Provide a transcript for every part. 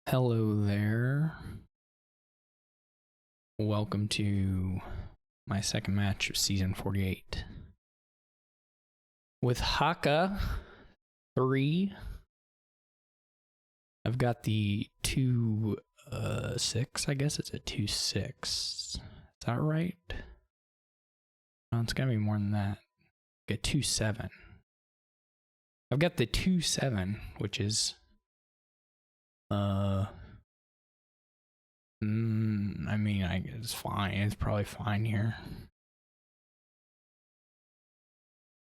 Hello there. Welcome to my second match of season 48. With hakha3, I've got the 2-6. I guess it's a 2-6. Is that right? No, it's gotta be more than that. Get 2-7. I've got the 2-7, which is I mean, it's fine. It's probably fine here.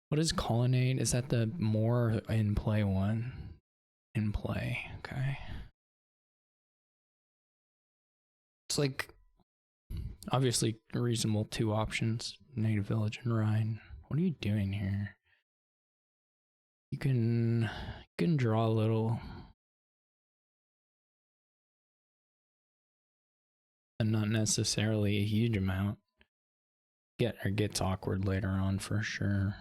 What is Colonnade? Is that the more in play one? In play, okay. It's like, obviously reasonable two options. Native Village and Rhine. What are you doing here? You can draw a little. And not necessarily a huge amount. Gets awkward later on for sure.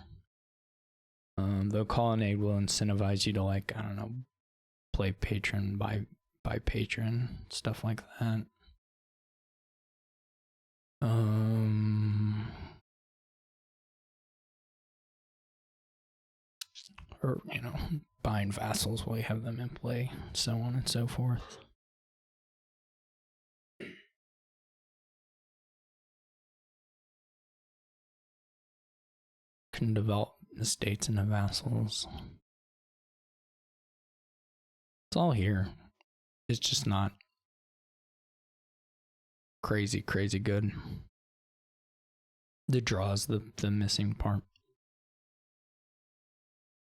Though Colonnade will incentivize you to, like, I don't know, play patron by patron, stuff like that. Or, you know, buying vassals while you have them in play, so on and so forth. Can develop estates into vassals. It's all here. It's just not crazy good. The draw's the missing part.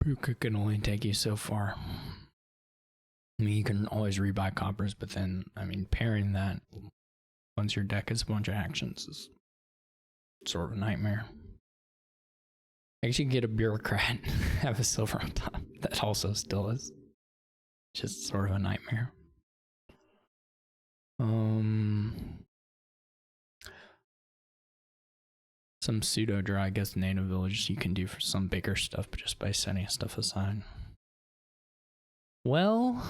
Puka can only take you so far. I mean, you can always rebuy coppers, but then, I mean, pairing that once your deck has a bunch of actions is sort of a nightmare. I guess you can get a bureaucrat, have a silver on top. That also still is just sort of a nightmare. Some pseudo draw, I guess, native villages you can do for some bigger stuff, but just by setting stuff aside. Well,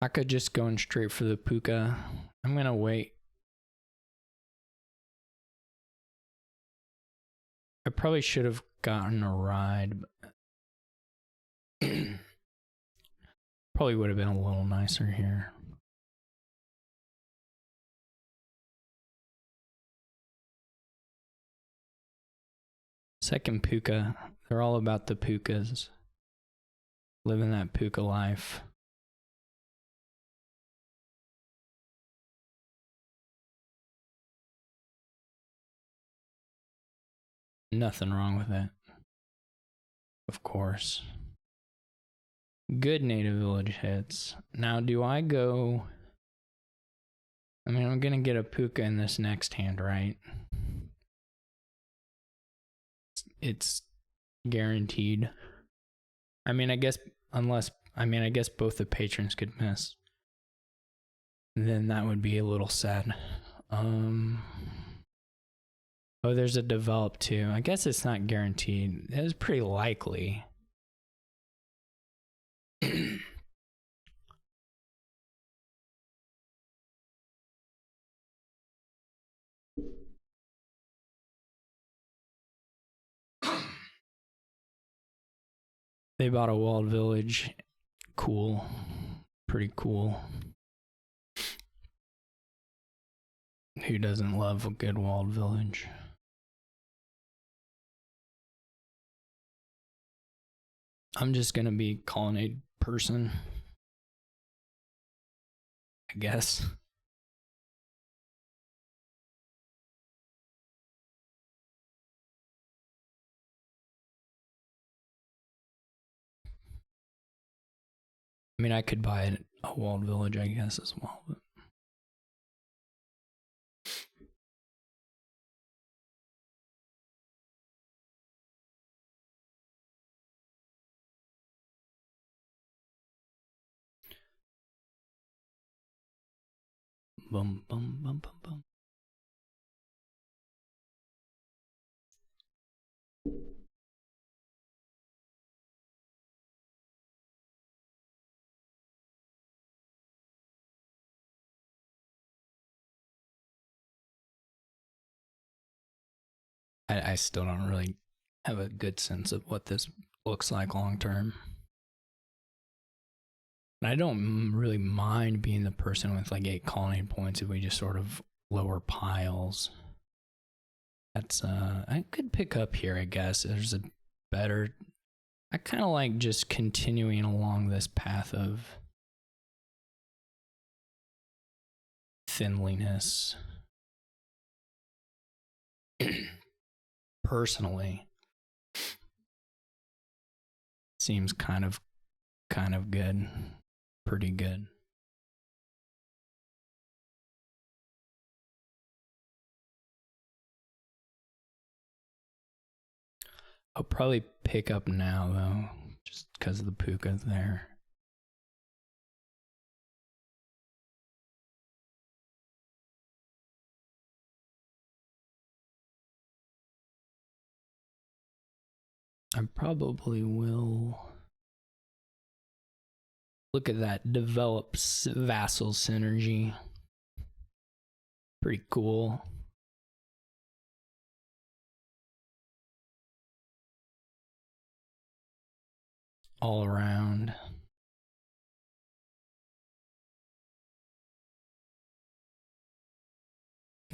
I could just going straight for the Puka. I'm gonna wait. I probably should have gotten a ride, but probably would have been a little nicer here. Second Puka. They're all about the Pukas. Living that Puka life. Nothing wrong with it. Of course. Good native village hits. Now, do I go... I mean, I'm gonna get a Puka in this next hand, right? It's guaranteed. I mean, I guess, unless... I mean, I guess both the patrons could miss. Then that would be a little sad. Oh, there's a develop too. I guess it's not guaranteed. It's pretty likely. They bought a walled village. Cool. Pretty cool. Who doesn't love a good walled village? I'm just gonna be Colonnade person, I guess. I mean, I could buy a walled village, I guess, as well. But... Bum, bum, bum, bum, bum. I still don't really have a good sense of what this looks like long term. I don't really mind being the person with like 8 colony points if we just sort of lower piles. That's I could pick up here, I guess. There's a better, I kind of like just continuing along this path of thinliness. Personally, seems kind of good, pretty good. I'll probably pick up now though, just because of the pukas there. I probably will. Look at that, develops vassal synergy. Pretty cool. All around.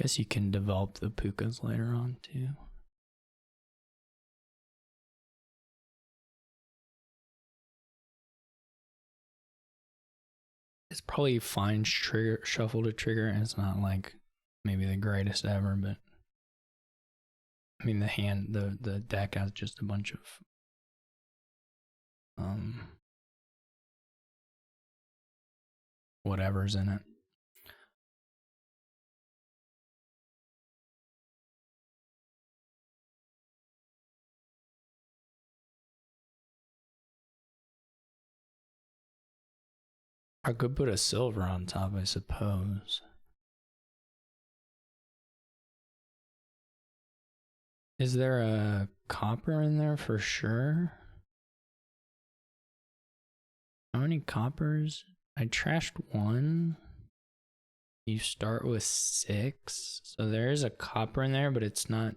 Guess you can develop the pukas later on too. It's probably fine trigger shuffle to trigger, and it's not like maybe the greatest ever, but I mean the deck has just a bunch of whatever's in it. I could put a silver on top, I suppose. Is there a copper in there for sure? How many coppers? I trashed 1. You start with 6. So there is a copper in there, but it's not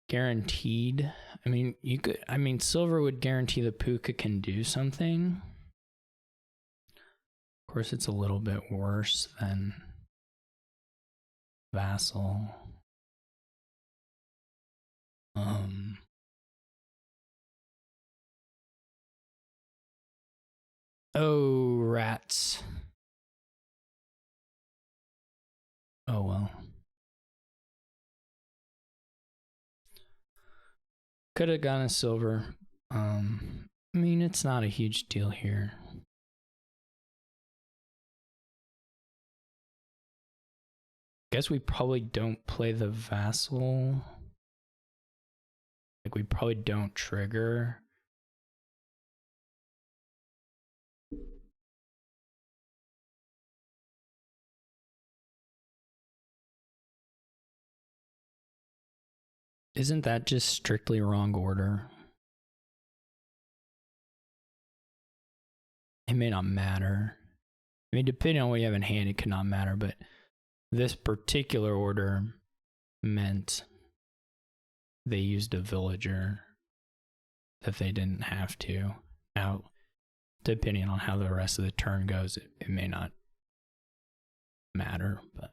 guaranteed. I mean, silver would guarantee the puka can do something. Of course, it's a little bit worse than vassal. Oh, rats. Oh well. Could have gotten a silver. I mean, it's not a huge deal here. Guess we probably don't play the vassal. Like, we probably don't trigger. Isn't that just strictly wrong order? It may not matter. I mean, depending on what you have in hand, it could not matter, but this particular order meant they used a villager that they didn't have to. Now, depending on how the rest of the turn goes, it may not matter, but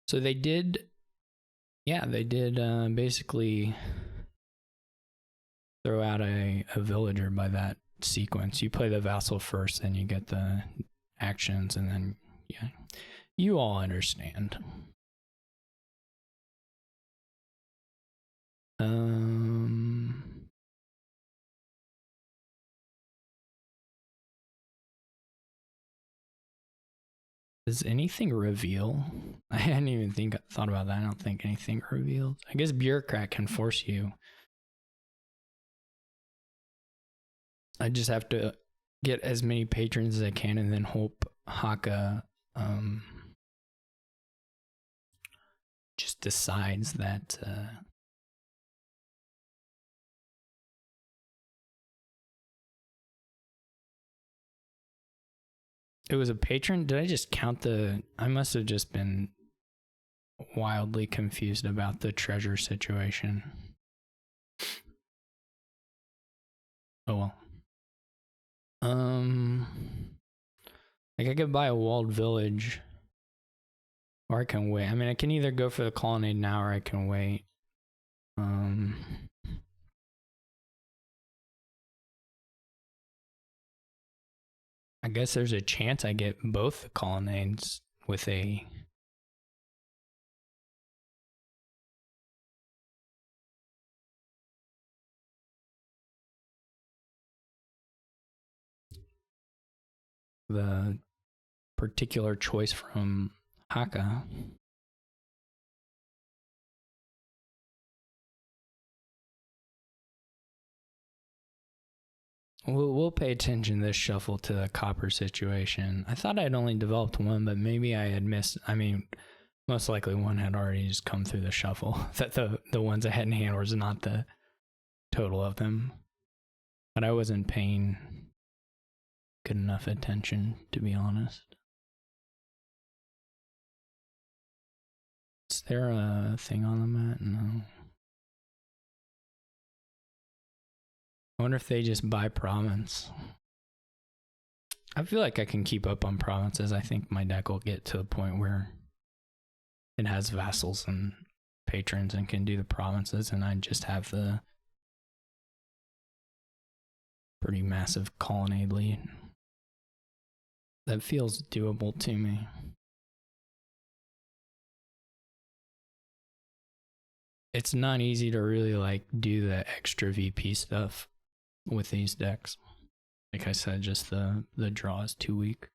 so they did, yeah, they did basically throw out a villager by that sequence. You play the vassal first, then you get the actions, and then, yeah, you all understand. Does anything reveal? I hadn't even thought about that. I don't think anything reveals. I guess bureaucrat can force you. I just have to get as many patrons as I can and then hope Hakha just decides that It was a patron? Did I just count the... I must have just been wildly confused about the treasure situation. Oh well. Like I could buy a walled village, or I can wait. I mean, I can either go for the colonnade now, or I can wait. I guess there's a chance I get both the colonnades with a... the particular choice from Hakha. We'll pay attention this shuffle to the copper situation. I thought I'd only developed one, but maybe I had missed. I mean, most likely one had already just come through the shuffle. That the ones I had in hand was not the total of them. But I wasn't paying good enough attention, to be honest. Is there a thing on the mat? No. I wonder if they just buy province. I feel like I can keep up on provinces. I think my deck will get to the point where it has vassals and patrons and can do the provinces, and I just have the pretty massive colonnade lead. That feels doable to me. It's not easy to really like do the extra VP stuff with these decks. Like I said, just the draw is too weak.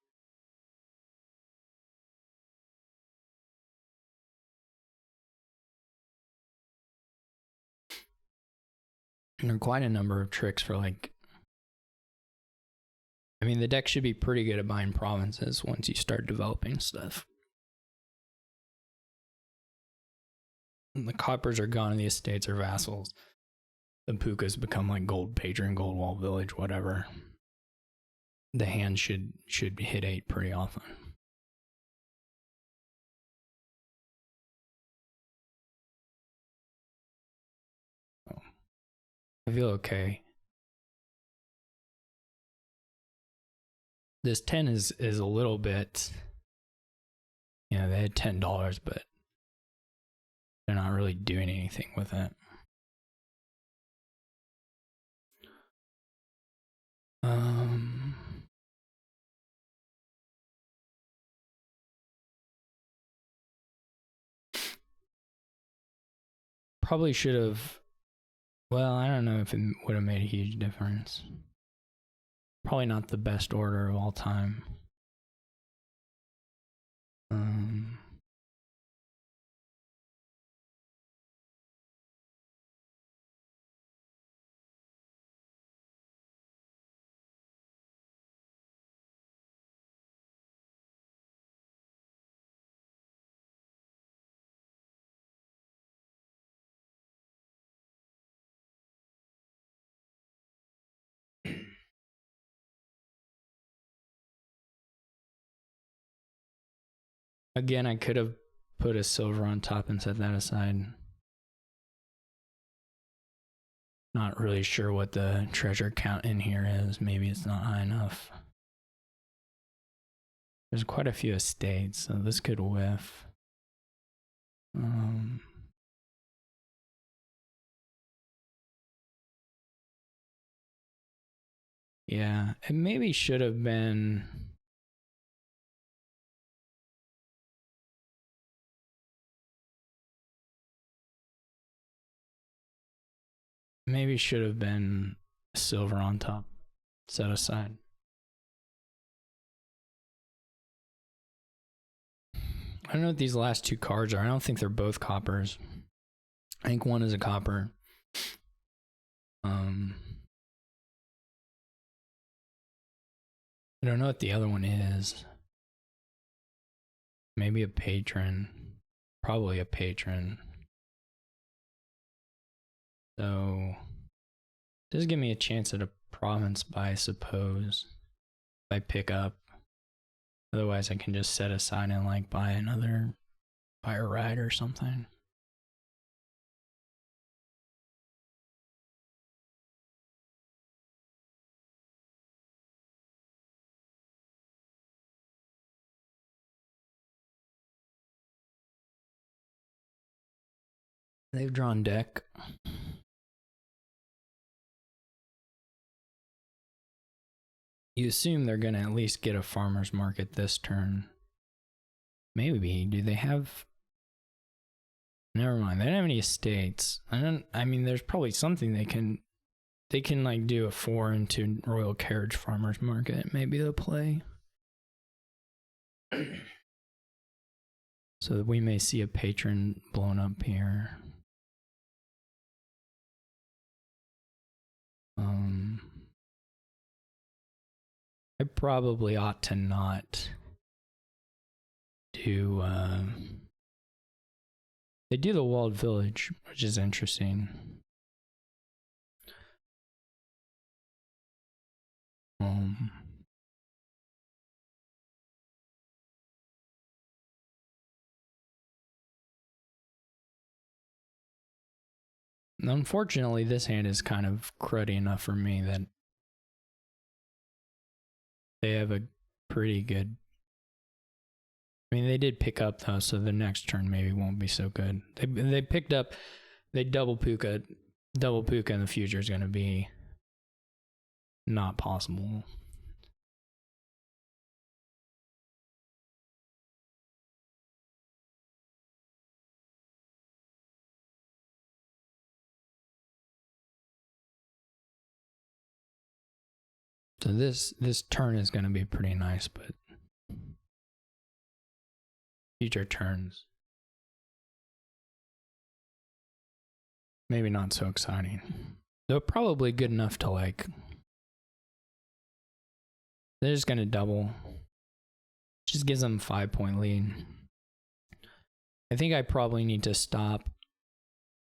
And there are quite a number of tricks for like... I mean, the deck should be pretty good at buying provinces once you start developing stuff. And the coppers are gone and the estates are vassals. The pukas become like gold patron, gold wall village, whatever. The hand should hit 8 pretty often. I feel okay. This 10 is a little bit, you know, they had $10, but they're not really doing anything with it. Probably should have, well, I don't know if it would have made a huge difference. Probably not the best order of all time. Again, I could have put a silver on top and set that aside. Not really sure what the treasure count in here is. Maybe it's not high enough. There's quite a few estates, so this could whiff. Yeah, it maybe should have been... Maybe should have been silver on top, set aside. I don't know what these last two cards are. I don't think they're both coppers. I think one is a copper. I don't know what the other one is. Maybe a patron. Probably a patron. So, does give me a chance at a province buy, I suppose. If I pick up. Otherwise, I can just set aside and like buy a ride or something. They've drawn deck. You assume they're going to at least get a farmer's market this turn. Maybe. Do they have... Never mind. They don't have any estates. I mean, there's probably something they can like do a 4 into Royal Carriage Farmer's Market. Maybe they'll play. So we may see a patron blown up here. I probably ought to not do... They do the walled village, which is interesting. Unfortunately, this hand is kind of cruddy enough for me that they have a pretty good... I mean, they did pick up though, so the next turn maybe won't be so good. They picked up, they double puka in the future is going to be not possible. So this turn is going to be pretty nice, but future turns maybe not so exciting. They're probably good enough to like... They're just going to double. Just gives them a 5-point lead. I think I probably need to stop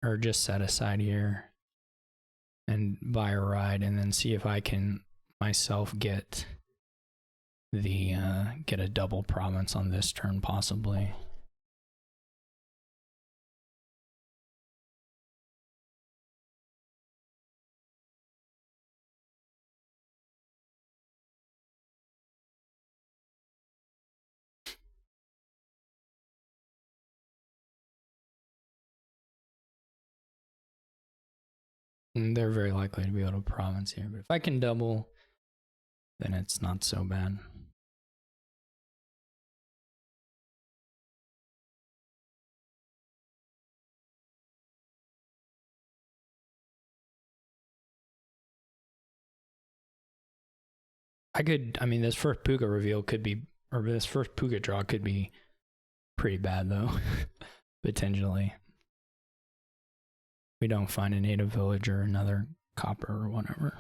or just set aside here and buy a ride and then see if I can myself get a double province on this turn possibly. And they're very likely to be able to province here, but if I can double, then it's not so bad. I mean, this first puka reveal could be, or this first puka draw could be pretty bad though, potentially. We don't find a native village or another copper or whatever.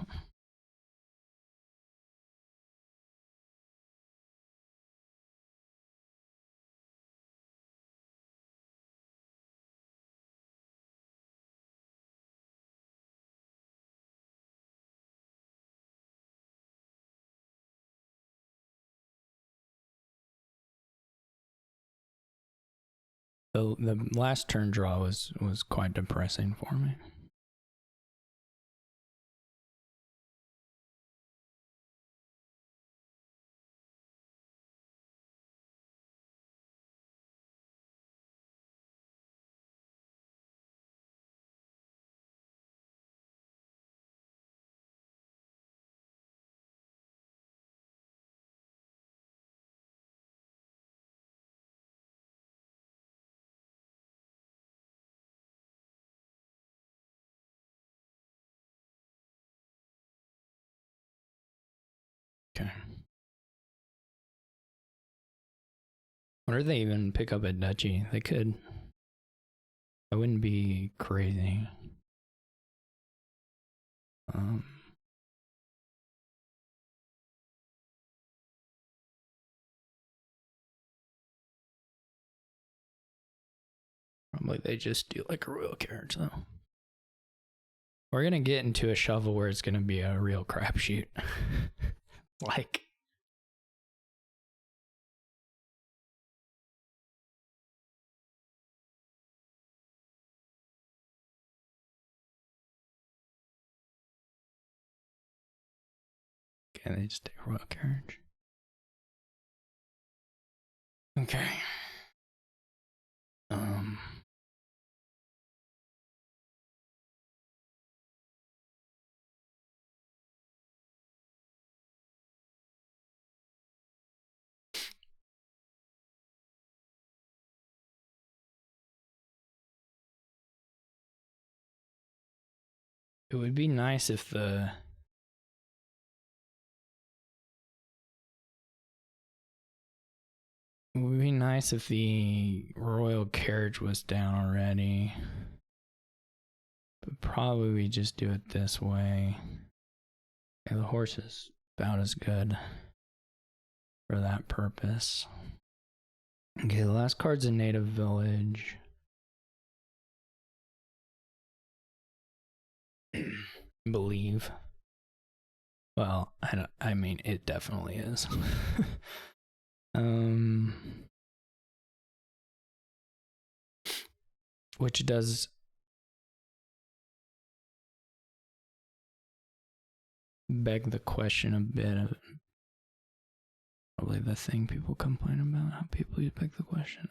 The last turn draw was quite depressing for me. Okay. Or they even pick up a duchy? They could. That wouldn't be crazy. Probably they just do like a royal carriage though. We're gonna get into a shovel where it's gonna be a real crapshoot. Like Okay, they just take royal carriage. Okay. It would be nice if the royal carriage was down already. But probably we just do it this way. Yeah, the horse is about as good for that purpose. Okay, the last card's a native village. Believe. Well, I mean, it definitely is. Which does beg the question a bit of probably the thing people complain about, how people beg the question.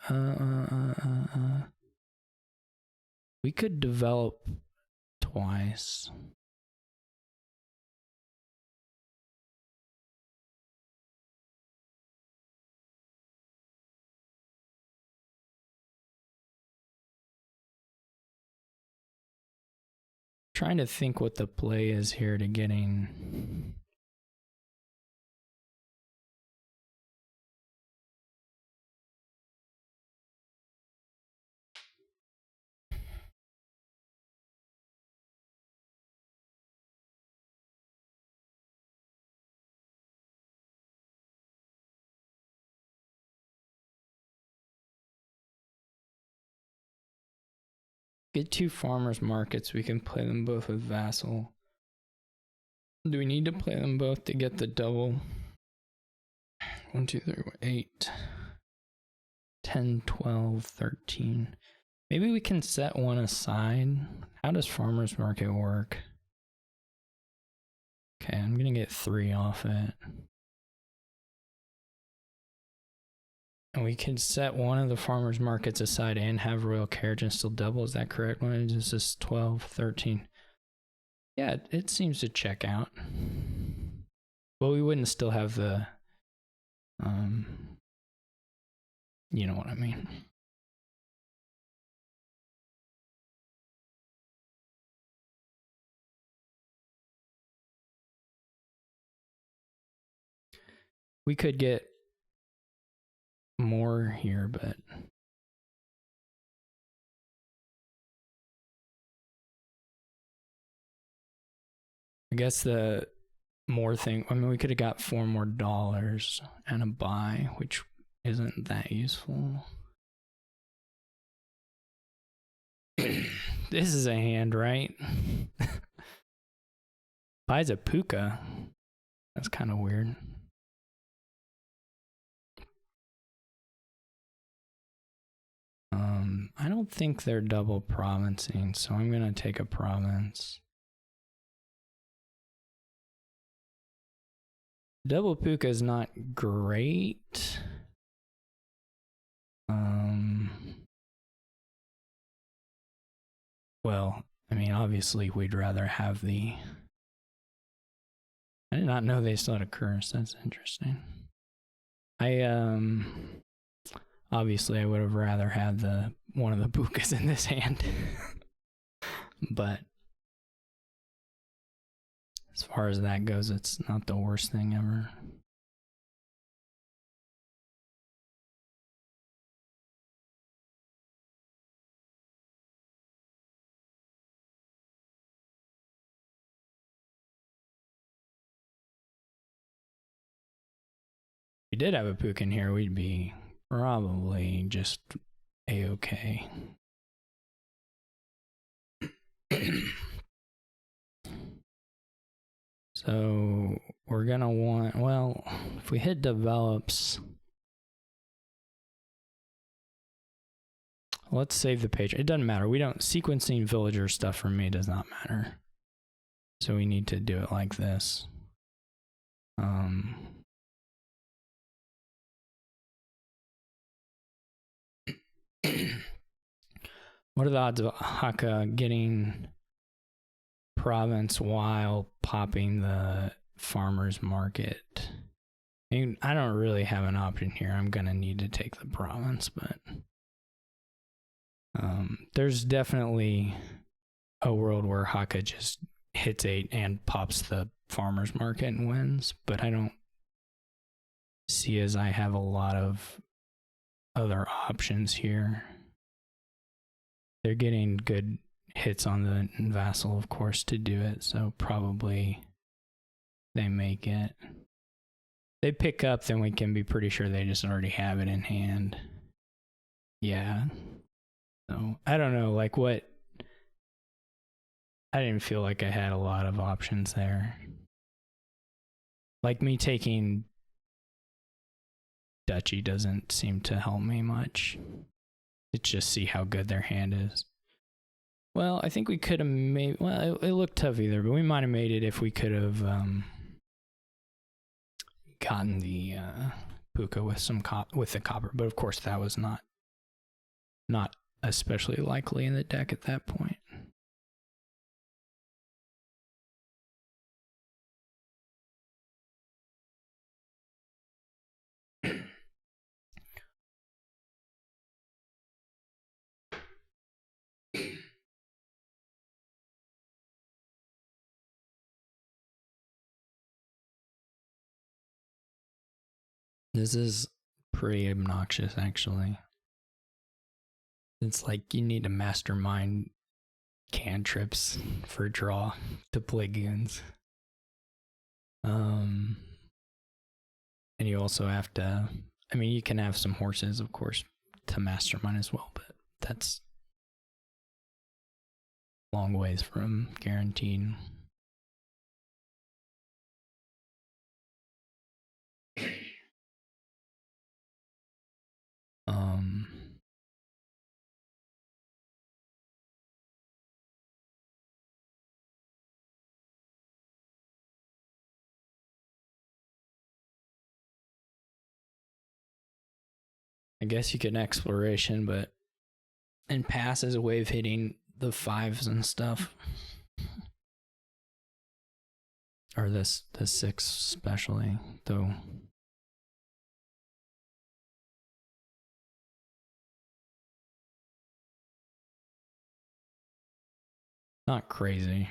We could develop twice. Trying to think what the play is here to getting get 2 farmers markets. We can play them both with vassal. Do we need to play them both to get the double? 1, 2, 3, 8, 10, 12, 13. Maybe we can set one aside. How does farmers market work? Okay, I'm gonna get 3 off it. And we could set one of the farmers markets aside and have royal carriage and still double. Is that correct? When is this 12, 13? Yeah, it seems to check out. Well, we wouldn't still have the, you know what I mean. We could get more here, but I guess the more thing, I mean, we could have got $4 more and a buy, which isn't that useful. This is a hand, right? Buys a puka. That's kind of weird. I don't think they're double provincing, so I'm gonna take a province. Double puka is not great. Well, I mean, obviously we'd rather have the... I did not know they still had a curse. That's interesting. Obviously I would have rather had the one of the pukas in this hand. But as far as that goes, it's not the worst thing ever. If we did have a puka in here, we'd be probably just a-okay. So we're gonna want, well, if we hit develops, let's save the page. It doesn't matter. We don't, sequencing villager stuff for me does not matter. So we need to do it like this. Um, what are the odds of Hakha getting province while popping the farmer's market? I mean, I don't really have an option here. I'm gonna need to take the province, but there's definitely a world where Hakha just hits 8 and pops the farmer's market and wins, but I don't see as I have a lot of other options here. They're getting good hits on the vassal, of course, to do it, so probably they make it. They pick up, then we can be pretty sure they just already have it in hand. Yeah. So I don't know, like what. I didn't feel like I had a lot of options there. Like me taking Duchy doesn't seem to help me much. It's just see how good their hand is. Well, I think we could have made. Well, it looked tough either, but we might have made it if we could have gotten the puka with some with the copper. But of course, that was not especially likely in the deck at that point. This is pretty obnoxious, actually. It's like you need to mastermind cantrips for draw to play goons. And you also have to, I mean, you can have some horses, of course, to mastermind as well, but that's long ways from guaranteed. I guess you can exploration, but and pass as a way of hitting the 5s and stuff. Or the 6 especially, though. Not crazy.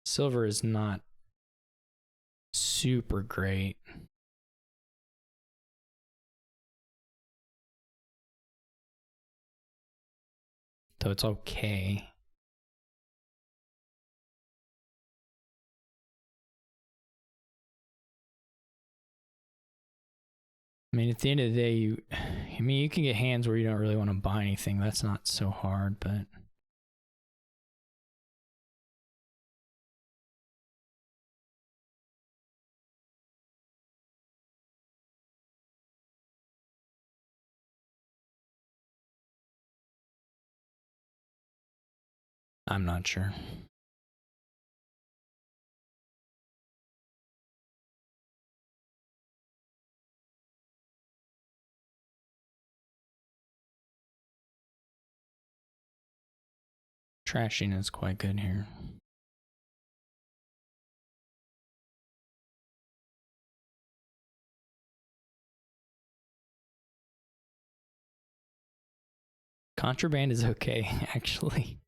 Silver is not super great. Though it's okay. I mean, at the end of the day, you can get hands where you don't really want to buy anything. That's not so hard, but I'm not sure. Trashing is quite good here. Contraband is okay, actually.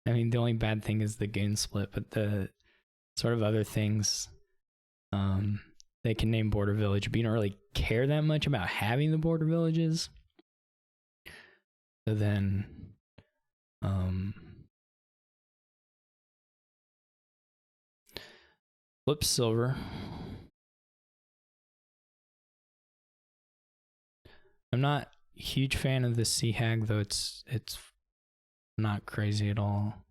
I mean, the only bad thing is the goon split, but the sort of other things, they can name border village, but you don't really care that much about having the border villages. So then, flip silver. I'm not a huge fan of the Sea Hag, though it's not crazy at all.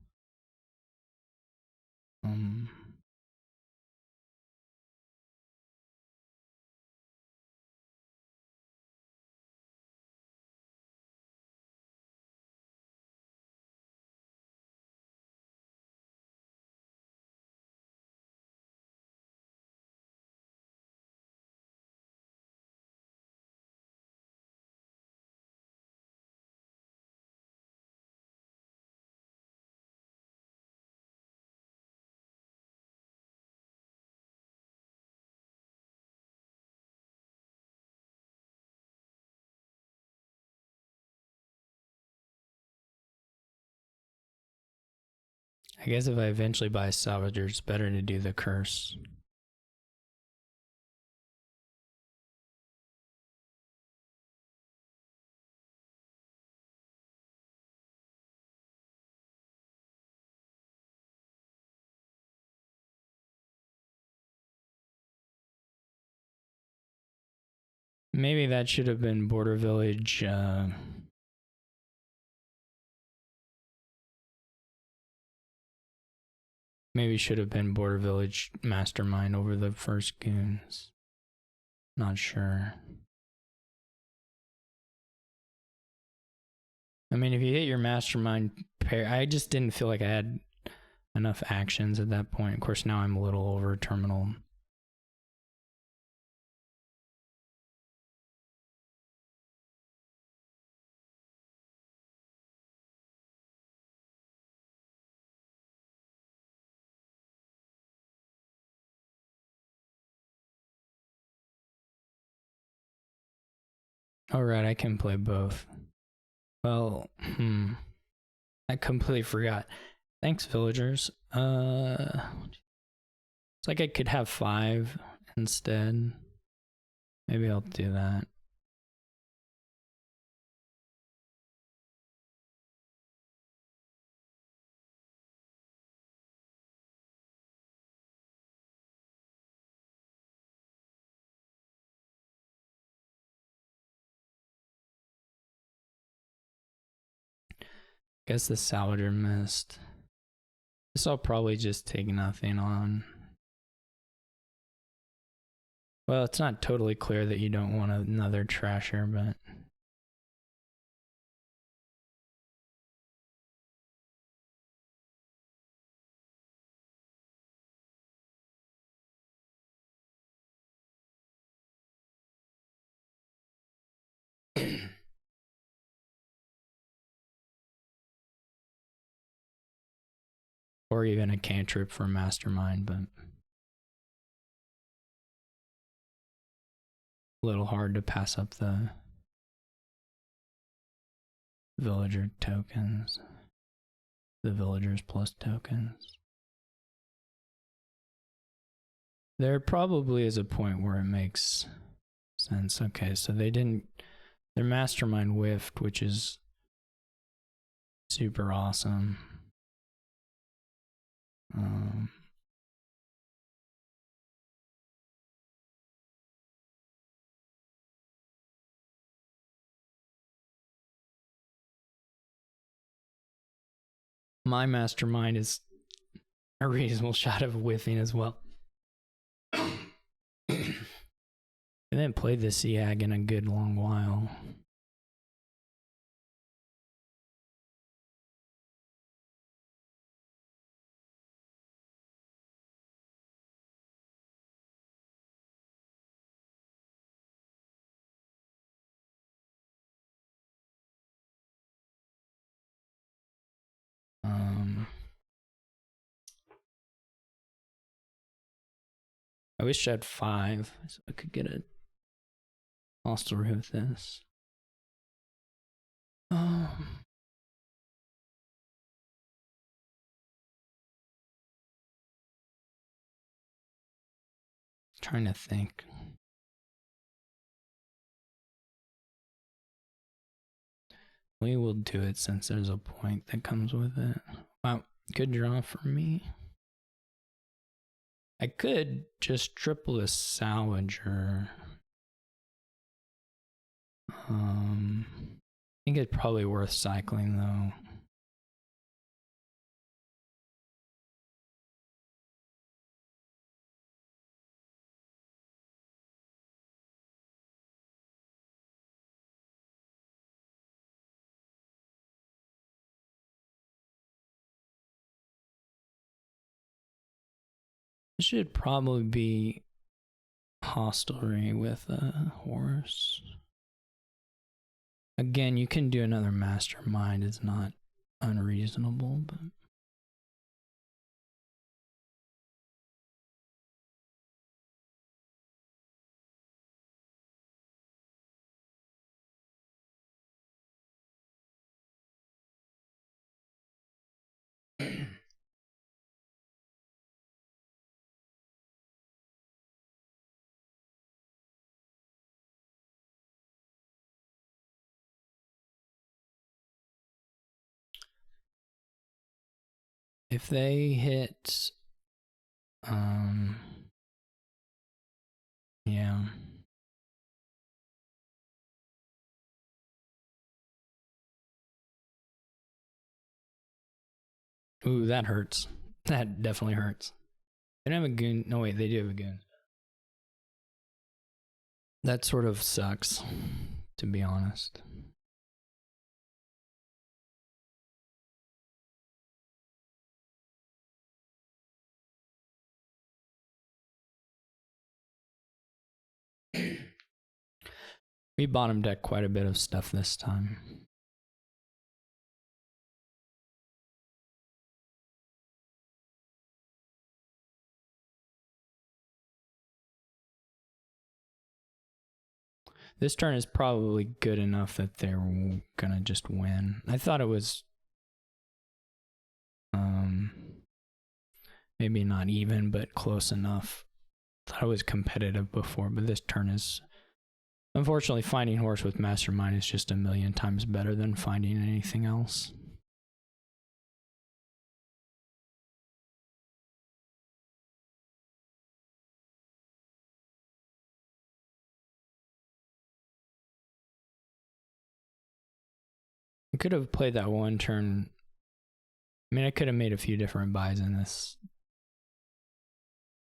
I guess if I eventually buy a Salvager, it's better to do the curse. Maybe that should have been Border Village. Maybe should have been Border Village Mastermind over the first goons. Not sure. I mean, if you hit your Mastermind pair, I just didn't feel like I had enough actions at that point. Of course, now I'm a little over terminal. All right, I can play both. Well, I completely forgot. Thanks, villagers. It's like I could have 5 instead. Maybe I'll do that. Guess the Salvager missed. This I'll probably just take nothing on. Well, it's not totally clear that you don't want another Trasher, but... or even a cantrip for Mastermind, but... a little hard to pass up the villager tokens. The villagers plus tokens. There probably is a point where it makes sense. Okay, so they didn't... their Mastermind whiffed, which is super awesome. My Mastermind is a reasonable shot of whiffing as well. I haven't played this SEAG in a good long while. I wish I had 5 so I could get a hostile with this. Trying to think. We will do it since there's a point that comes with it. Wow, good draw for me. I could just triple a Salvager. I think it's probably worth cycling though. It should probably be hostelry with a horse. Again, you can do another Mastermind. It's not unreasonable, but... If they hit, yeah. Ooh, that hurts. That definitely hurts. They don't have a goon. No, wait, they do have a goon. That sort of sucks, to be honest. We bottom deck quite a bit of stuff this time. This turn is probably good enough that they're gonna just win. I thought it was maybe not even, but close enough. I thought it was competitive before, but this turn is, unfortunately, finding horse with Mastermind is just a million times better than finding anything else. I could have played that one turn. I mean, I could have made a few different buys in this.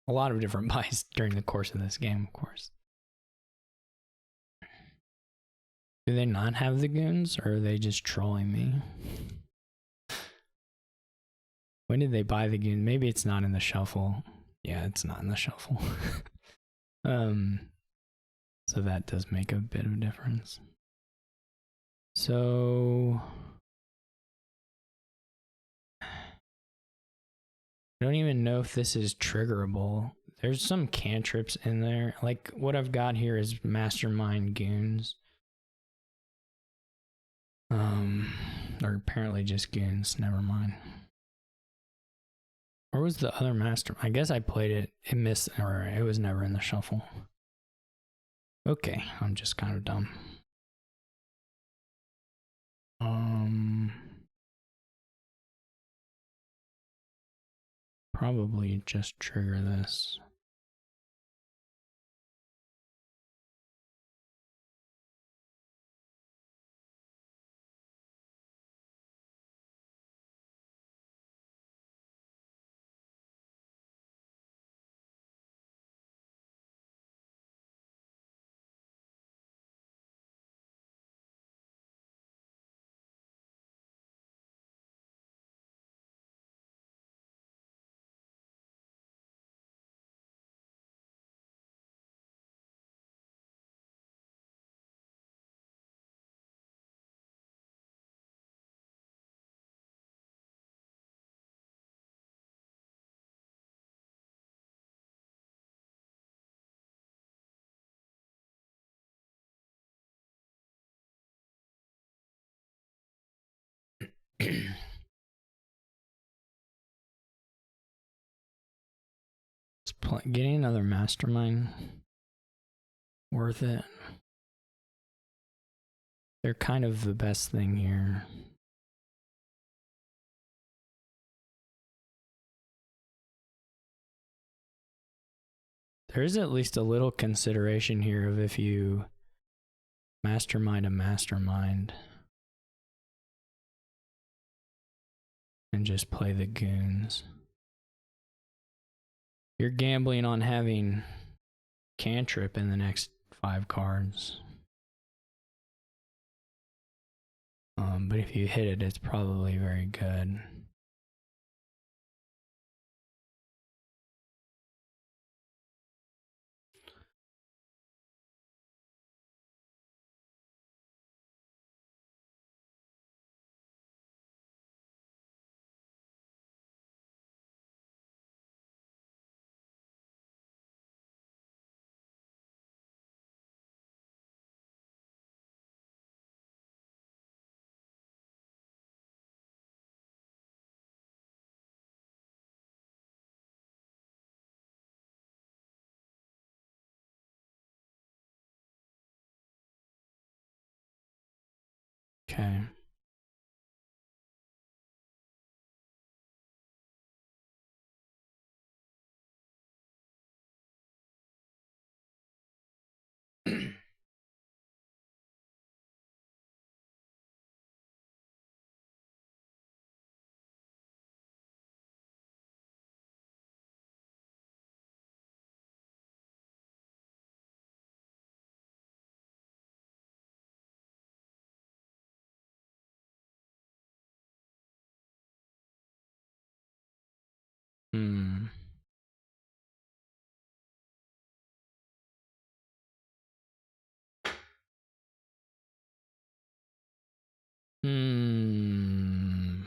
A lot of different buys during the course of this game, of course. Do they not have the goons, or are they just trolling me? When did they buy the goon? Maybe it's not in the shuffle. Yeah, it's not in the shuffle. So that does make a bit of difference. So I don't even know if this is triggerable. There's some cantrips in there. Like what I've got here is Mastermind goons. Or apparently just goons, never mind. Or was the other master? I guess I played it, it missed, or it was never in the shuffle. Okay, I'm just kind of dumb. Probably just trigger this. Getting another Mastermind, worth it. They're kind of the best thing here. There's at least a little consideration here of if you Mastermind a Mastermind and just play the goons. You're gambling on having cantrip in the next 5 cards. But if you hit it, it's probably very good. Okay. Hmm. Hmm.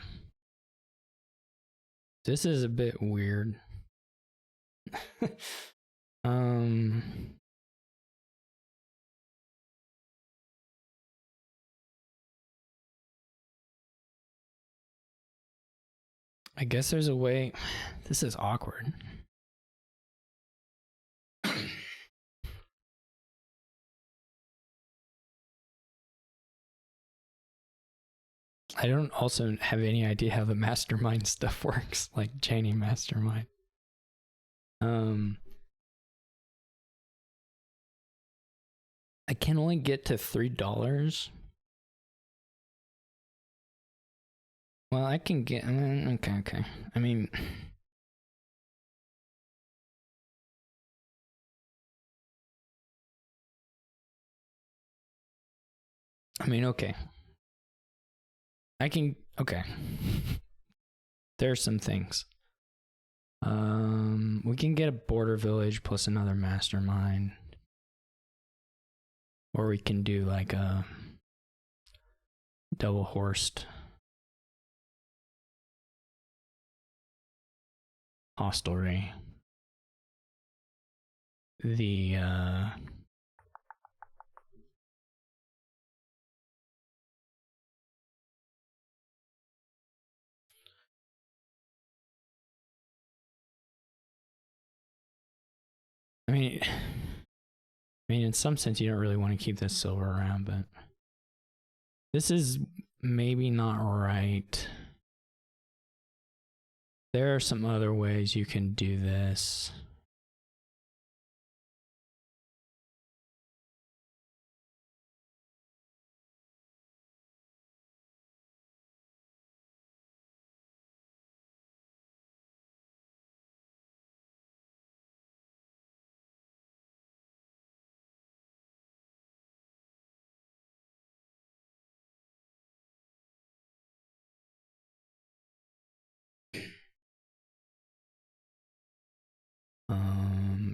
This is a bit weird. I guess there's a way. This is awkward. I don't also have any idea how the mastermind stuff works, like chaining mastermind. I can only get to $3. Well, I can get. Okay. I mean, okay. I can. Okay. There are some things. We can get a border village plus another mastermind, or we can do like a double horsed hostelry. I mean, in some sense, you don't really want to keep this silver around, but this is maybe not right. There are some other ways you can do this.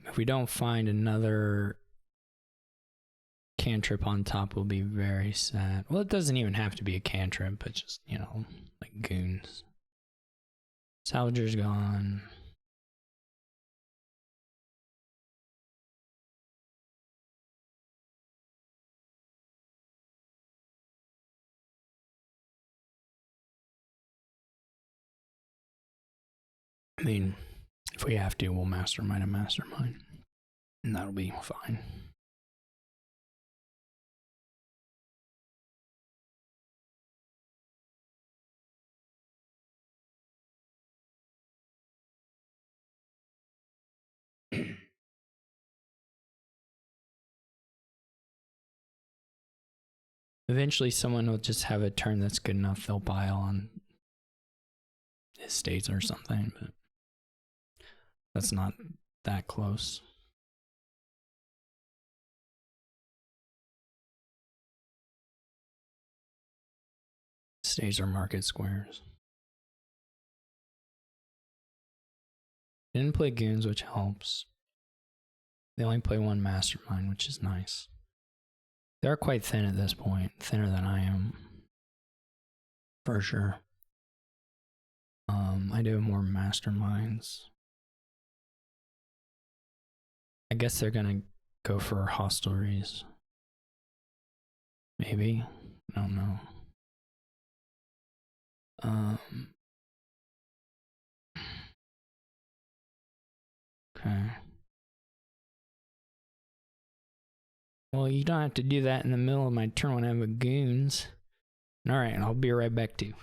If we don't find another cantrip on top, we'll be very sad. Well, it doesn't even have to be a cantrip, but just, like goons. Salvager's gone. I mean, if we have to, we'll mastermind a mastermind. And that'll be fine. Eventually, someone will just have a turn that's good enough. They'll buy on estates or something, but that's not that close. Estates are market squares. Didn't play goons, which helps. They only play one mastermind, which is nice. They're quite thin at this point, thinner than I am, for sure. I do have more masterminds. I guess they're gonna go for hostelries. Maybe. I don't know. Okay. Well, you don't have to do that in the middle of my turn when I have goons. Alright, I'll be right back too.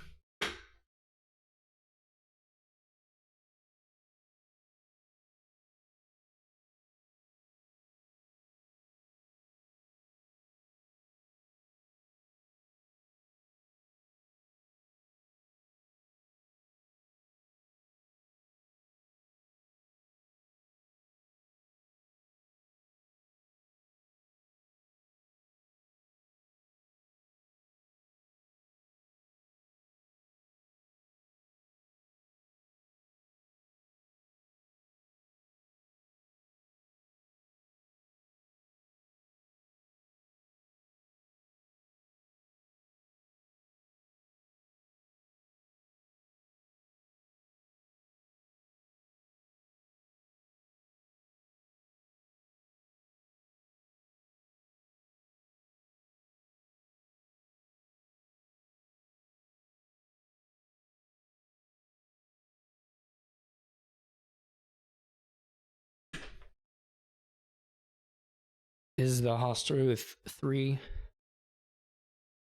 Is the hostelry with 3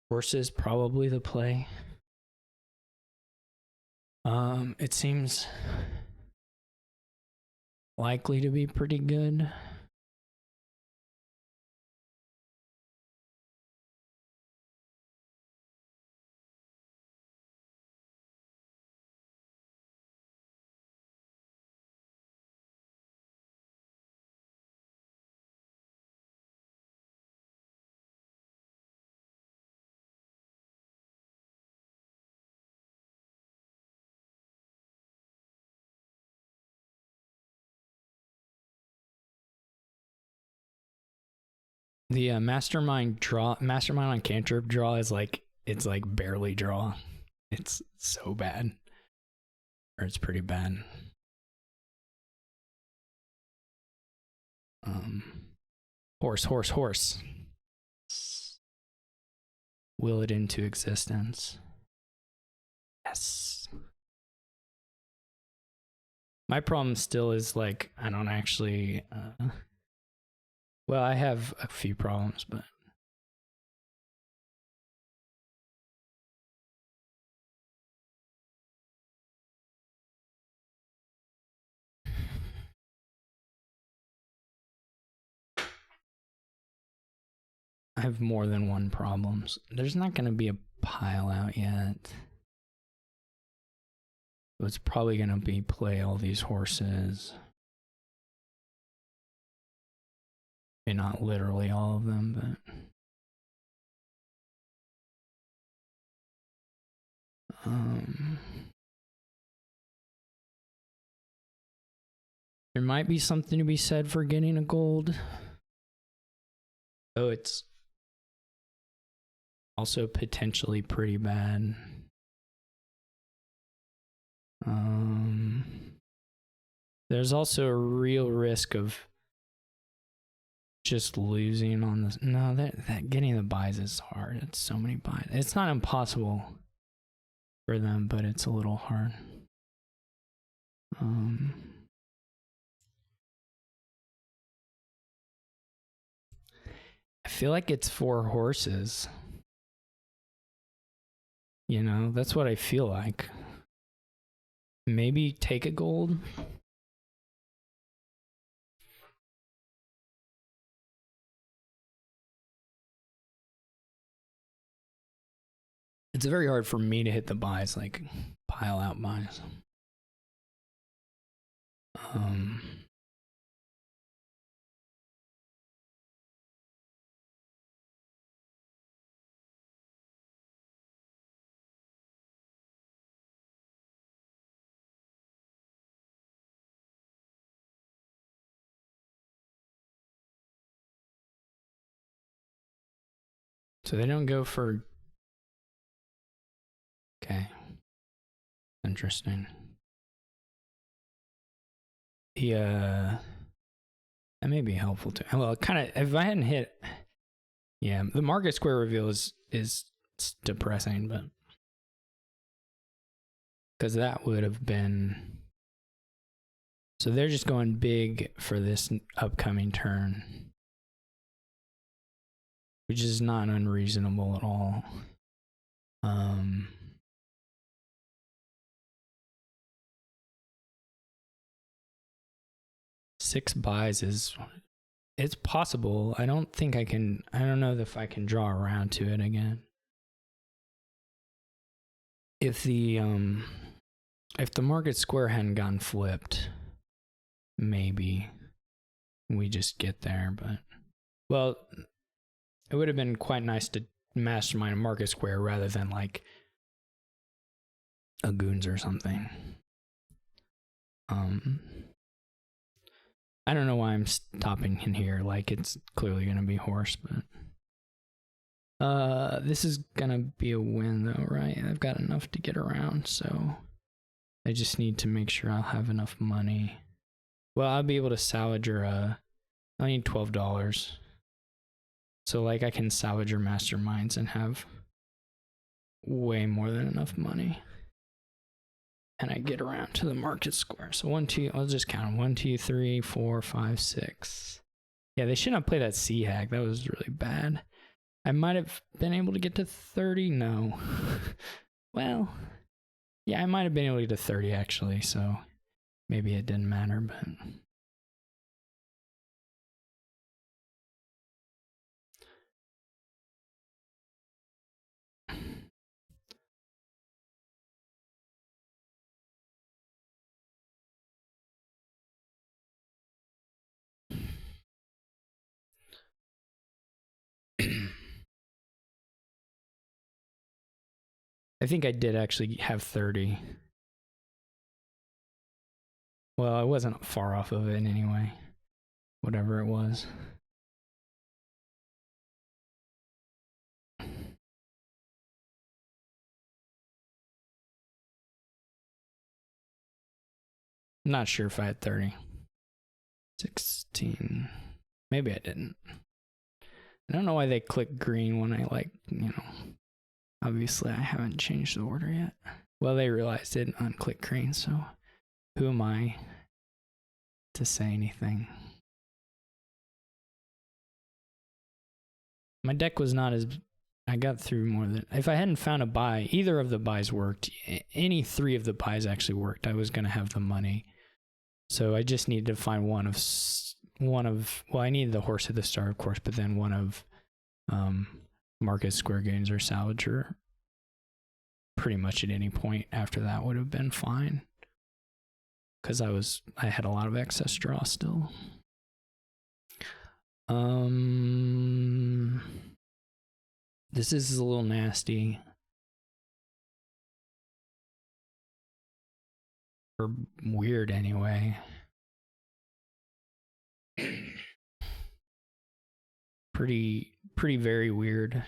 horses probably the play? It seems likely to be pretty good. The Mastermind on cantrip draw is like, it's like barely draw. It's so bad. Or it's pretty bad. Horse. Will it into existence. Yes. My problem still is like, I don't actually, well, I have a few problems, but I have more than one problems. There's not going to be a pile out yet. So it's probably going to be play all these horses. Maybe not literally all of them, but there might be something to be said for getting a gold. Oh, it's also potentially pretty bad. There's also a real risk of just losing on this. No, that getting the buys is hard. It's so many buys. It's not impossible for them, but it's a little hard. I feel like it's 4 horses. You know, that's what I feel like. Maybe take a gold. It's very hard for me to hit the buys, like pile out buys. So they don't go for... Okay. Interesting. Yeah. That may be helpful too. Well, kind of, if I hadn't hit... Yeah, the market square reveal is depressing, but... Because that would have been... So they're just going big for this upcoming turn. Which is not unreasonable at all. 6 buys is... It's possible. I don't think I can... I don't know if I can draw around to it again. If the market square hadn't gotten flipped, maybe we just get there, but... Well... It would have been quite nice to mastermind a market square rather than like a goons or something. I don't know why I'm stopping in here. Like it's clearly gonna be horse, but this is gonna be a win though, right? I've got enough to get around, so I just need to make sure I'll have enough money. Well, I'll be able to salvage her. I need $12. So like I can salvage your masterminds and have way more than enough money. And I get around to the market square. So 1, 2, I'll just count them. 1, 2, 3, 4, 5, 6. Yeah, they shouldn't have played that C hack. That was really bad. I might have been able to get to 30. No. Well, yeah, I might have been able to get to 30 actually, so maybe it didn't matter, but I think I did actually have 30. Well, I wasn't far off of it anyway. Whatever it was. Not sure if I had 30. 16. Maybe I didn't. I don't know why they click green when I obviously I haven't changed the order yet. Well, they realized it and unclick green, so who am I to say anything? My deck was not as... I got through more than... If I hadn't found a buy, either of the buys worked. Any three of the buys actually worked. I was going to have the money. So I just needed to find one of... Well, I needed the horse at the start, of course, but then one of Market Square Games or Salvager. Pretty much at any point after that would have been fine. Because I had a lot of excess draw still. This is a little nasty. Or weird anyway. Pretty very weird.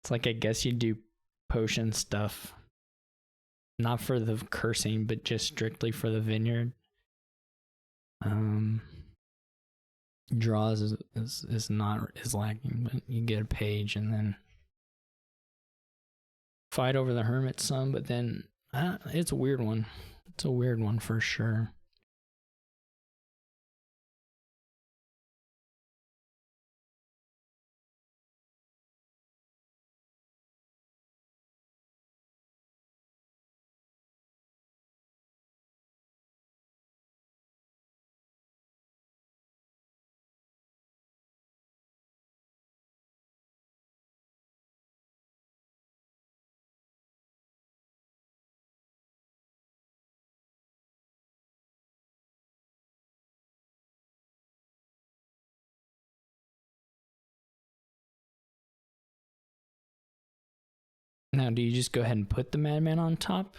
It's like, I guess you do potion stuff. Not for the cursing, but just strictly for the vineyard. Draws is lacking, but you get a page and then fight over the Hermit some, but then it's a weird one. It's a weird one for sure. Now, do you just go ahead and put the Madman on top?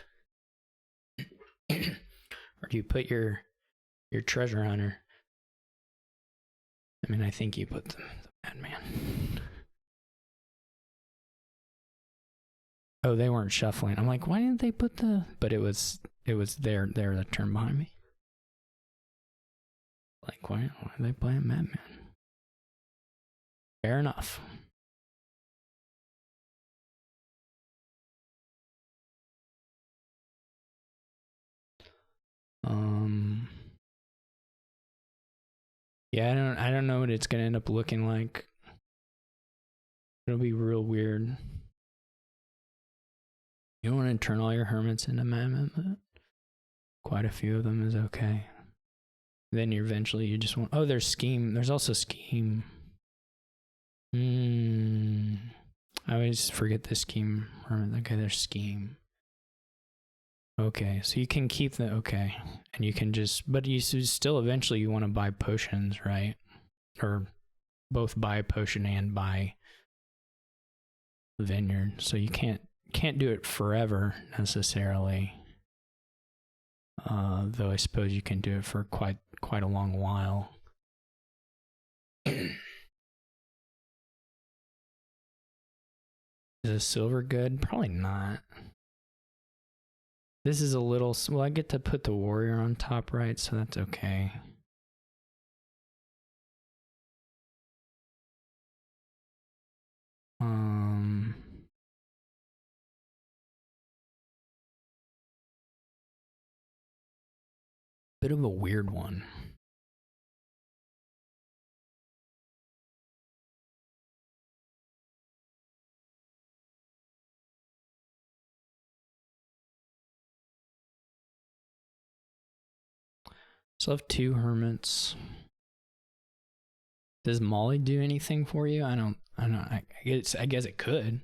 Or do you put your treasure hunter? I mean, I think you put the Madman. Oh, they weren't shuffling. I'm like, why didn't they put the... But it was there the turn behind me. Like, why are they playing Madman? Fair enough. Yeah, I don't know what it's gonna end up looking like. It'll be real weird. You don't want to turn all your hermits into Madman, but quite a few of them is okay. Then you just want... Oh, there's Scheme. There's also Scheme. I always forget the Scheme hermit. Okay, there's Scheme. Okay, so you can keep the... Okay. And you can just... But you still eventually you want to buy potions, right? Or both buy a potion and buy vineyard. So you can't do it forever necessarily. Though I suppose you can do it for quite a long while. Is a silver good? Probably not. This is a little... Well, I get to put the warrior on top, right? So that's okay. Bit of a weird one. So I have 2 hermits. Does Molly do anything for you? I don't know. I guess it could.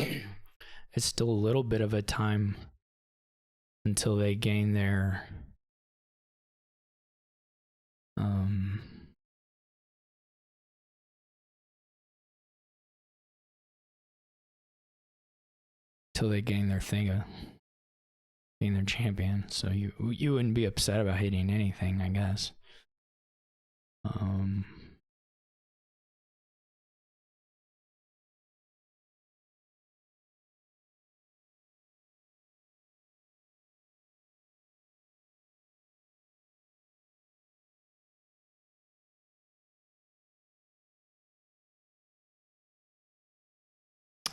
It's still a little bit of a time until they gain their till they gain their thing, being their champion. So you wouldn't be upset about hitting anything, I guess.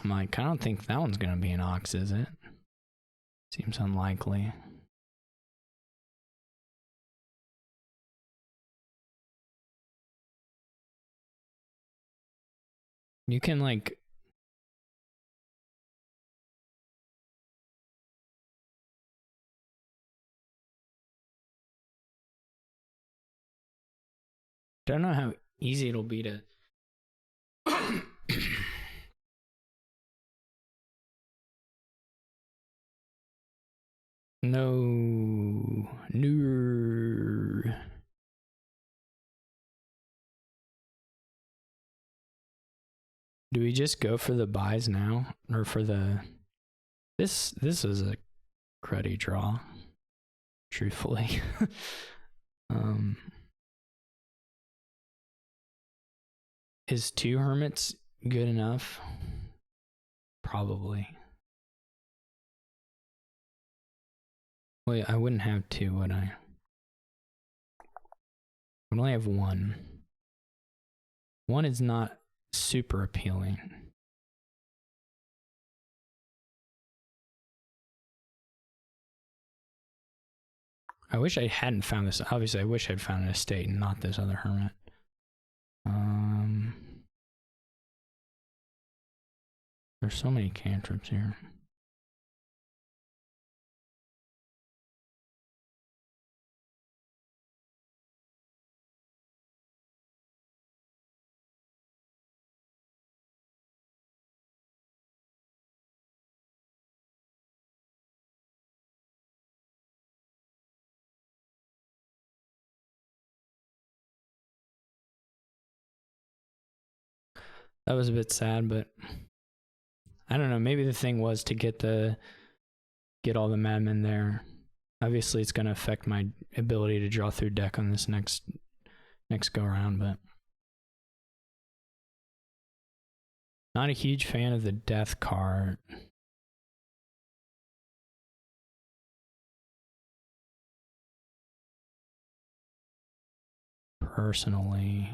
I'm like, I don't think that one's gonna be an ox, is it? Seems unlikely. You can like don't know how easy it'll be to No. Do we just go for the buys now? Or for the... This is a cruddy draw. Truthfully. Is 2 hermits good enough? Probably. Wait, I wouldn't have 2, would I? I would only have 1. 1 is not super appealing. I wish I hadn't found this. Obviously, I wish I'd found an estate and not this other hermit. There's so many cantrips here. That was a bit sad, but I don't know. Maybe the thing was to get all the madmen there. Obviously, it's going to affect my ability to draw through deck on this next go around, but not a huge fan of the death card. Personally.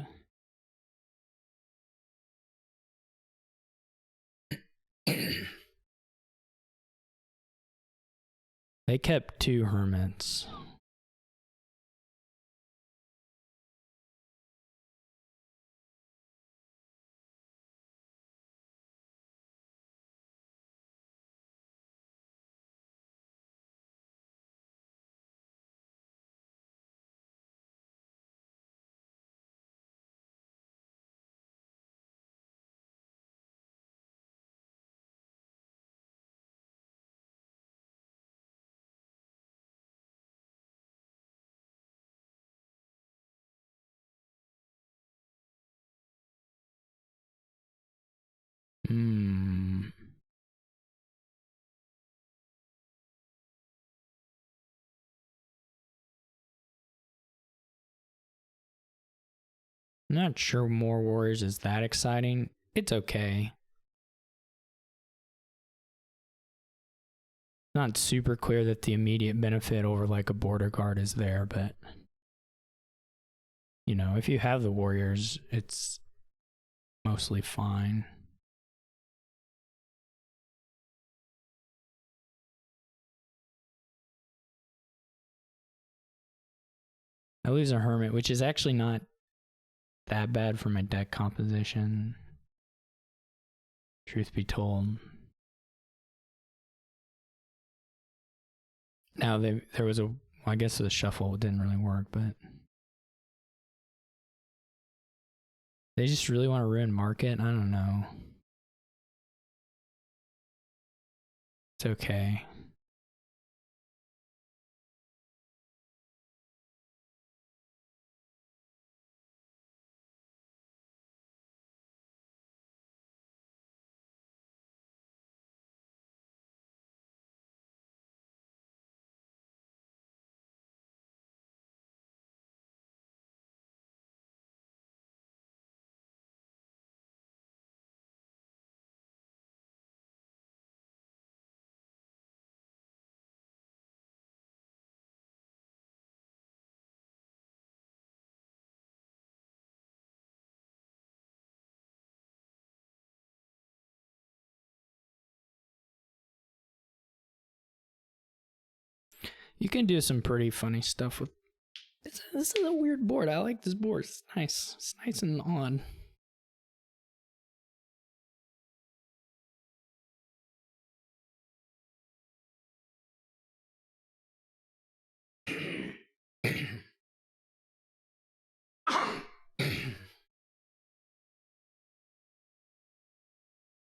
They kept 2 hermits. I'm not sure more warriors is that exciting. It's okay. Not super clear that the immediate benefit over like a border guard is there, but you know, if you have the warriors, it's mostly fine. I lose a Hermit, which is actually not that bad for my deck composition. Truth be told. Now there was I guess the shuffle didn't really work, but they just really want to ruin market. I don't know. It's okay. You can do some pretty funny stuff with this is a weird board. I like this board. It's nice. It's nice and odd.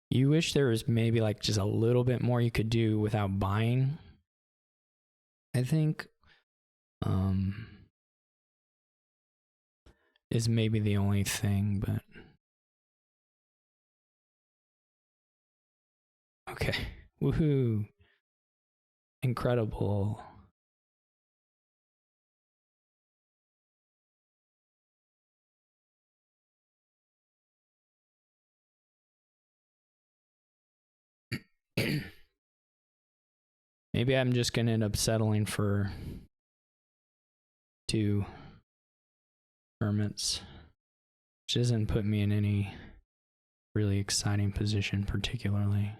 You wish there was maybe like just a little bit more you could do without buying, I think. Is maybe the only thing, but okay. Woohoo. Incredible. Maybe I'm just gonna end up settling for 2 Hermits, which doesn't put me in any really exciting position particularly.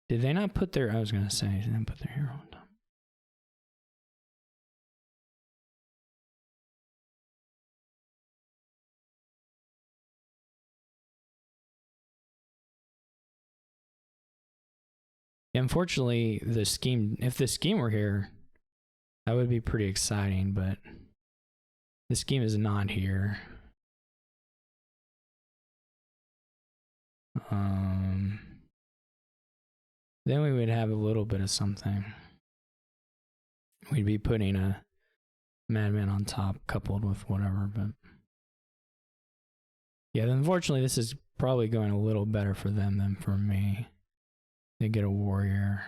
Did they not put their, I was gonna say, they didn't put their hero on top. Unfortunately, the scheme, if the scheme were here, that would be pretty exciting, but the scheme is not here. Then we would have a little bit of something. We'd be putting a Madman on top coupled with whatever, but yeah, unfortunately this is probably going a little better for them than for me. They get a warrior.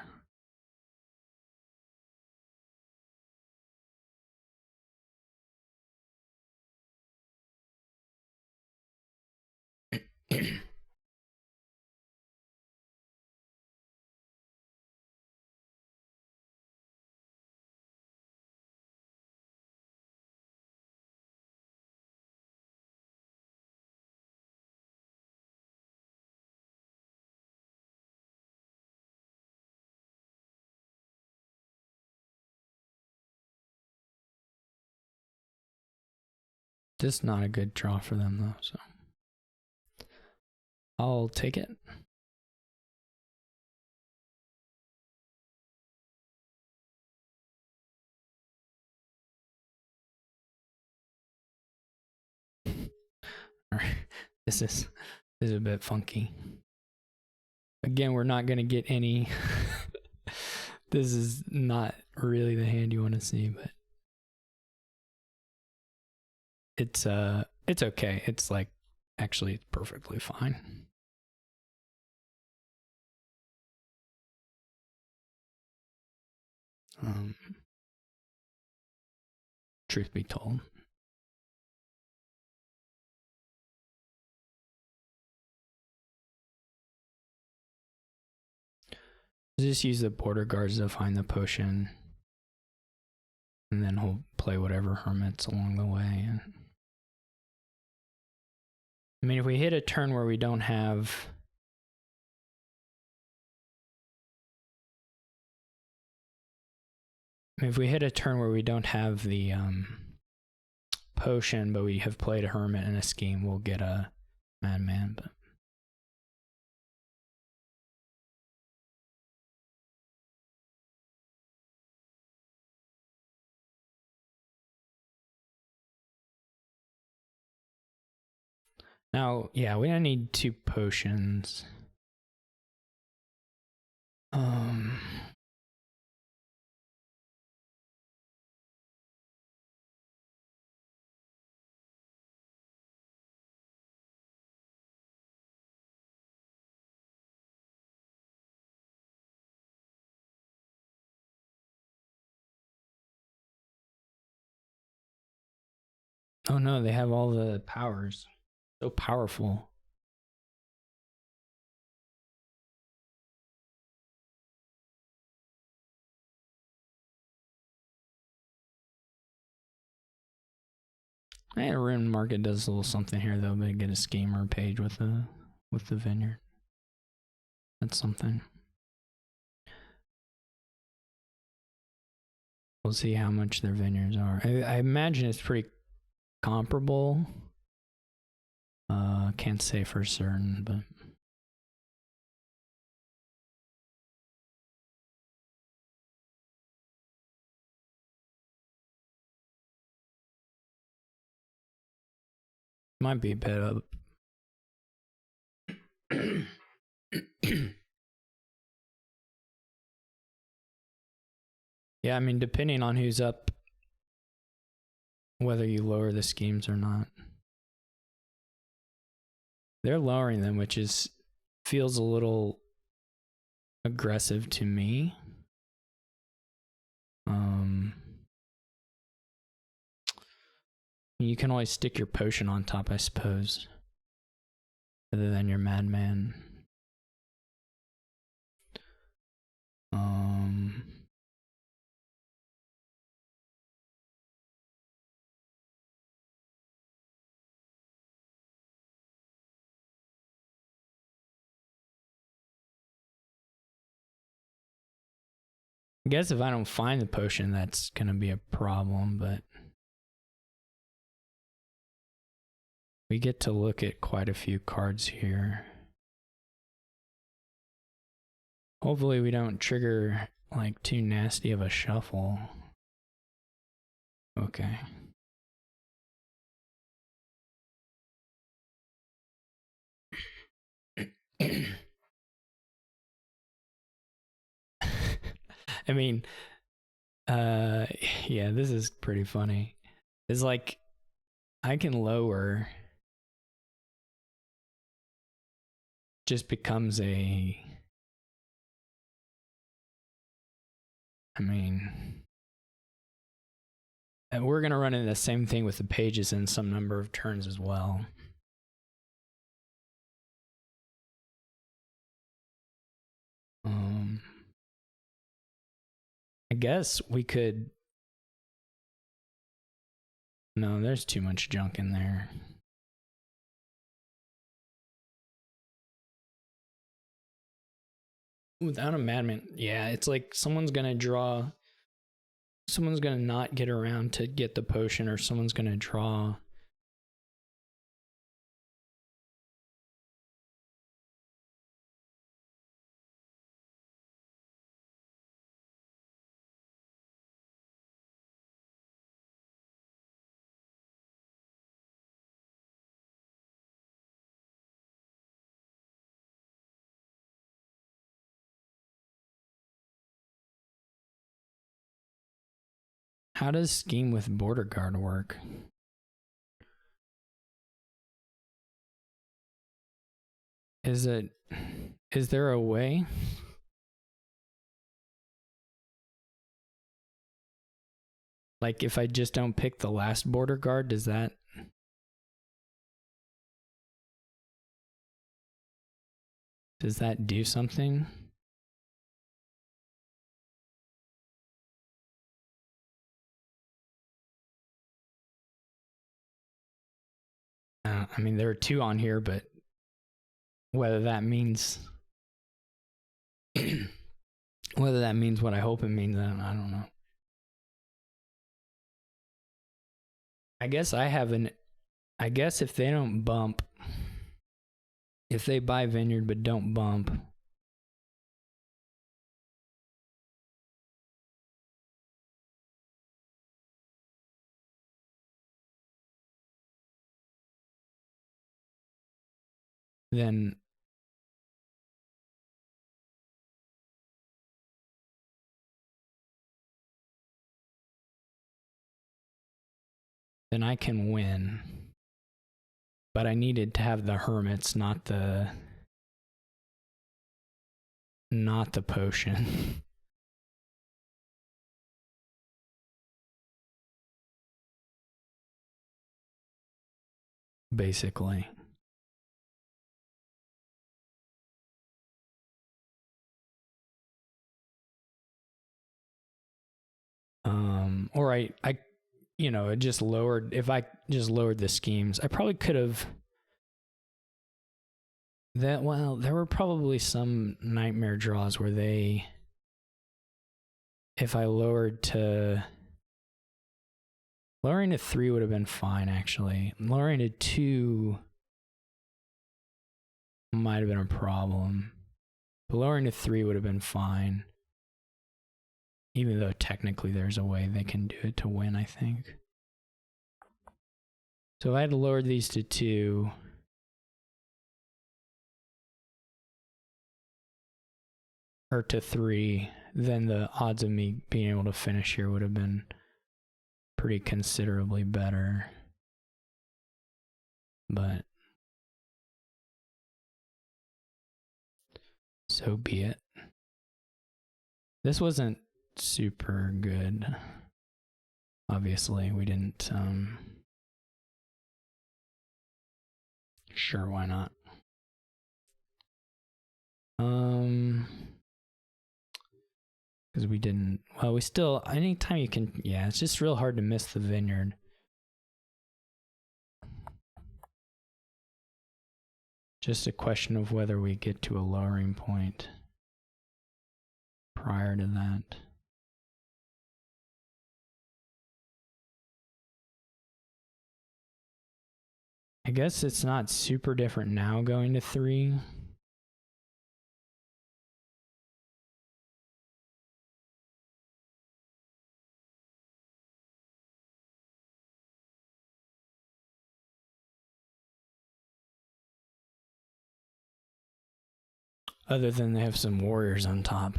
Just not a good draw for them though, so I'll take it. Alright, this is a bit funky. Again, we're not gonna get any this is not really the hand you want to see, but it's okay. It's like actually it's perfectly fine. Truth be told. Just use the border guards to find the potion, and then he'll play whatever hermits along the way. I mean, if we hit a turn where we don't have If we hit a turn where we don't have the potion, but we have played a hermit and a scheme, we'll get a madman. But now, yeah, we don't need 2 potions. Oh no, they have all the powers. So powerful. And Rune Market does a little something here though, but get a schemer page with the vineyard. That's something. We'll see how much their vineyards are. I imagine it's pretty comparable. Can't say for certain, but might be a bit up. Yeah, I mean, depending on who's up, whether you lower the schemes or not. They're lowering them, which feels a little aggressive to me. You can always stick your potion on top, I suppose, other than your madman. I guess if I don't find the potion, that's gonna be a problem, but we get to look at quite a few cards here. Hopefully we don't trigger like too nasty of a shuffle. Okay. I mean, yeah, this is pretty funny. It's like, I can lower, just becomes I mean, and we're gonna run into the same thing with the pages in some number of turns as well. I guess we could. No, there's too much junk in there. Without a madman, yeah, it's like someone's gonna not get around to get the potion, or someone's gonna draw. How does scheme with border guard work? Is there a way? Like if I just don't pick the last border guard, does that do something? I mean, there are 2 on here, but whether that means what I hope it means, I don't know. I guess I guess if they don't bump, if they buy vineyard but don't bump, then I can win. But I needed to have the hermits, not the potion. Basically. Or I you know, it just lowered, if I just lowered the schemes, I probably could have that. Well, there were probably some nightmare draws where they, if I lowering to 3 would have been fine, actually. Lowering to 2 might have been a problem. But lowering to 3 would have been fine. Even though technically there's a way they can do it to win, I think. So if I had to lower these to 2, or to 3, then the odds of me being able to finish here would have been pretty considerably better. But so be it. This wasn't super good. Obviously, we didn't sure, why not? Because we didn't, well, we still, anytime you can, yeah, it's just real hard to miss the vineyard. Just a question of whether we get to a lowering point prior to that. I guess it's not super different now going to 3. Other than they have some warriors on top.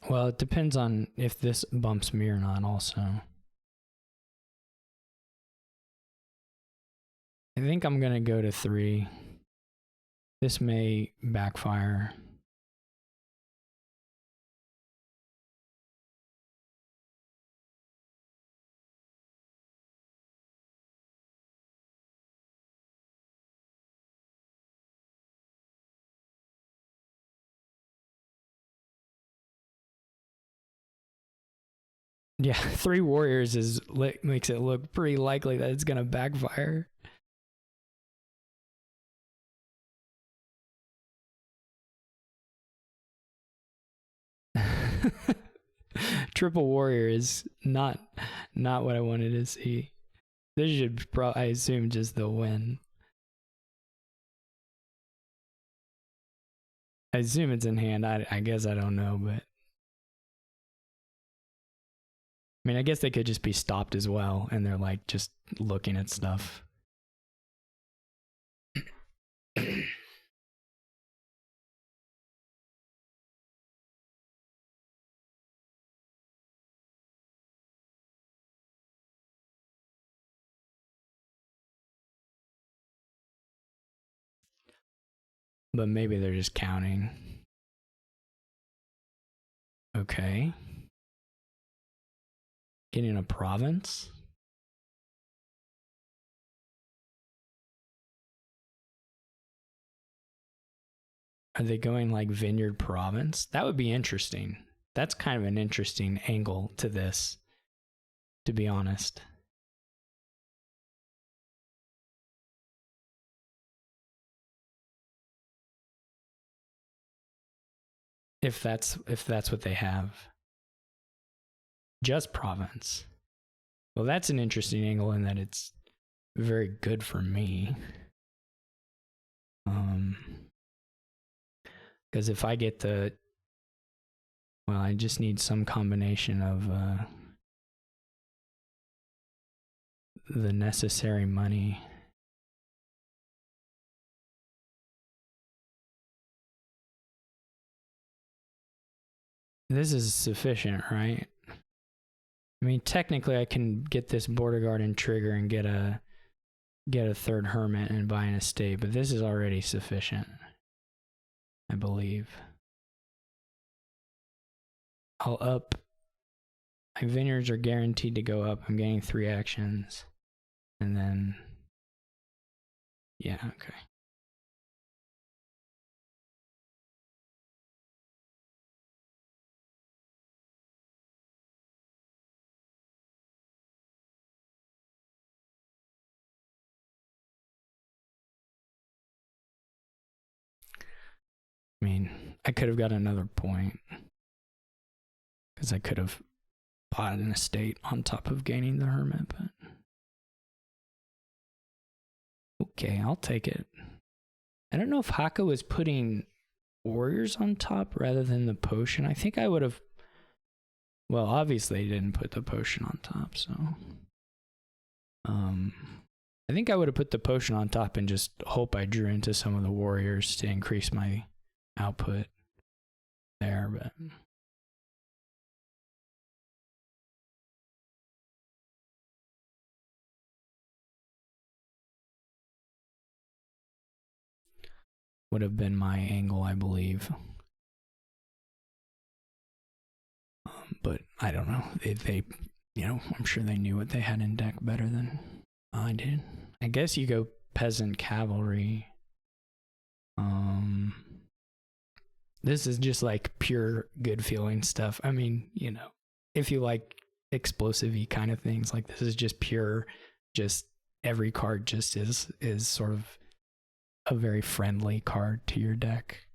Well, it depends on if this bumps me or not also. I think I'm gonna go to 3. This may backfire. Yeah, 3 warriors makes it look pretty likely that it's gonna backfire. Triple warrior is not what I wanted to see. This should I assume just the win. I assume it's in hand. I guess I don't know, but I mean, I guess they could just be stopped as well, and they're like just looking at stuff. But maybe they're just counting. Okay. Getting a province? Are they going like Vineyard Province? That would be interesting. That's kind of an interesting angle to this, to be honest. If that's what they have. just province. Well, that's an interesting angle in that it's very good for me. Because if I get the, well, I just need some combination of the necessary money. This is sufficient, right? I mean, technically I can get this border guard and trigger and get a third hermit and buy an estate, but this is already sufficient, I believe. I'll up. My vineyards are guaranteed to go up. I'm getting 3 actions. And then, yeah, okay. I mean, I could have got another point. Because I could have bought an estate on top of gaining the hermit, but... Okay, I'll take it. I don't know if Hakha was putting warriors on top rather than the potion. I think I would have... Well, obviously he didn't put the potion on top, so... I think I would have put the potion on top and just hope I drew into some of the warriors to increase my output there, but... Would have been my angle, I believe. But I don't know. They, you know, I'm sure they knew what they had in deck better than I did. I guess you go peasant cavalry. This is just like pure good feeling stuff. I mean, you know, if you like explosive-y kind of things, like this is just pure, just every card just is sort of a very friendly card to your deck.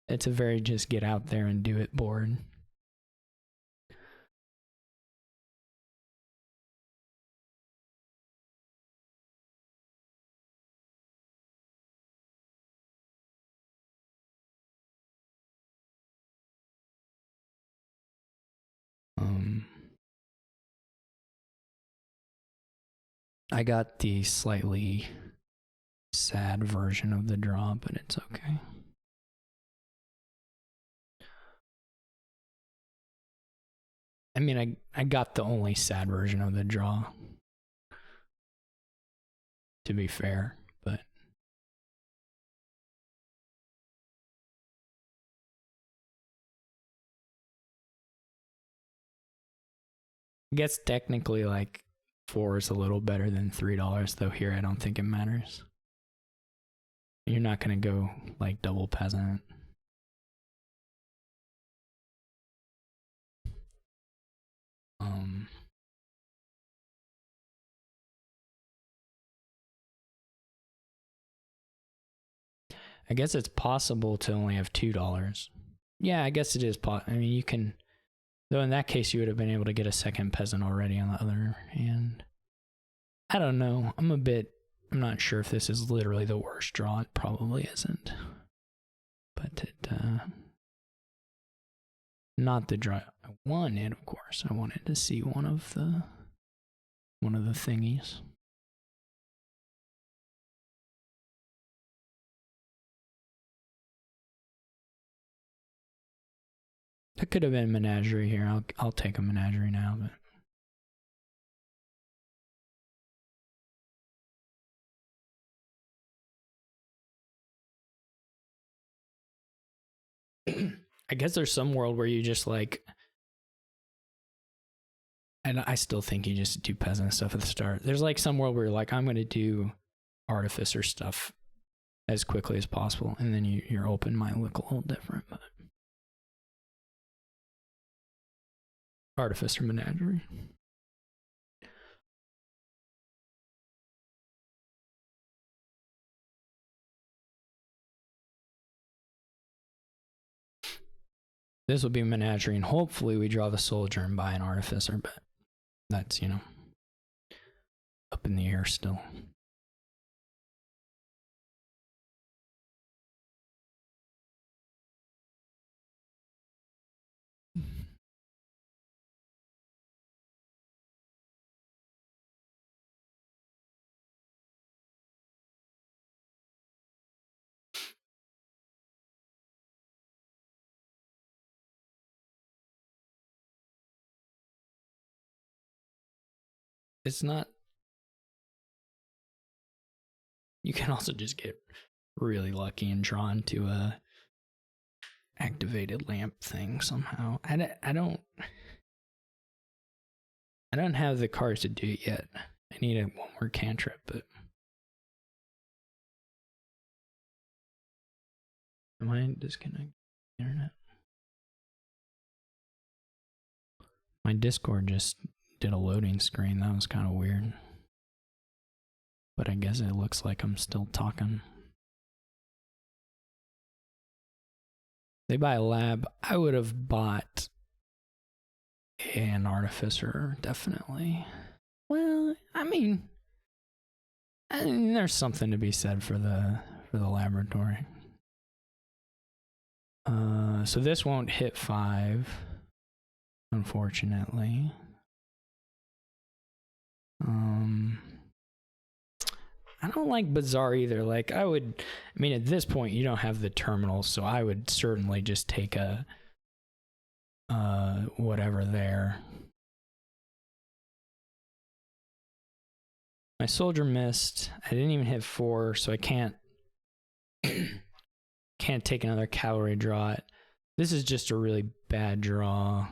It's a very just get out there and do it board. I got the slightly sad version of the draw, but it's okay. I mean, I got the only sad version of the draw, to be fair, but... I guess technically, like, 4 is a little better than $3, though here I don't think it matters. You're not going to go, like, double peasant. I guess it's possible to only have $2. Yeah, I guess it is I mean, you can... Though in that case, you would have been able to get a second peasant already on the other hand. I don't know. I'm not sure if this is literally the worst draw. It probably isn't. But it, not the draw I wanted, of course. I wanted to see one of the thingies. That could have been Menagerie here. I'll take a Menagerie now, but I guess there's some world where you just like, and I still think you just do peasant stuff at the start. There's like some world where you're like, I'm going to do Artificer stuff as quickly as possible, and then your open might look a little different, but Artificer Menagerie. This will be Menagerie, and hopefully we draw the Soldier and buy an Artificer, but that's, you know, up in the air still. It's not. You can also just get really lucky and drawn to a activated lamp thing somehow. I don't have the cards to do it yet. I need one more cantrip, but am I disconnected the internet? My Discord just did a loading screen. That was kind of weird. But I guess it looks like I'm still talking. They buy a lab. I would have bought an Artificer, definitely. Well, I mean there's something to be said for the laboratory. So this won't hit 5, unfortunately. I don't like Bazaar either. Like I mean at this point you don't have the terminal, so I would certainly just take a whatever there. My Soldier missed. I didn't even hit 4, so I can't take another cavalry draw. This is just a really bad draw.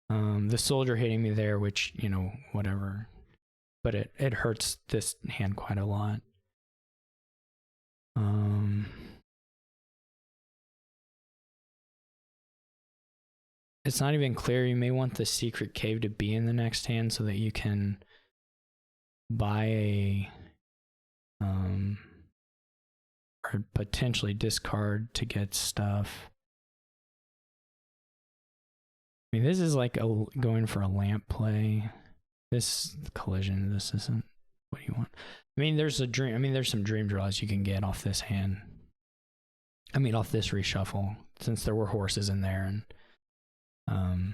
The Soldier hitting me there, which, you know, whatever. But it hurts this hand quite a lot. It's not even clear. You may want the Secret Cave to be in the next hand so that you can buy a or potentially discard to get stuff. I mean, this is like going for a lamp play. This collision, this isn't what you want. I mean, there's some dream draws you can get off this hand. I mean, off this reshuffle, since there were horses in there, and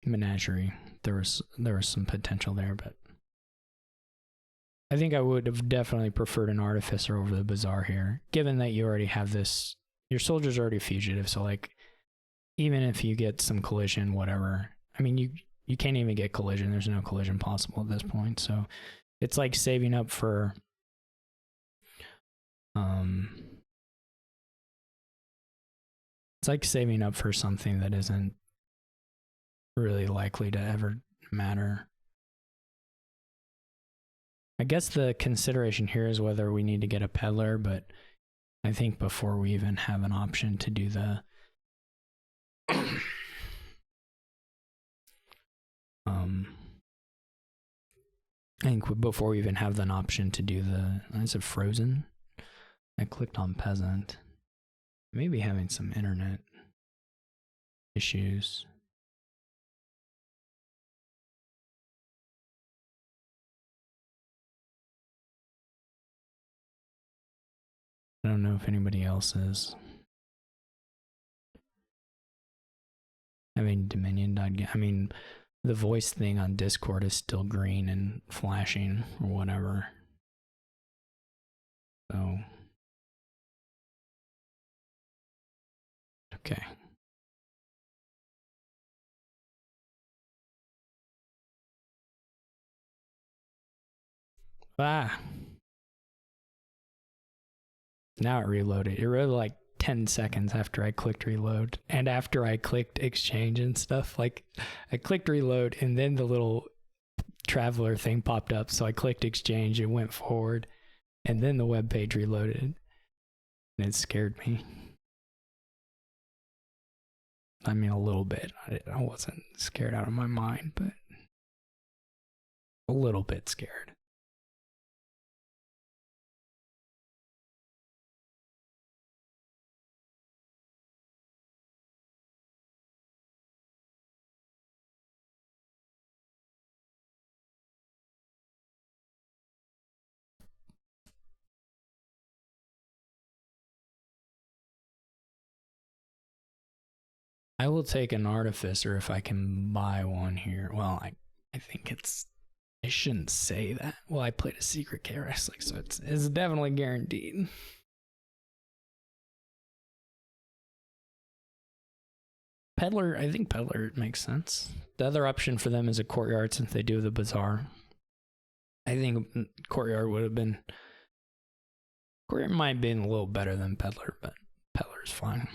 Menagerie, there was some potential there, but I think I would have definitely preferred an Artificer over the Bazaar here, given that you already have this. Your Soldier's already fugitive, so like, even if you get some collision, whatever. I mean, you can't even get collision. There's no collision possible at this point, so it's like saving up for it's like saving up for something that isn't really likely to ever matter. I guess the consideration here is whether we need to get a peddler, but I think before we even have an option to do the I think before we even have an option to do the, is it frozen? I clicked on peasant. Maybe having some internet issues. I don't know if anybody else is. I mean, Dominion. I mean, the voice thing on Discord is still green and flashing or whatever. So, okay. Ah. Now it reloaded. It reloaded like 10 seconds after I clicked reload and after I clicked exchange and stuff. Like I clicked reload and then the little traveler thing popped up. So I clicked exchange, it went forward, and then the web page reloaded. And it scared me. I mean, a little bit. I wasn't scared out of my mind, but a little bit scared. I will take an Artificer if I can buy one here. Well, I think it's... I shouldn't say that. Well, I played a Secret K Wrestling, so it's definitely guaranteed. Peddler, I think Peddler makes sense. The other option for them is a Courtyard since they do the Bazaar. I think Courtyard would have been... Courtyard might have been a little better than Peddler, but Peddler's fine.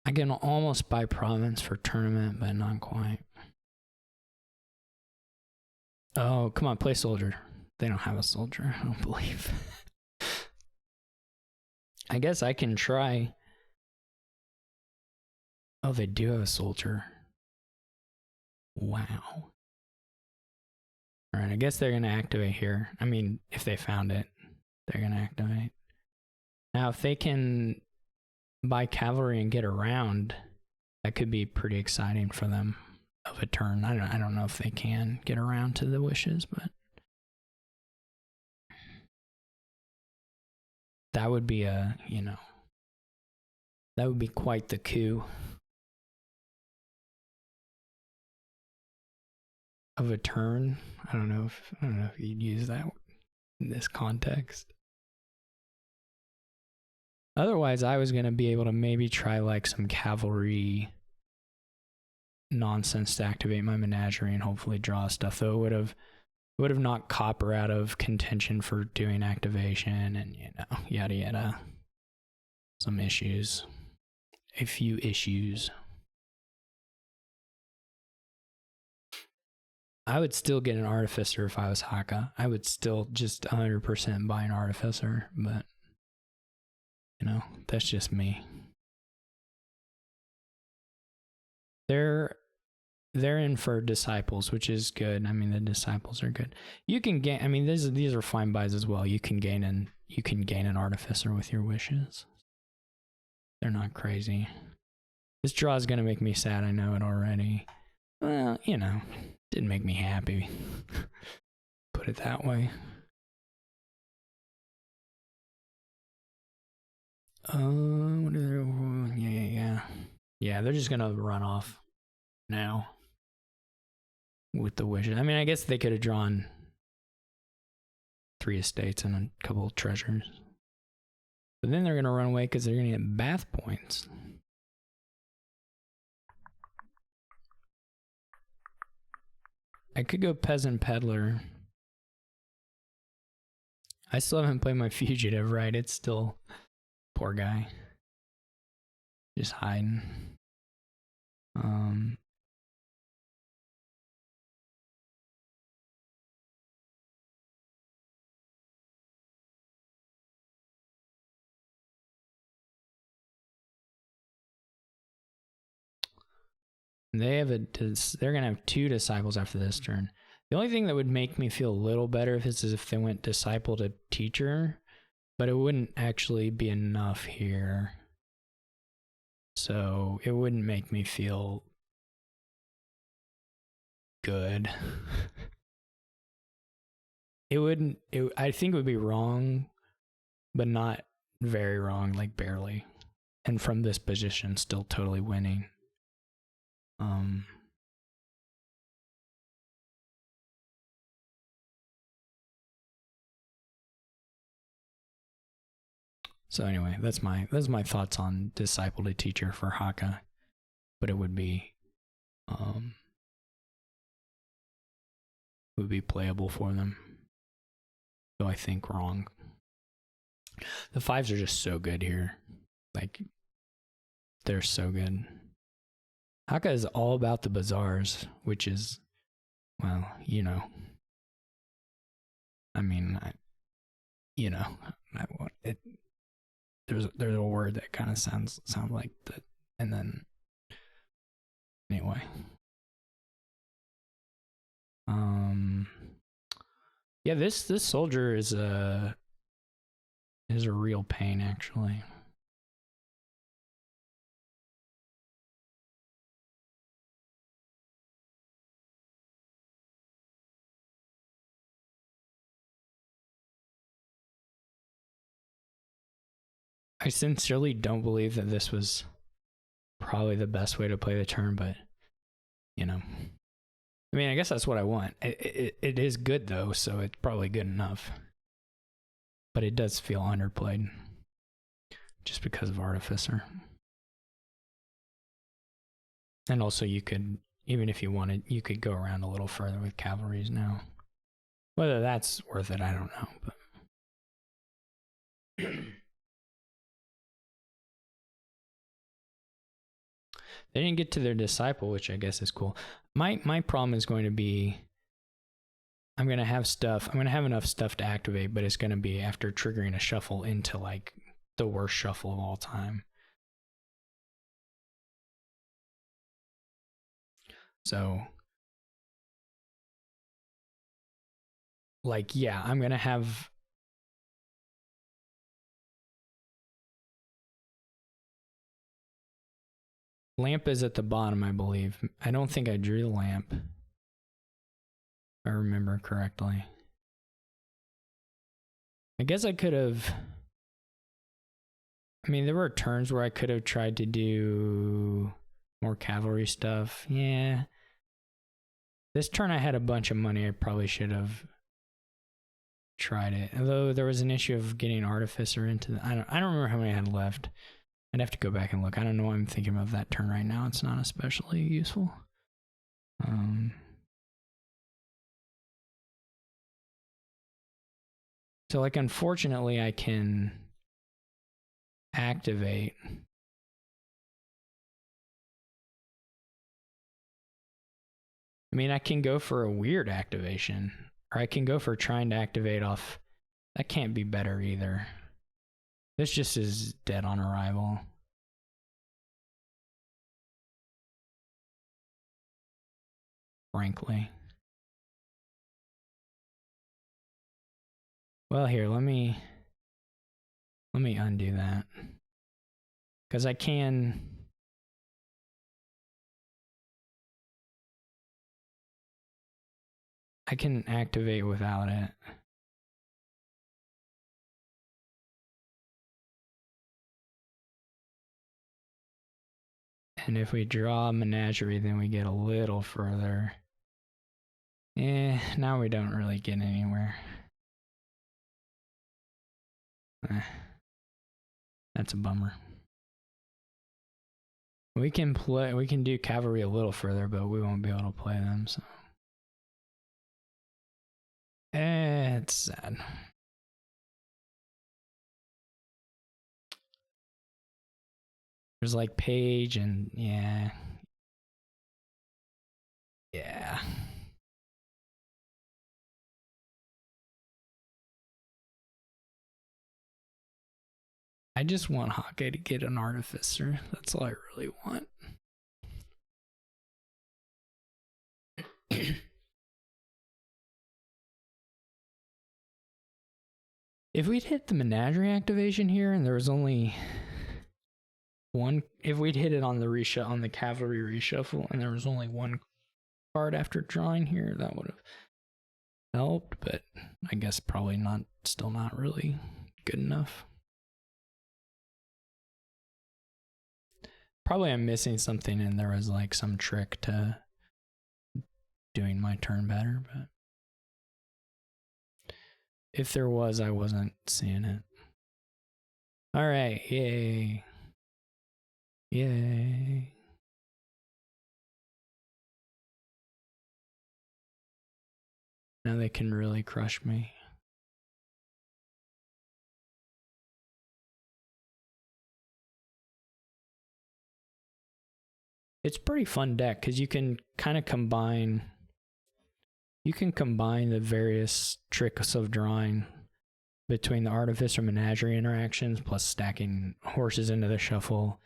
I can almost buy Province for Tournament, but not quite. Oh, come on, play Soldier. They don't have a Soldier, I don't believe. I guess I can try. Oh, they do have a Soldier. Wow. Alright, I guess they're going to activate here. I mean, if they found it, they're going to activate. Now, if they can buy Cavalry and get around, that could be pretty exciting for them of a turn. I don't know if they can get around to the wishes, but that would be a, you know, that would be quite the coup of a turn. I don't know if you'd use that in this context. Otherwise, I was gonna be able to maybe try like some cavalry nonsense to activate my menagerie and hopefully draw stuff. Though it would have knocked Copper out of contention for doing activation, and you know, yada yada. Some issues, a few issues. I would still get an Artificer if I was Hakha. I would still just 100% buy an Artificer, but you know, that's just me. They're in for Disciples, which is good. I mean, the Disciples are good. You can gain. I mean, these are fine buys as well. You can gain an Artificer with your wishes. They're not crazy. This draw is gonna make me sad. I know it already. Well, you know, didn't make me happy. Put it that way. What are they? Yeah, they're just gonna run off now with the wishes. I mean, I guess they could have drawn 3 estates and a couple of treasures. But then they're gonna run away because they're gonna get bath points. I could go Peasant Peddler. I still haven't played my Fugitive, right? It's still... Poor guy. Just hiding. They're gonna have 2 Disciples after this turn. The only thing that would make me feel a little better is if they went Disciple to Teacher, but it wouldn't actually be enough here. So it wouldn't make me feel good. I think it would be wrong, but not very wrong, like barely. And from this position, still totally winning. So anyway, that's my thoughts on Disciple to Teacher for Hakha, but it would be playable for them. Though I think wrong. The 5s are just so good here. Like, they're so good. Hakha is all about the bazaars, which is, well, you know. I mean, there's a word that kind of sounds like that, and then anyway. Yeah, this soldier is a real pain, actually. I sincerely don't believe that this was probably the best way to play the turn, but you know, I mean, I guess that's what I want. It is good though, so it's probably good enough. But it does feel underplayed just because of Artificer. And also you could, even if you wanted, you could go around a little further with cavalries now. Whether that's worth it, I don't know. But they didn't get to their disciple, which I guess is cool. My problem is going to be, I'm going to have enough stuff to activate, but it's going to be after triggering a shuffle into like the worst shuffle of all time. So, like, yeah, I'm going to have... Lamp is at the bottom, I believe. I don't think I drew the lamp, if I remember correctly. I guess I could have... I mean, there were turns where I could have tried to do more cavalry stuff. Yeah. This turn I had a bunch of money. I probably should have tried it. Although there was an issue of getting Artificer into the... I don't remember how many I had left. I'd have to go back and look. I don't know why I'm thinking of that turn right now. It's not especially useful. So, like, unfortunately, I can activate. I mean, I can go for a weird activation, or I can go for trying to activate off. That can't be better either. This just is dead on arrival. Frankly. Well, here, let me undo that. Because I can... activate without it. And if we draw a menagerie, then we get a little further. Now we don't really get anywhere. That's a bummer. We can do cavalry a little further, but we won't be able to play them, so. It's sad. There's like page and yeah. I just want Hakha to get an Artificer. That's all I really want. If we'd hit the menagerie activation here and there was only one, if we'd hit it on the cavalry reshuffle and there was only one card after drawing here, that would have helped, but I guess probably not, still not really good enough. Probably I'm missing something and there was like some trick to doing my turn better, but if there was, I wasn't seeing it. All right, yay. Yay. Now they can really crush me. It's a pretty fun deck because you can kind of combine the various tricks of drawing between the Artificer Menagerie interactions plus stacking horses into the shuffle.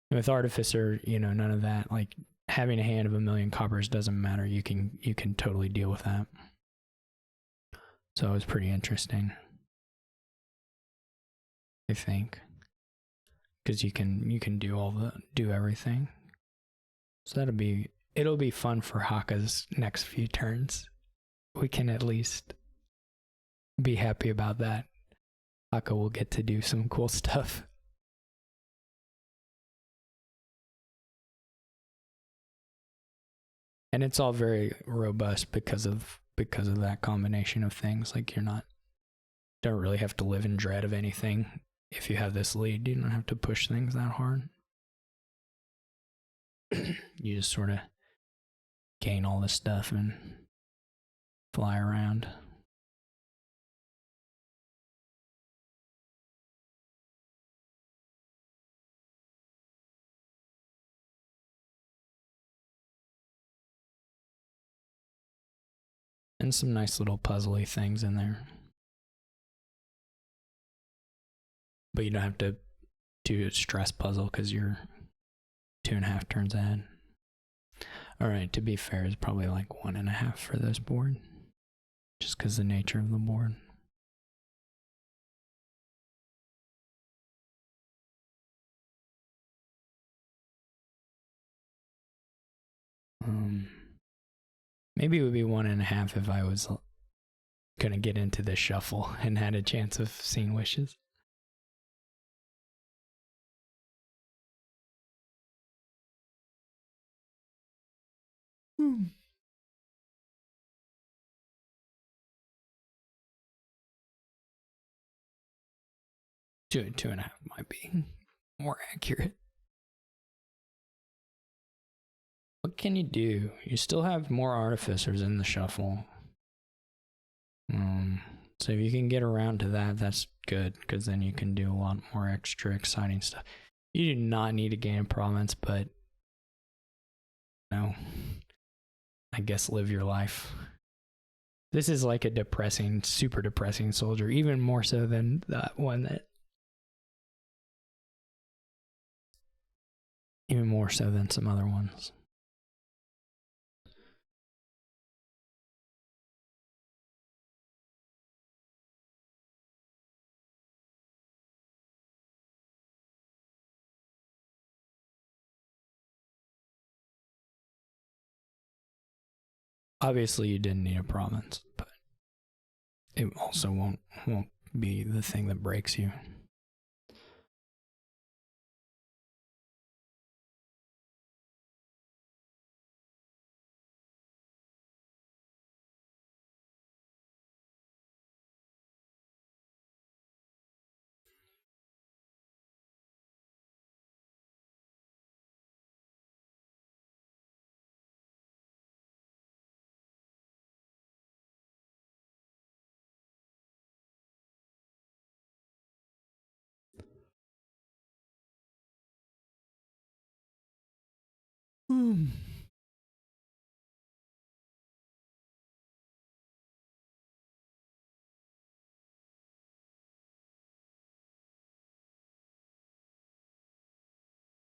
And with Artificer, you know, none of that, like having a hand of 1,000,000 coppers doesn't matter. You can totally deal with that. So it was pretty interesting, I think, because you can do everything. So it'll be fun for Hakha's next few turns. We can at least be happy about that. Hakha will get to do some cool stuff. And it's all very robust because of that combination of things. Like don't really have to live in dread of anything. If you have this lead, you don't have to push things that hard. You just sort of gain all this stuff and fly around. And some nice little puzzly things in there. But you don't have to do a stress puzzle because you're 2.5 turns ahead. Alright, to be fair, it's probably like 1.5 for this board. Just because the nature of the board. Maybe it would be 1.5 if I was gonna get into this shuffle and had a chance of seeing wishes. Two and a half might be more accurate. What can you do? You still have more artificers in the shuffle. So if you can get around to that, that's good, because then you can do a lot more extra exciting stuff. You do not need to gain a province, but no, I guess live your life. This is like a depressing, super depressing soldier, even more so than that one that. Even more so than some other ones. Obviously, you didn't need a province, but it also won't be the thing that breaks you.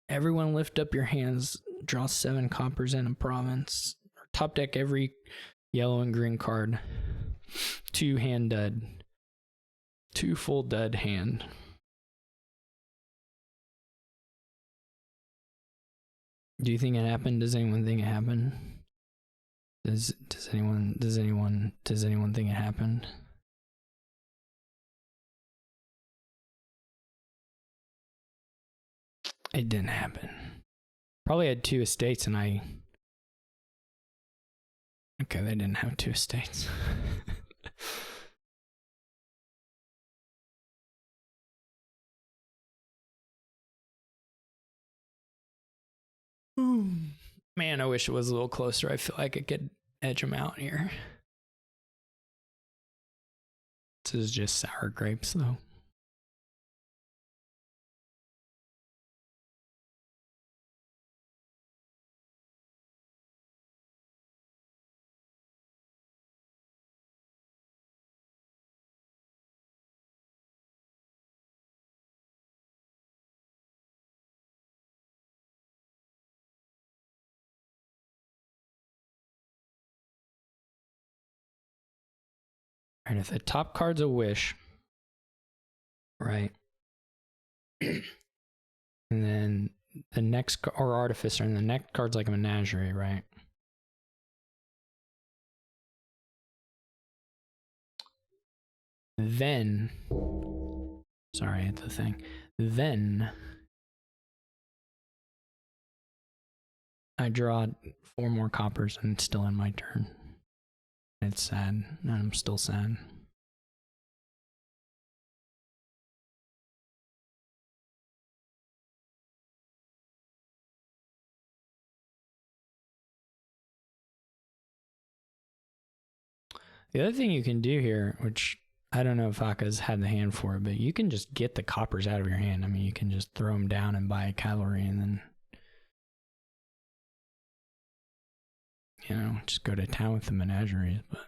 Everyone lift up your hands, draw 7 coppers in a province. Top deck every yellow and green card. 2 hand dud. 2 full dud hand. Do you think it happened? Does anyone think it happened? Does anyone think it happened? It didn't happen. Probably had 2 estates and I... Okay, they didn't have 2 estates. Man, I wish it was a little closer. I feel like I could edge them out here. This is just sour grapes, though. Alright, if the top card's a wish, right? And then the next, or Artificer, and the next card's like a menagerie, right? Then, sorry, I hit the thing. Then I draw 4 more coppers and it's still in my turn. It's sad, and I'm still sad. The other thing you can do here, which I don't know if Hakka's had the hand for it, but you can just get the coppers out of your hand. I mean, you can just throw them down and buy a cavalry and then, you know, just go to town with the menageries. But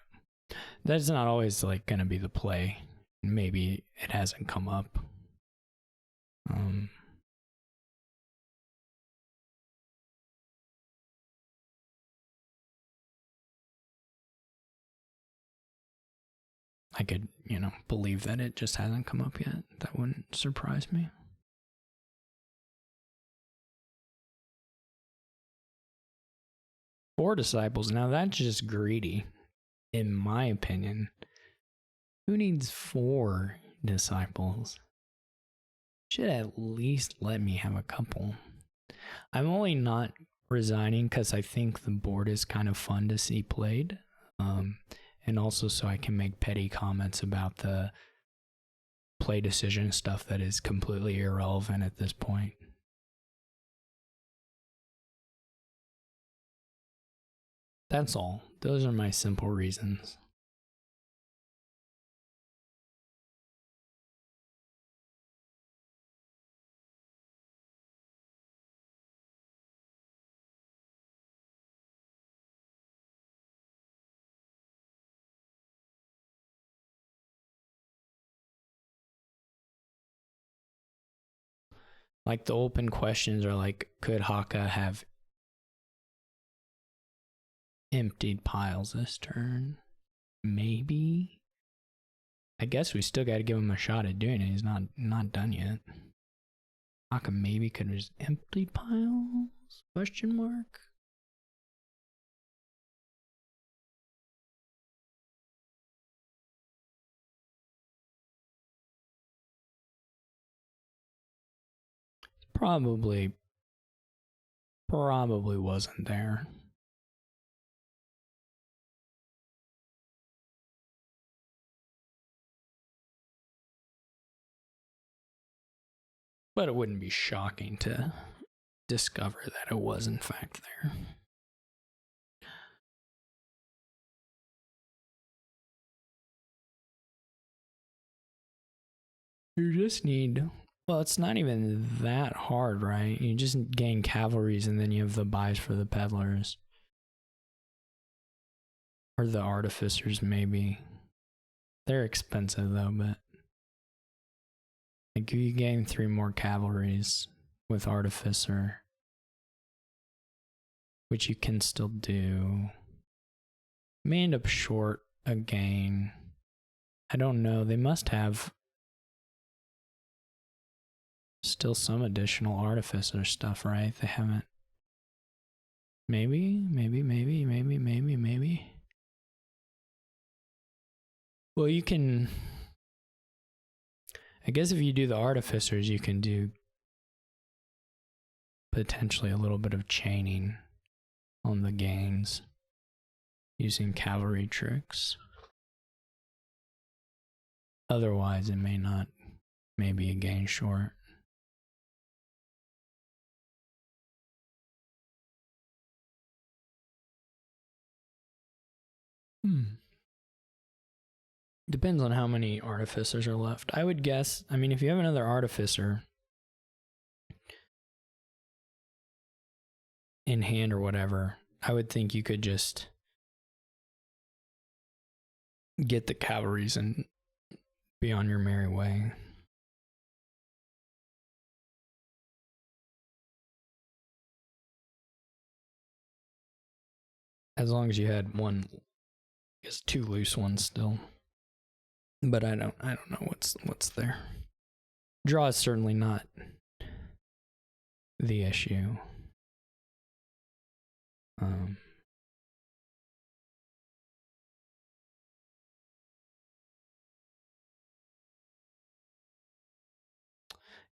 that's not always like going to be the play. Maybe it hasn't come up. I could, you know, believe that it just hasn't come up yet. That wouldn't surprise me. Four disciples. Now that's just greedy, in my opinion. Who needs 4 disciples? Should at least let me have a couple. I'm only not resigning because I think the board is kind of fun to see played. And also so I can make petty comments about the play decision stuff that is completely irrelevant at this point. That's all. Those are my simple reasons. Like the open questions are like, could Hakha have emptied piles this turn? Maybe. I guess we still got to give him a shot at doing it. He's not done yet. Hakha maybe could have just emptied piles? Question mark. Probably wasn't there. But it wouldn't be shocking to discover that it was in fact there. You just need, well, it's not even that hard, right? You just gain cavalries and then you have the buys for the peddlers. Or the artificers, maybe. They're expensive though, but like you gain 3 more cavalries with Artificer, which you can still do. May end up short again. I don't know. They must have still some additional Artificer stuff, right? They haven't. Maybe. Well, you can. I guess if you do the Artificers, you can do potentially a little bit of chaining on the gains using cavalry tricks. Otherwise, it may be a gain short. Depends on how many Artificers are left. I would guess, I mean, if you have another Artificer in hand or whatever, I would think you could just get the cavalries and be on your merry way. As long as you had one, I guess 2 loose ones still. But I don't know what's there. Draw is certainly not the issue. It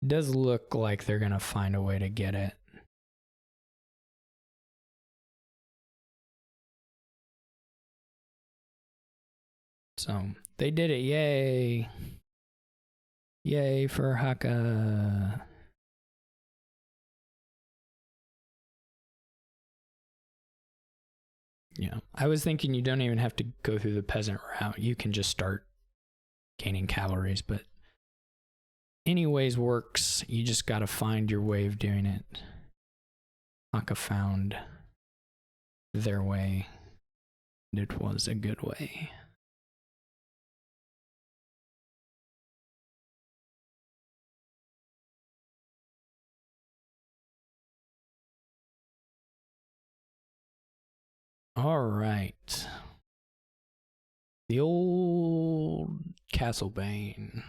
does look like they're gonna find a way to get it. So they did it. Yay. Yay for Hakha. Yeah. I was thinking you don't even have to go through the peasant route. You can just start gaining calories, but anyways works. You just got to find your way of doing it. Hakha found their way. And it was a good way. All right. The old Castlebane.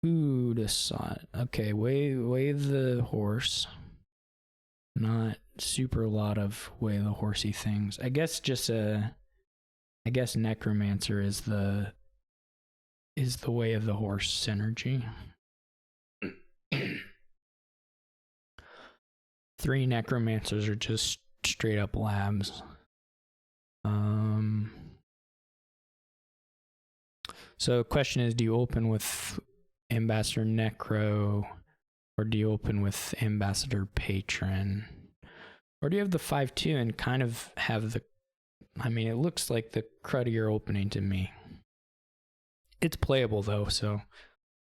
Who'd have saw it? Okay, wave the horse. Not super a lot of way the horsey things. I guess just I guess Necromancer is the way of the horse synergy. 3 Necromancers are just straight up labs. So the question is, do you open with Ambassador Necro, or do you open with Ambassador Patron? Or do you have the 5-2 and kind of have the, I mean, it looks like the cruddier opening to me. It's playable though, so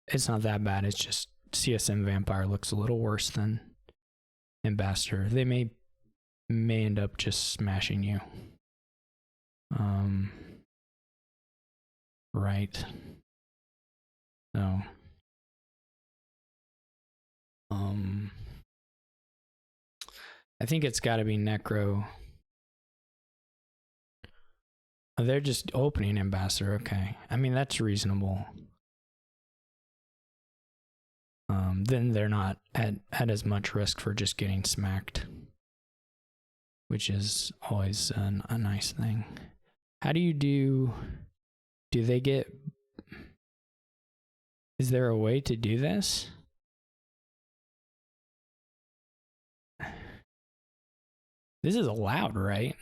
it's not that bad. It's just CSM Vampire looks a little worse than Ambassador. They may end up just smashing you. Right. So I think it's got to be Necro. Oh, they're just opening Ambassador. Okay. I mean, that's reasonable. Then they're not at as much risk for just getting smacked, which is always a nice thing. How do you do they get, is there a way to do this? This is allowed, right?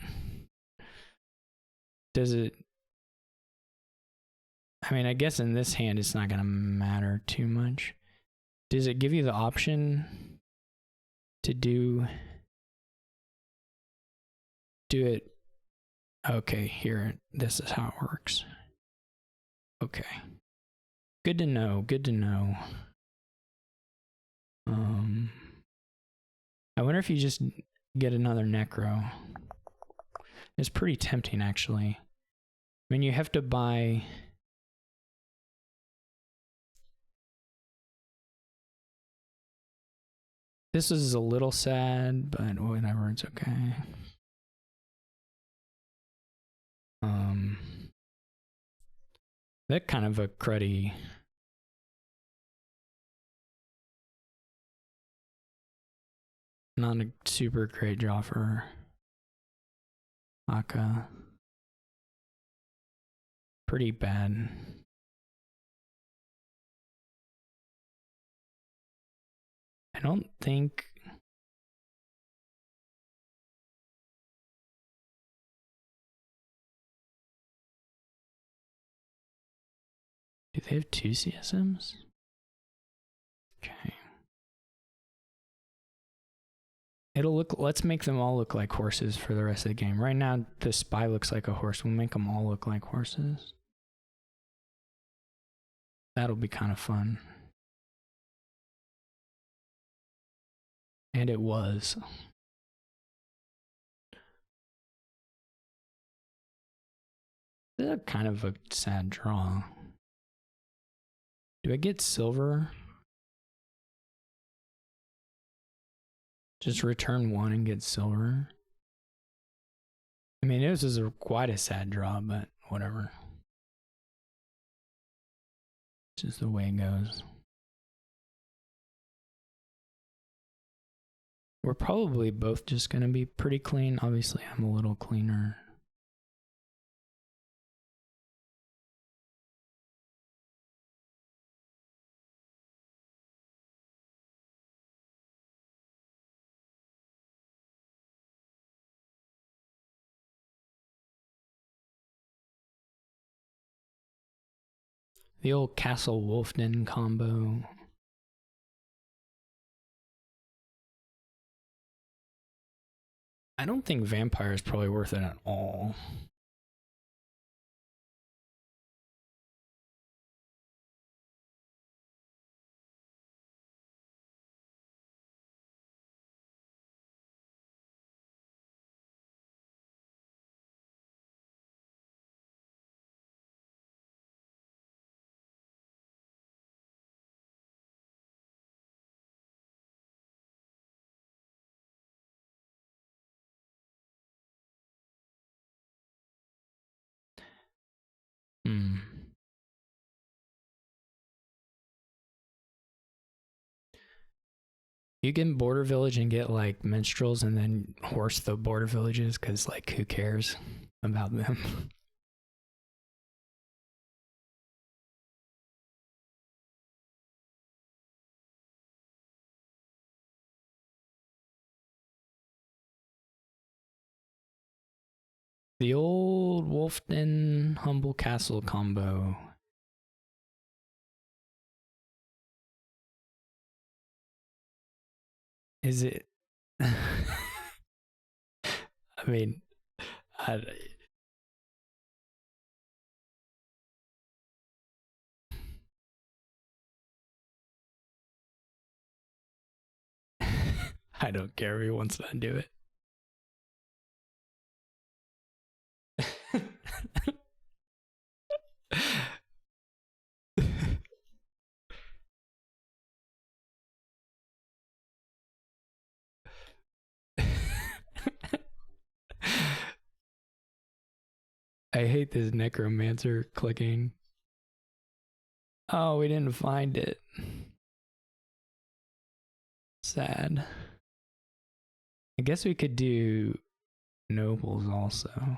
Does it, I mean, I guess in this hand it's not going to matter too much. Does it give you the option to do it? Okay, here, this is how it works. Okay. Good to know, good to know. I wonder if you just get another Necro. It's pretty tempting, actually. I mean, you have to buy... This is a little sad, but whatever, it's okay. That kind of a cruddy... Not a super great draw for Hakha. Pretty bad. I don't think... Do they have 2 CSMs? Okay. It'll look, let's make them all look like horses for the rest of the game. Right now, the spy looks like a horse. We'll make them all look like horses. That'll be kind of fun. And it was. This is kind of a sad draw. Do I get silver? Just return 1 and get silver. I mean, this is quite a sad draw, but whatever. It's just the way it goes. We're probably both just going to be pretty clean. Obviously, I'm a little cleaner. The old Castle Wolfden combo. I don't think Vampire is probably worth it at all. You can border village and get like minstrels and then horse the border villages because like who cares about them? The old Wolfden Humble Castle combo. Is it? I mean, I don't care if he wants to undo it. I hate this Necromancer clicking. Oh, we didn't find it. Sad. I guess we could do nobles also.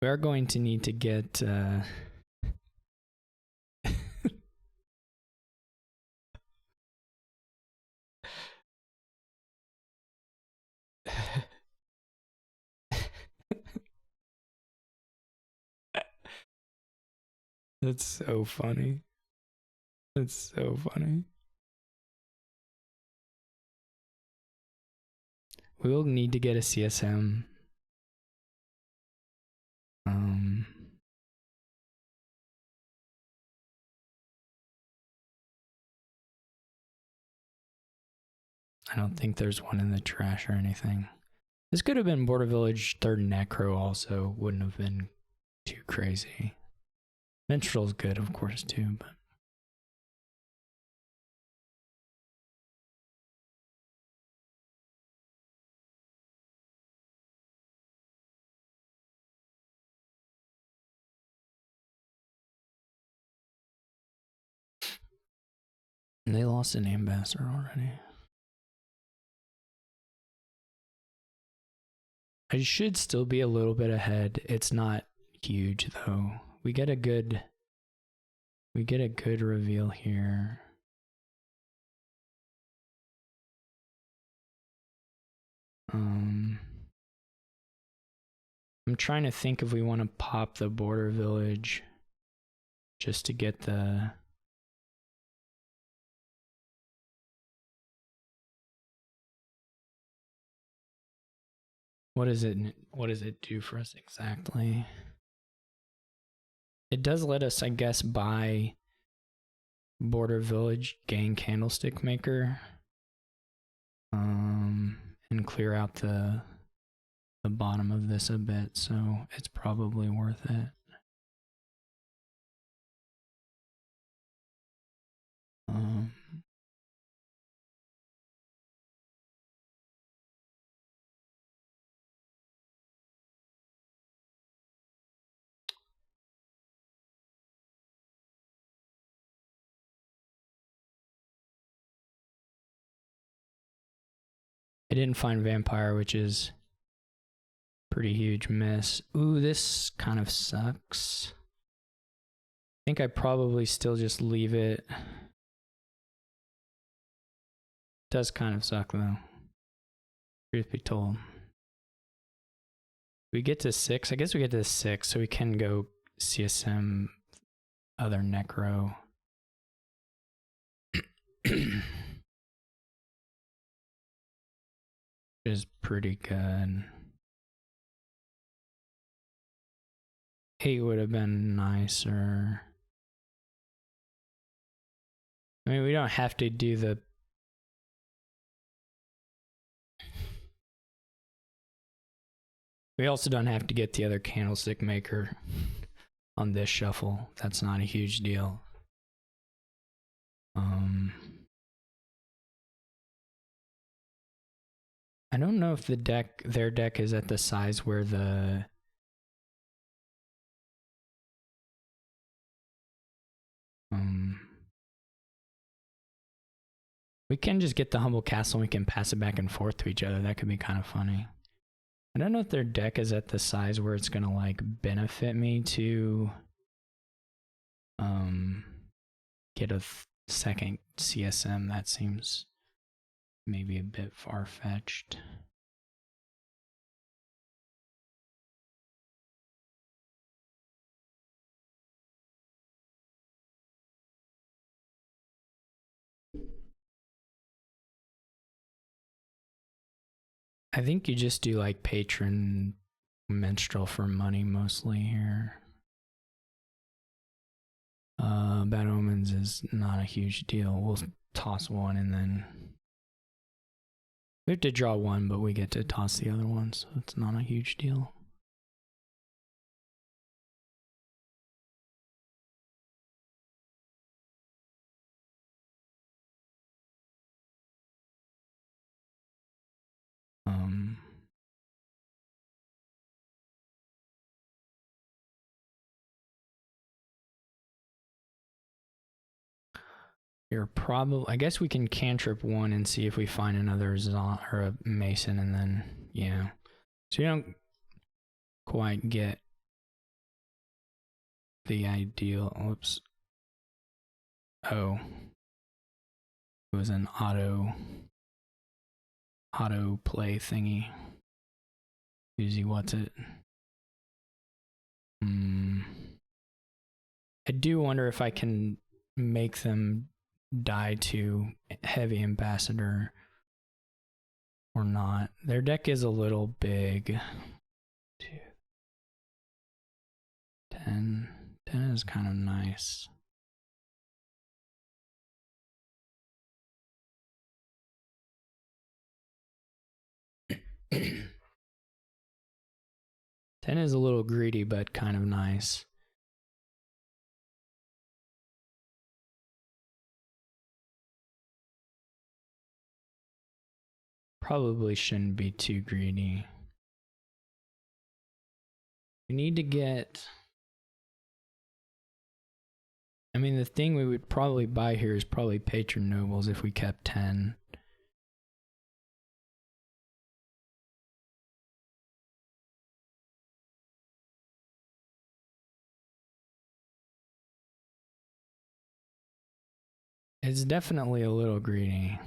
We are going to need to get That's so funny. That's so funny. We will need to get a CSM. I don't think there's one in the trash or anything. This could have been Border Village 3rd Necro also. Wouldn't have been too crazy. Minstrel's good, of course, too, but... And they lost an ambassador already. I should still be a little bit ahead. It's not huge though. We get a good reveal here. I'm trying to think if we want to pop the border village just to get the... What does it do for us exactly? It does let us, I guess, buy border village, gain candlestick maker, and clear out the bottom of this a bit, so it's probably worth it. I didn't find Vampire, which is pretty huge miss. Ooh, this kind of sucks. think I'd probably still just leave it. Does kind of suck though. Truth be told. We get to 6. I guess we get to 6, so we can go CSM other necro. Is pretty good. 8 would have been nicer. I mean, we don't have to do the... We also don't have to get the other candlestick maker on this shuffle. That's not a huge deal. I don't know if the deck, their deck is at the size where the... we can just get the Humble Castle and we can pass it back and forth to each other. That could be kind of funny. I don't know if their deck is at the size where it's gonna like benefit me to get a second CSM. That seems maybe a bit far-fetched. I think you just do like patron minstrel for money mostly here. Bad Omens is not a huge deal. We'll toss one and then we have to draw one, but we get to toss the other one, so it's not a huge deal. You're probably, I guess we can cantrip one and see if we find another Zon or a Mason, and then, yeah. So you don't quite get the ideal, whoops. Oh. It was an auto play thingy. Usually what's it? I do wonder if I can make them die to heavy ambassador or not. Their deck is a little big. 2, 10 is kind of nice. Ten is a little greedy, but kind of nice. Probably shouldn't be too greedy. We need to get... I mean, the thing we would probably buy here is probably Patron Nobles if we kept 10. It's definitely a little greedy.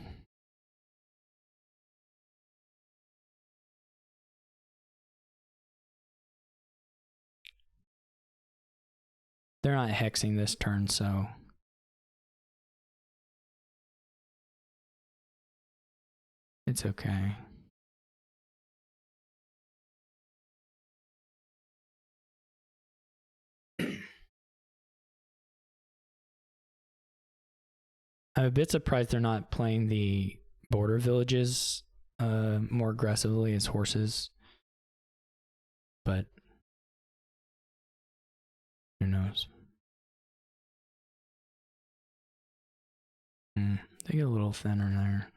They're not hexing this turn, so... it's okay. I'm a bit surprised they're not playing the border villages more aggressively as horses. But who knows? They get a little thinner there.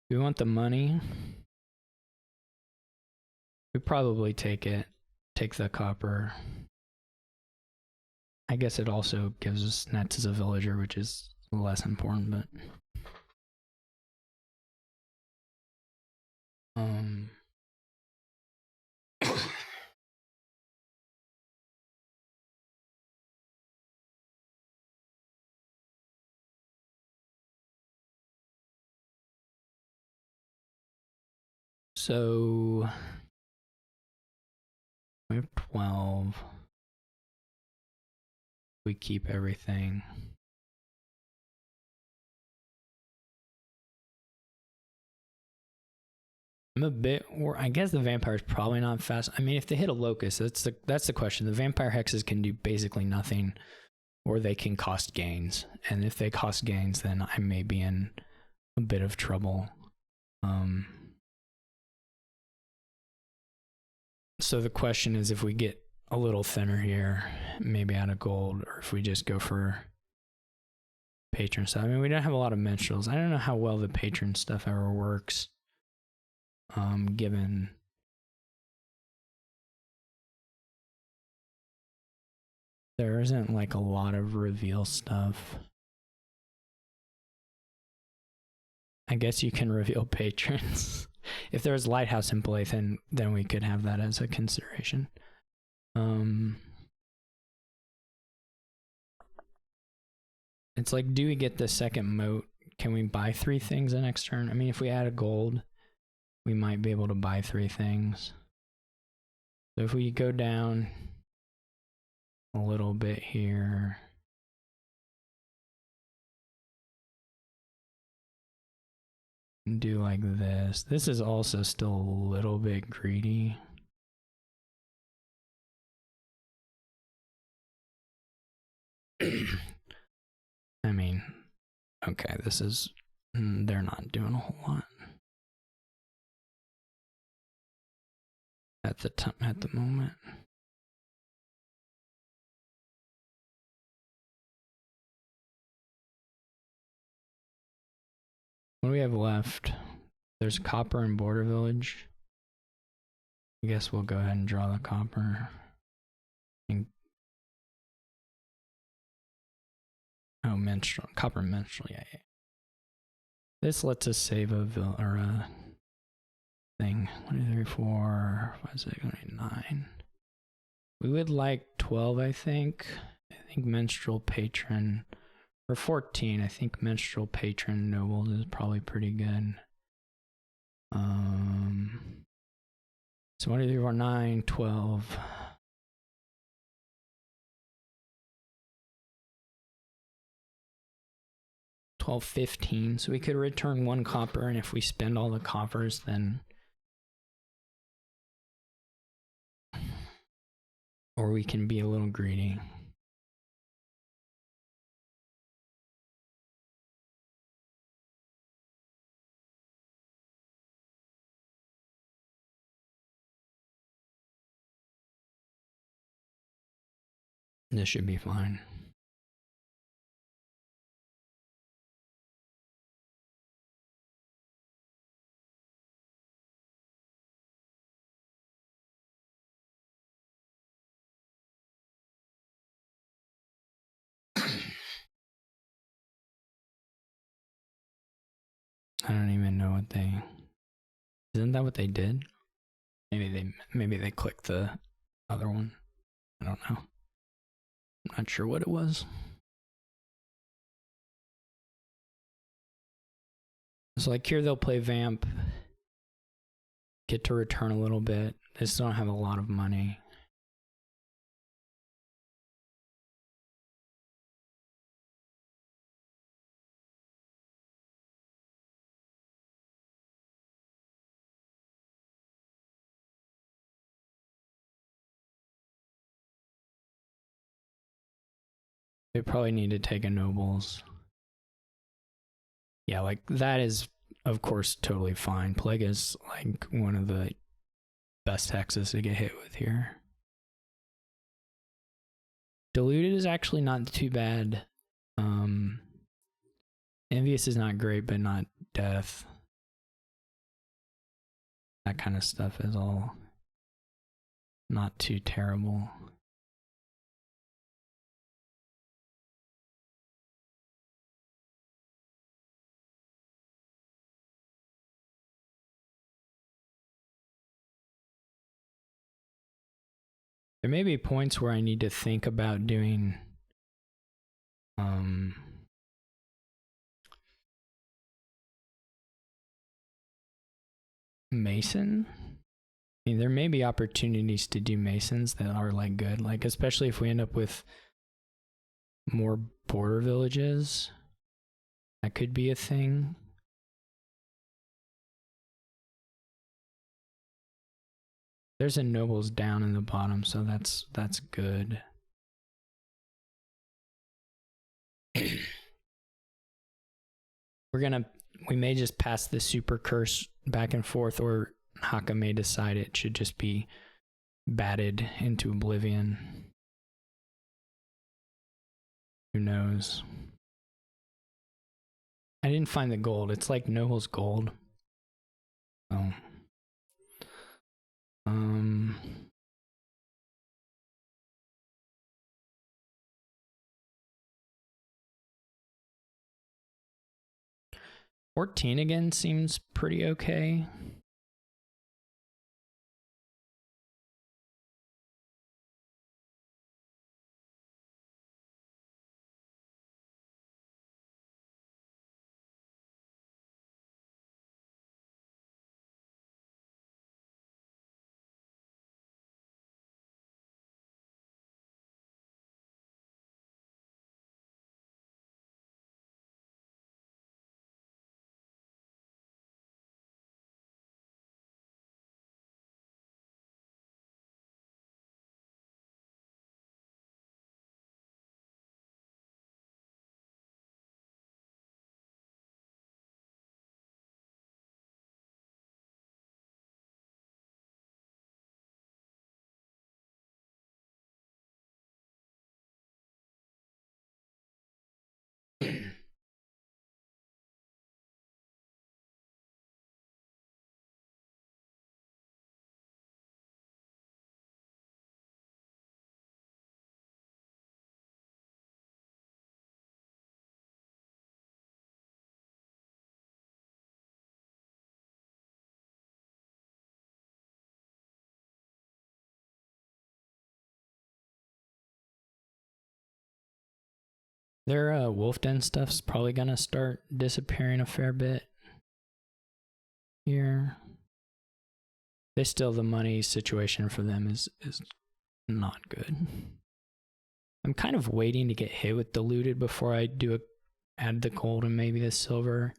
We want the money. We probably take it. Take the copper. I guess it also gives us nets as a villager, which is less important, but so we have 12. We keep everything. I'm a bit, or I guess the vampire is probably not fast. I mean, if they hit a locust, that's the question. The vampire hexes can do basically nothing, or they can cost gains. And if they cost gains, then I may be in a bit of trouble. So the question is, if we get a little thinner here, maybe out of gold, or if we just go for patron stuff. I mean, we don't have a lot of minstrels. I don't know how well the patron stuff ever works. Given there isn't like a lot of reveal stuff. I guess you can reveal patrons. If there's lighthouse in play, then we could have that as a consideration. It's like, do we get the second moat? Can we buy 3 things the next turn? I mean, if we add a gold, we might be able to buy 3 things. So if we go down a little bit here, and do like this. This is also still a little bit greedy. I mean, okay, this is, they're not doing a whole lot at the moment. What do we have left? There's copper in Border Village. I guess we'll go ahead and draw the copper. Oh, minstrel, copper minstrel, yeah. This lets us save a thing. 1, 2, 3, 4, 5, 6, 7, 8, 9. We would like 12, I think. I think minstrel patron, or 14. I think minstrel patron nobles is probably pretty good. So 1, 2, 3, 4, 9, 12. $12.15, so we could return 1 copper, and if we spend all the coppers, then, or we can be a little greedy. This should be fine. I don't even know what they... Isn't that what they did? Maybe they clicked the other one. I don't know. I'm not sure what it was. So like here they'll play Vamp. Get to return a little bit. They still don't have a lot of money. They probably need to take a nobles. Yeah, like that is, of course, totally fine. Plague is like one of the best hexes to get hit with here. Diluted is actually not too bad. Envious is not great, but not death. That kind of stuff is all not too terrible. There may be points where I need to think about doing Mason. I mean, there may be opportunities to do Masons that are like good, like especially if we end up with more border villages. That could be a thing. There's a nobles down in the bottom, so that's good. We may just pass the super curse back and forth, or Hakha may decide it should just be batted into oblivion. Who knows? I didn't find the gold. It's like Noble's gold. Oh. 14 again seems pretty okay. Their wolf den stuff's probably gonna start disappearing a fair bit here. They still, the money situation for them is not good. I'm kind of waiting to get hit with diluted before I add the gold and maybe the silver.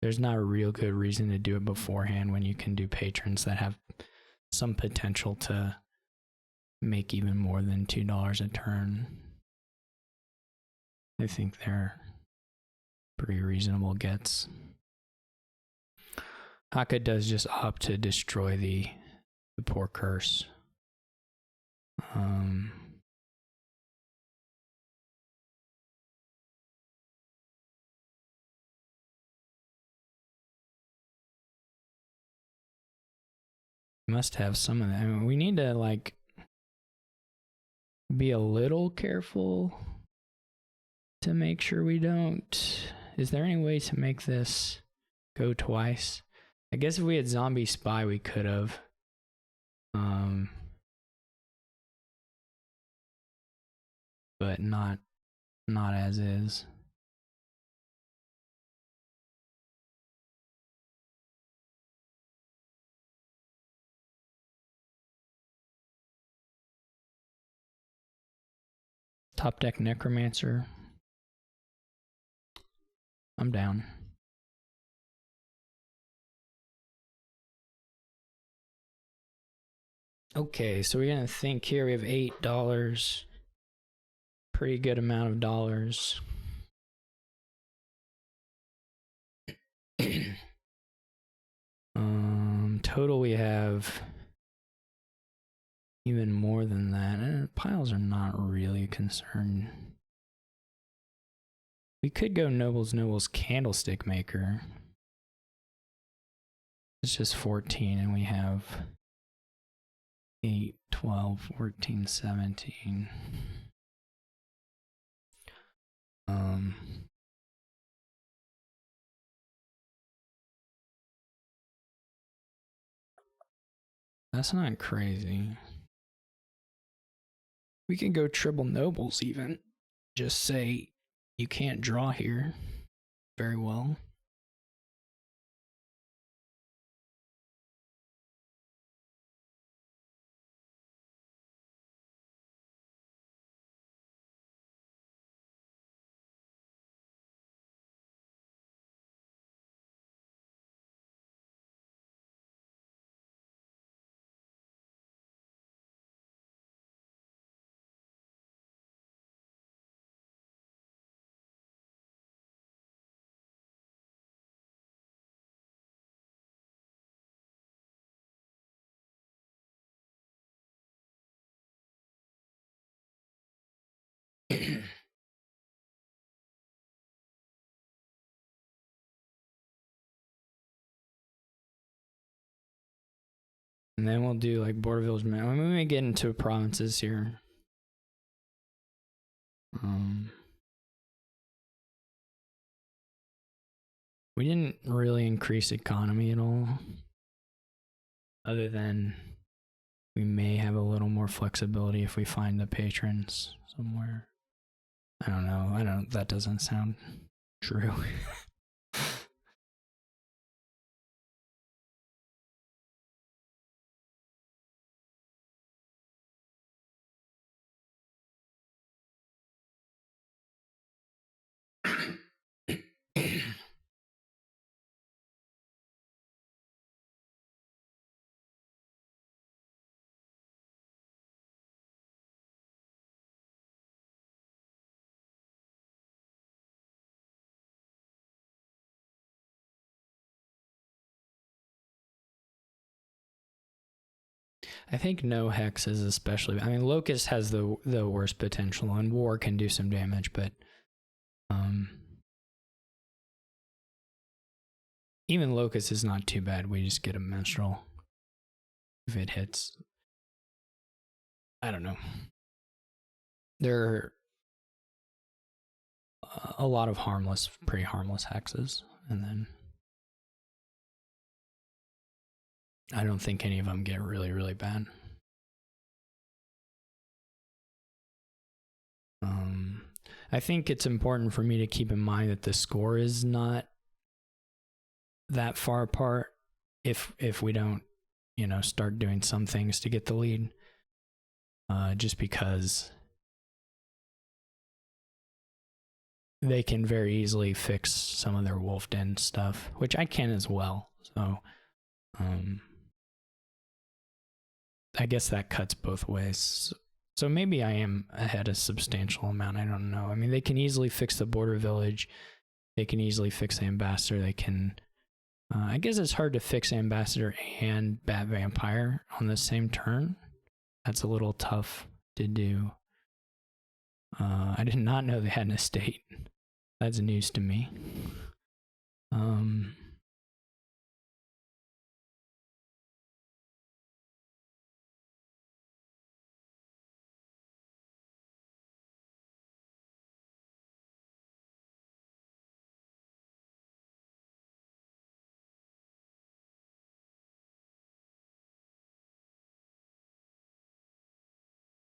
There's not a real good reason to do it beforehand when you can do patrons that have some potential to make even more than $2 a turn. I think they're pretty reasonable gets. Hakha does just opt to destroy the poor curse. Must have some of that. I mean, we need to like be a little careful to make sure we don't. Is there any way to make this go twice? I guess if we had zombie spy, we could have. But not as is. Top deck Necromancer. I'm down. Okay, so we're gonna think here. We have $8. Pretty good amount of dollars. Total we have even more than that. Piles are not really a concern. We could go Nobles Candlestick Maker. It's just 14 and we have 8, 12, 14, 17. That's not crazy. We can go triple nobles even. Just say you can't draw here very well. And then we'll do like border village. I mean, we may get into provinces here. We didn't really increase economy at all, other than we may have a little more flexibility if we find the patrons somewhere. I don't know. That doesn't sound true. I think no hex is especially. I mean, Locust has the worst potential, and War can do some damage, but even Locust is not too bad. We just get a Minstrel if it hits. I don't know. There are a lot of pretty harmless hexes, and then I don't think any of them get really, really bad. I think it's important for me to keep in mind that the score is not that far apart if we don't, start doing some things to get the lead. Just because they can very easily fix some of their wolf den stuff, which I can as well. So I guess that cuts both ways. So maybe I am ahead a substantial amount. I don't know. I mean, they can easily fix the border village. They can easily fix the ambassador. They can... I guess it's hard to fix ambassador and bat vampire on the same turn. That's a little tough to do. I did not know they had an estate. That's news to me.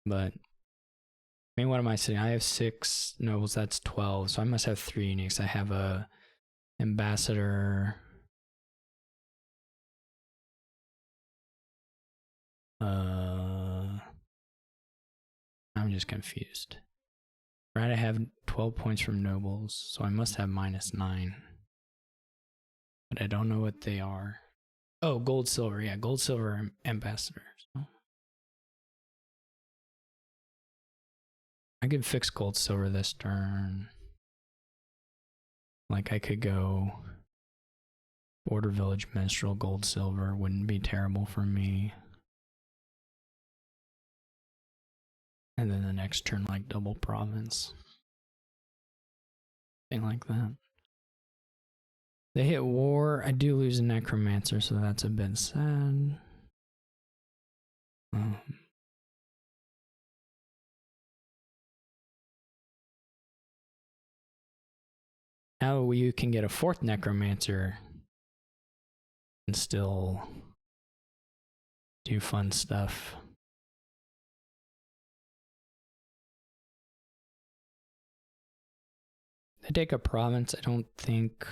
But I mean, what am I saying? I have 6 nobles, that's 12. So I must have 3 uniques. I have a ambassador. I'm just confused. Right, I have 12 points from nobles, so I must have -9. But I don't know what they are. Oh, gold, silver. Yeah, gold, silver ambassador. So I could fix gold, silver this turn. Like I could go border village, minstrel, gold, silver. Wouldn't be terrible for me. And then the next turn, like double province. Thing like that. They hit war. I do lose a necromancer, so that's a bit sad. Now you can get a 4th necromancer and still do fun stuff. They take a province. I don't think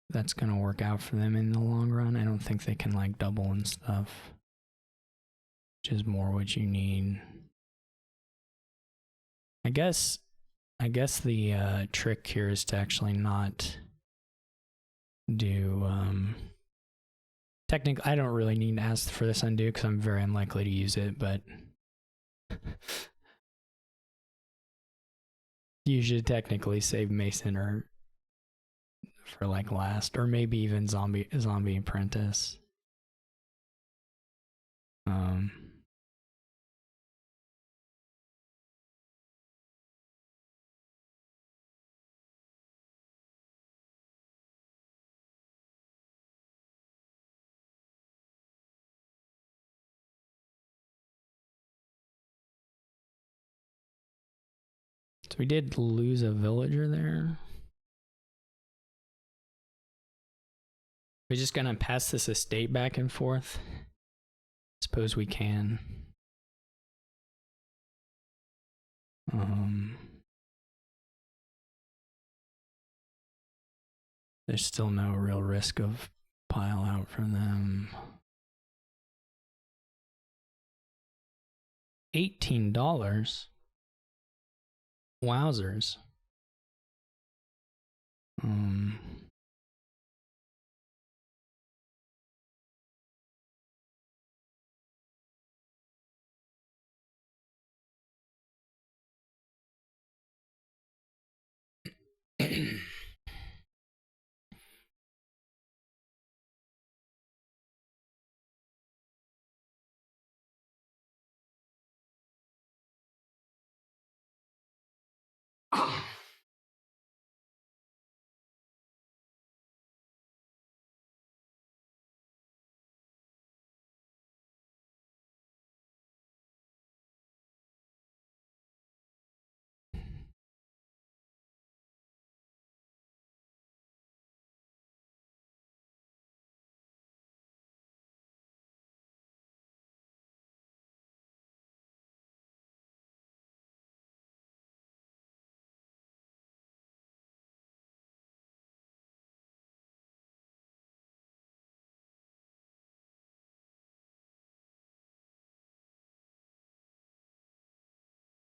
that's gonna work out for them in the long run. I don't think they can like double and stuff, which is more what you need. I guess the trick here is to actually not do technically I don't really need to ask for this undo because I'm very unlikely to use it, but you should technically save Mason or for like last, or maybe even zombie apprentice. So we did lose a villager there. We're just gonna pass this estate back and forth. Suppose we can. There's still no real risk of pile out from them. $18? Wowzers.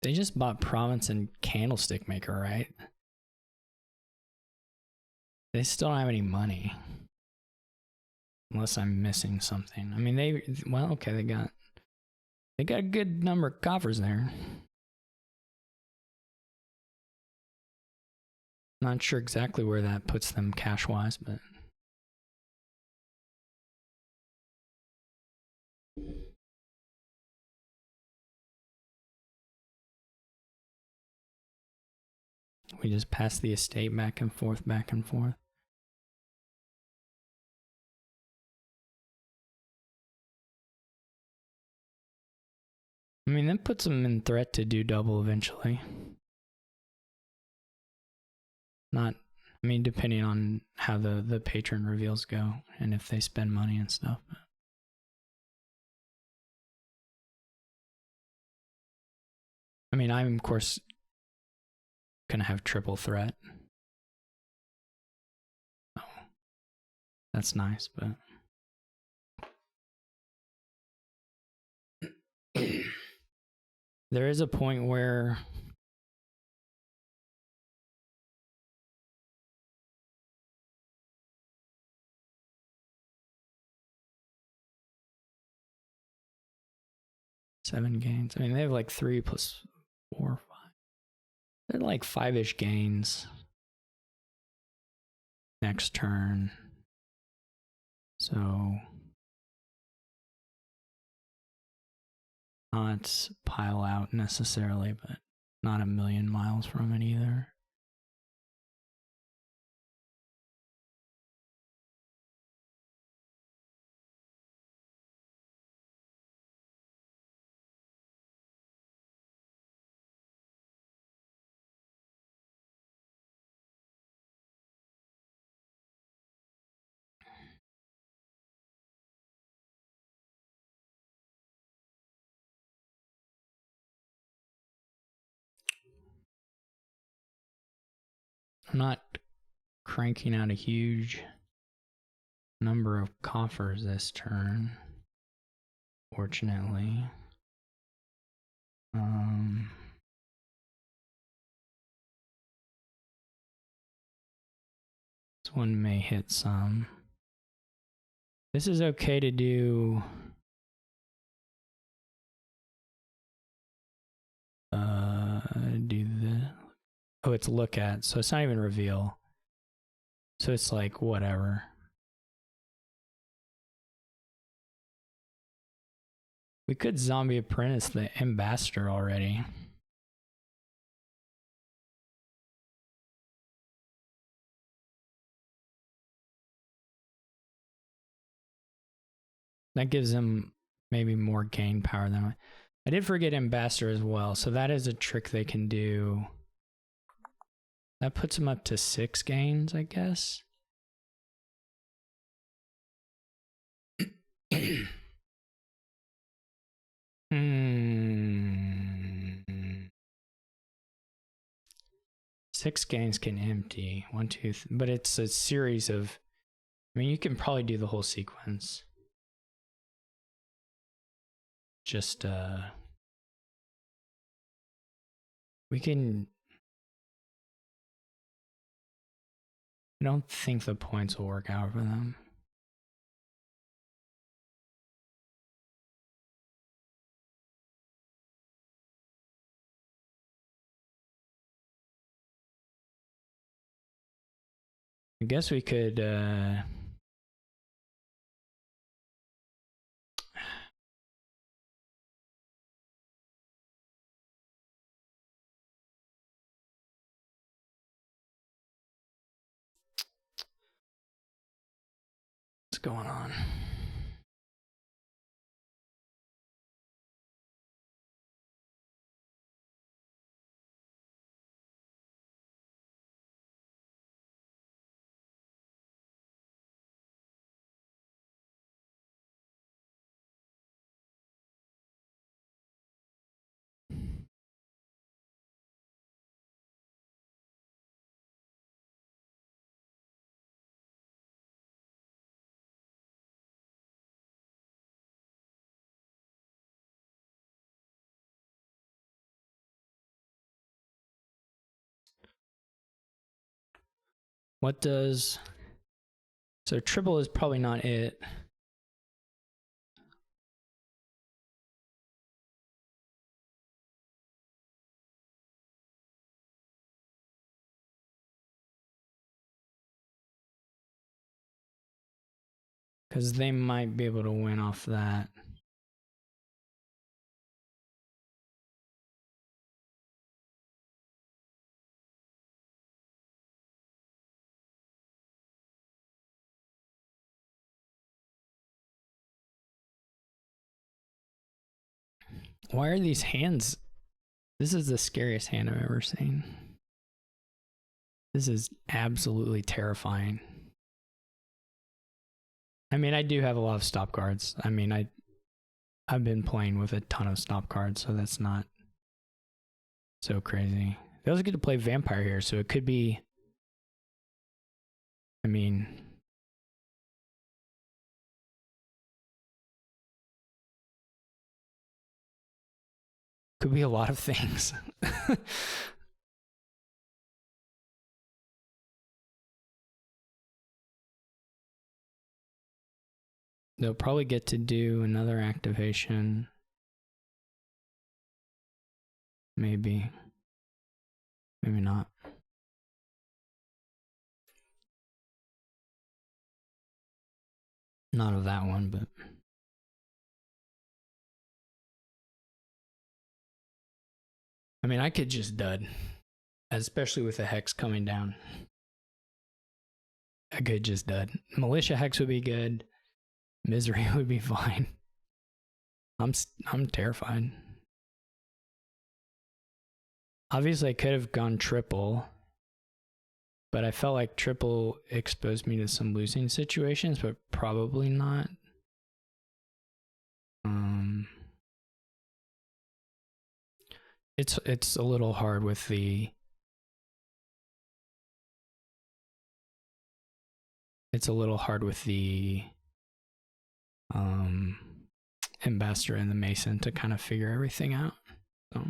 They just bought province and candlestick maker, right? They still don't have any money. Unless I'm missing something. I mean, well, okay, they got a good number of coffers there. Not sure exactly where that puts them cash-wise, but we just pass the estate back and forth, back and forth. I mean, that puts them in threat to do double eventually. Not, I mean, depending on how the patron reveals go and if they spend money and stuff. I mean, I'm of course gonna have triple threat. Oh, that's nice, but there is a point where seven gains. I mean, they have like 3 plus 4, 5. They're like 5-ish gains next turn. So not pile out necessarily, but not a million miles from it either. I'm not cranking out a huge number of coffers this turn, fortunately. This one may hit some. This is okay to do. Do the. Oh, it's look at, so it's not even reveal. So it's like whatever. We could zombie apprentice the ambassador already. That gives him maybe more gain power than I did forget ambassador as well, so that is a trick they can do. That puts him up to 6 gains, I guess. Six gains can empty. 1, 2, but it's a series of. I mean, you can probably do the whole sequence. Just we can. I don't think the points will work out for them. I guess we could what's going on? What does... So triple is probably not it. Because they might be able to win off that. Why are these hands? This is the scariest hand I've ever seen. This is absolutely terrifying. I mean, I do have a lot of stop cards. I mean, I've been playing with a ton of stop cards, so that's not so crazy. They also get to play vampire here, so it could be... I mean... Could be a lot of things. They'll probably get to do another activation. Maybe. Maybe not. Not of that one, but... I mean, I could just dud. Especially with the Hex coming down. I could just dud. Militia Hex would be good. Misery would be fine. I'm terrified. Obviously, I could have gone triple, but I felt like triple exposed me to some losing situations, but probably not. It's a little hard with the it's a little hard with the ambassador and the mason to kind of figure everything out. So.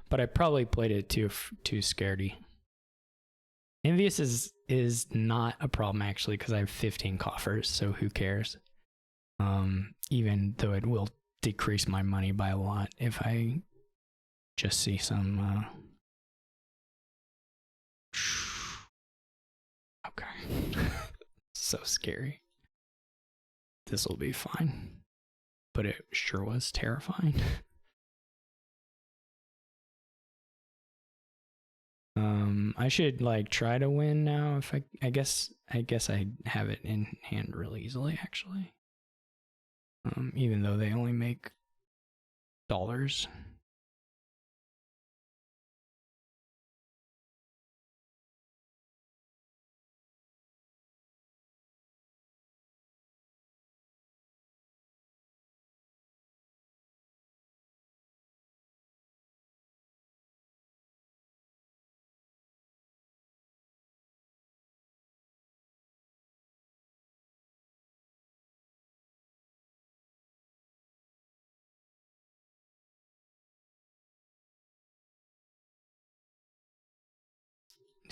But I probably played it too scaredy. Envious is not a problem actually because I have 15 coffers, so who cares? Even though it will decrease my money by a lot if I just see some. Okay, so scary. This will be fine, but it sure was terrifying. I should like try to win now. If I guess I have it in hand really easily actually. Even though they only make dollars.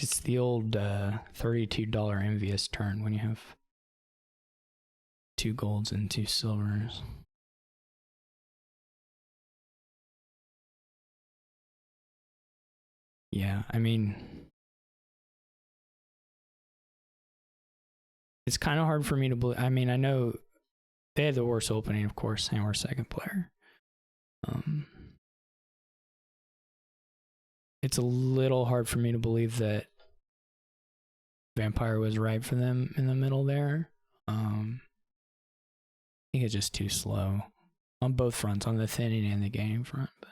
It's the old $32 envious turn when you have 2 golds and 2 silvers. Yeah, I mean, it's kind of hard for me to believe. I mean, I know they had the worst opening, of course, and we're second player. It's a little hard for me to believe that Vampire was right for them in the middle there. I think it's just too slow on both fronts, on the thinning and the gaining front. But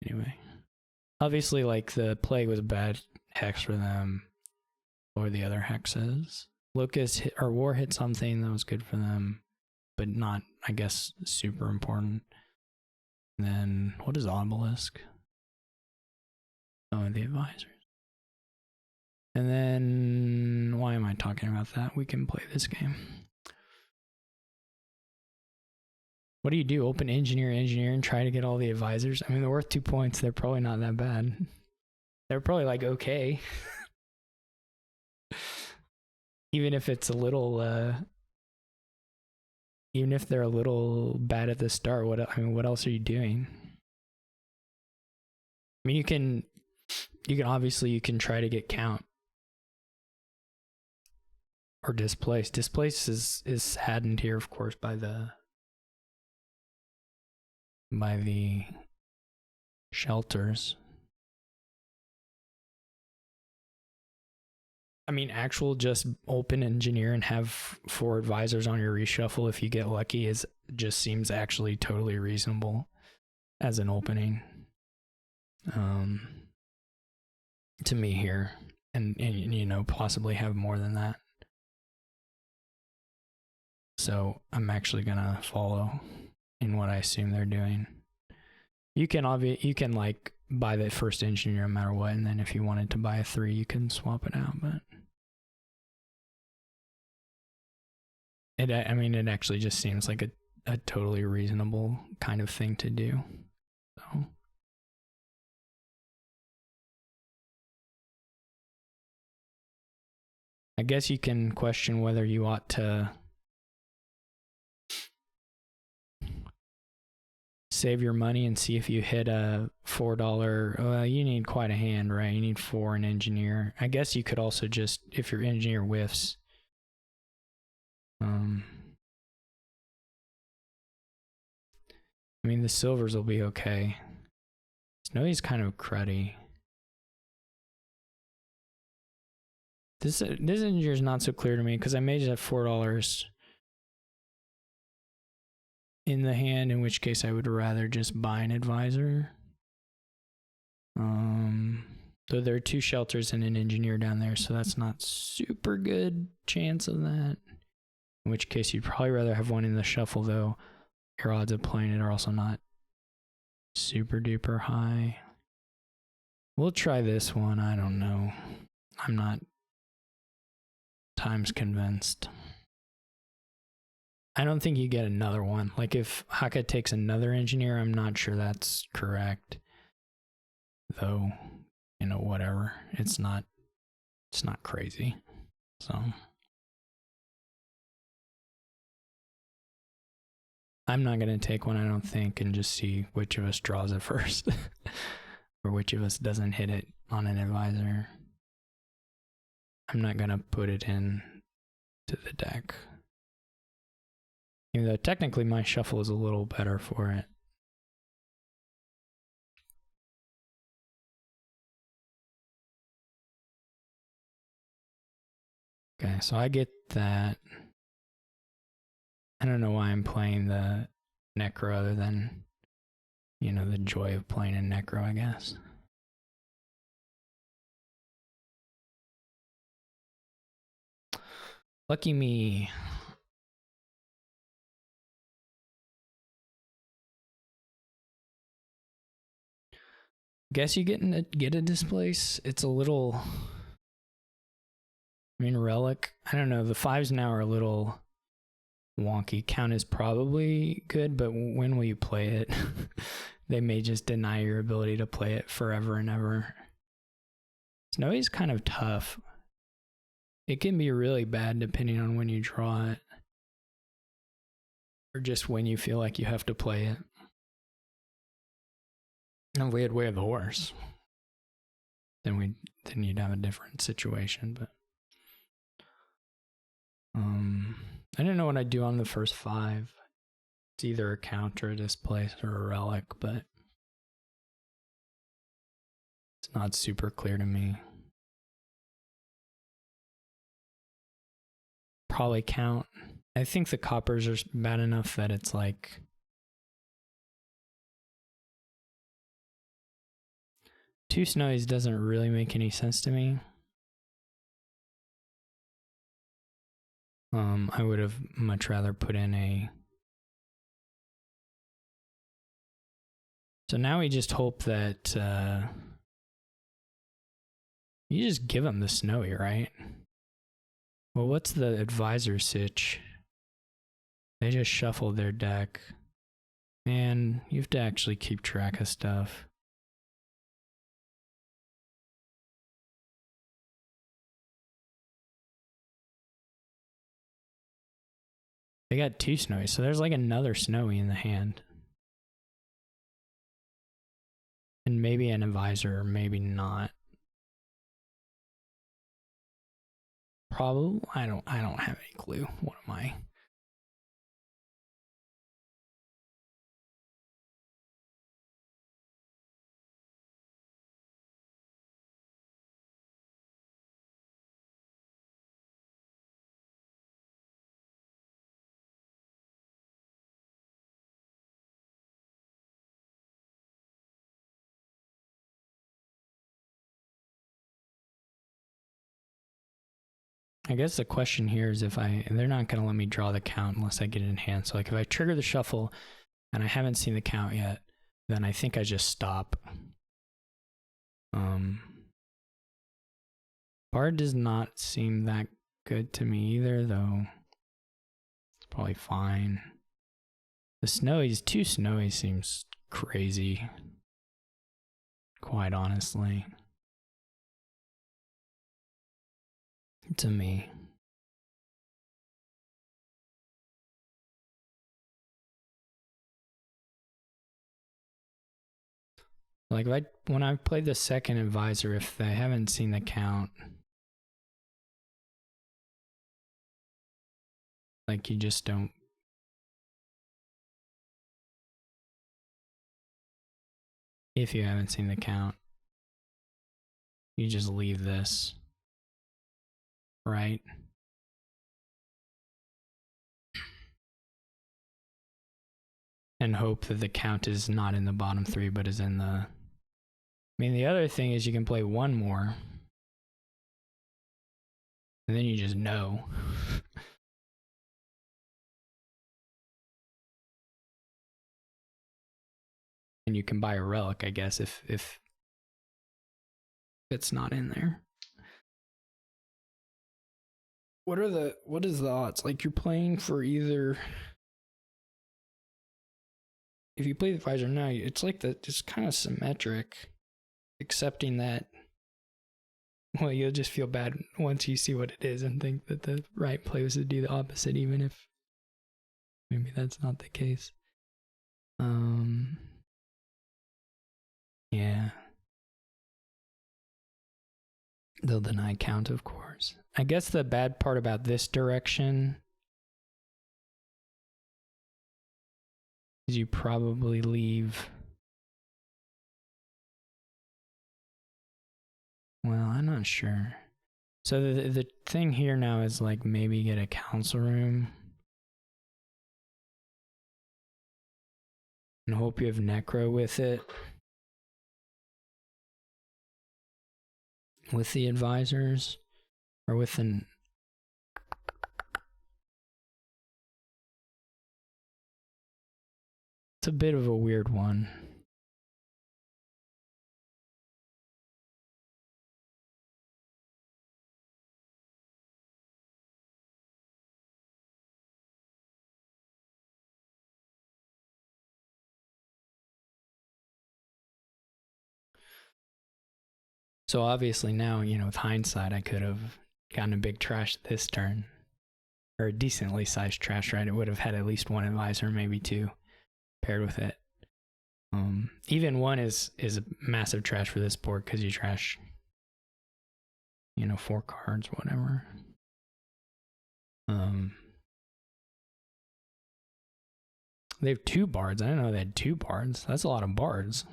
anyway, obviously, like the plague was a bad hex for them, or the other hexes. Lucas hit, or War hit something that was good for them, but not, I guess, super important. And then what is Obelisk? Oh, the advisors. And then why am I talking about that? We can play this game. What do you do? Open engineer, and try to get all the advisors? I mean, they're worth 2 points. They're probably not that bad. They're probably like okay. Even if it's a little, even if they're a little bad at the start, what else are you doing? I mean, you can obviously try to get count or displace. Displace is saddened here, of course, by the shelters. I mean, actual just open engineer and have 4 advisors on your reshuffle if you get lucky just seems actually totally reasonable as an opening. To me here, and you know, possibly have more than that. So I'm actually gonna follow in what I assume they're doing. You can like buy the first engineer no matter what, and then if you wanted to buy a 3, you can swap it out. But it actually just seems like a totally reasonable kind of thing to do. So. I guess you can question whether you ought to save your money and see if you hit a $4. Well, you need quite a hand, right? You need 4 in engineer. I guess you could also just, if your engineer whiffs, I mean, the silvers will be okay. Snowy's kind of cruddy. This engineer is not so clear to me because I made it at $4. in the hand, in which case I would rather just buy an advisor. Though there are 2 shelters and an engineer down there, so that's not super good chance of that. In which case you'd probably rather have one in the shuffle, though your odds of playing it are also not super duper high. We'll try this one. I don't know. I'm not times convinced. I don't think you get another one. Like if Hakha takes another engineer, I'm not sure that's correct. Though, you know, whatever. It's not crazy. So I'm not going to take one, I don't think, and just see which of us draws it first. Or which of us doesn't hit it on an advisor. I'm not going to put it in to the deck. Even though technically my shuffle is a little better for it. Okay, so I get that. I don't know why I'm playing the Necro other than, you know, the joy of playing a Necro, I guess. Lucky me. Guess you get a displace. It's a little, I mean, relic. I don't know. The 5s now are a little wonky. Count is probably good, but when will you play it? They may just deny your ability to play it forever and ever. Snowy's kind of tough. It can be really bad depending on when you draw it. Or just when you feel like you have to play it. And if we had Way of the Horse, then you'd have a different situation, but I don't know what I'd do on the first 5. It's either a counter, a displace, or a relic, but it's not super clear to me. Probably count. I think the coppers are bad enough that it's like two snowies doesn't really make any sense to me. I would have much rather put in a. So now we just hope that you just give them the snowy, right? Well, what's the advisor sitch? They just shuffled their deck. Man, you have to actually keep track of stuff. They got 2 snowies, so there's like another snowy in the hand. And maybe an advisor, or maybe not. Probably, I don't have any clue. What am I? I guess the question here is if they're not going to let me draw the count unless I get it in hand. So like if I trigger the shuffle and I haven't seen the count yet, then I think I just stop. Bard does not seem that good to me either, though. It's probably fine. The snowies, 2 snowies seems crazy. Quite honestly. To me. Like when I played the second advisor, if they haven't seen the count, like you just don't. If you haven't seen the count, you just leave this, right? and hope that the count is not in the bottom 3, but is in the... I mean, the other thing is you can play one more, and then you just know. And you can buy a relic, I guess, if it's not in there. What is the odds? Like, you're playing for either... If you play the advisor now, it's like it's kind of symmetric, accepting that, well, you'll just feel bad once you see what it is and think that the right play was to do the opposite, even if maybe that's not the case. Yeah. They'll deny count, of course. I guess the bad part about this direction is you probably leave... Well, I'm not sure. So the thing here now is like maybe get a council room and hope you have Necro with it. With the advisors, or with an... It's a bit of a weird one. So obviously now, you know, with hindsight, I could have gotten a big trash this turn. Or a decently sized trash, right? It would have had at least one advisor, maybe two, paired with it. Even one is a massive trash for this board because you trash, you know, 4 cards, whatever. They have 2 bards. I didn't know they had 2 bards. That's a lot of bards.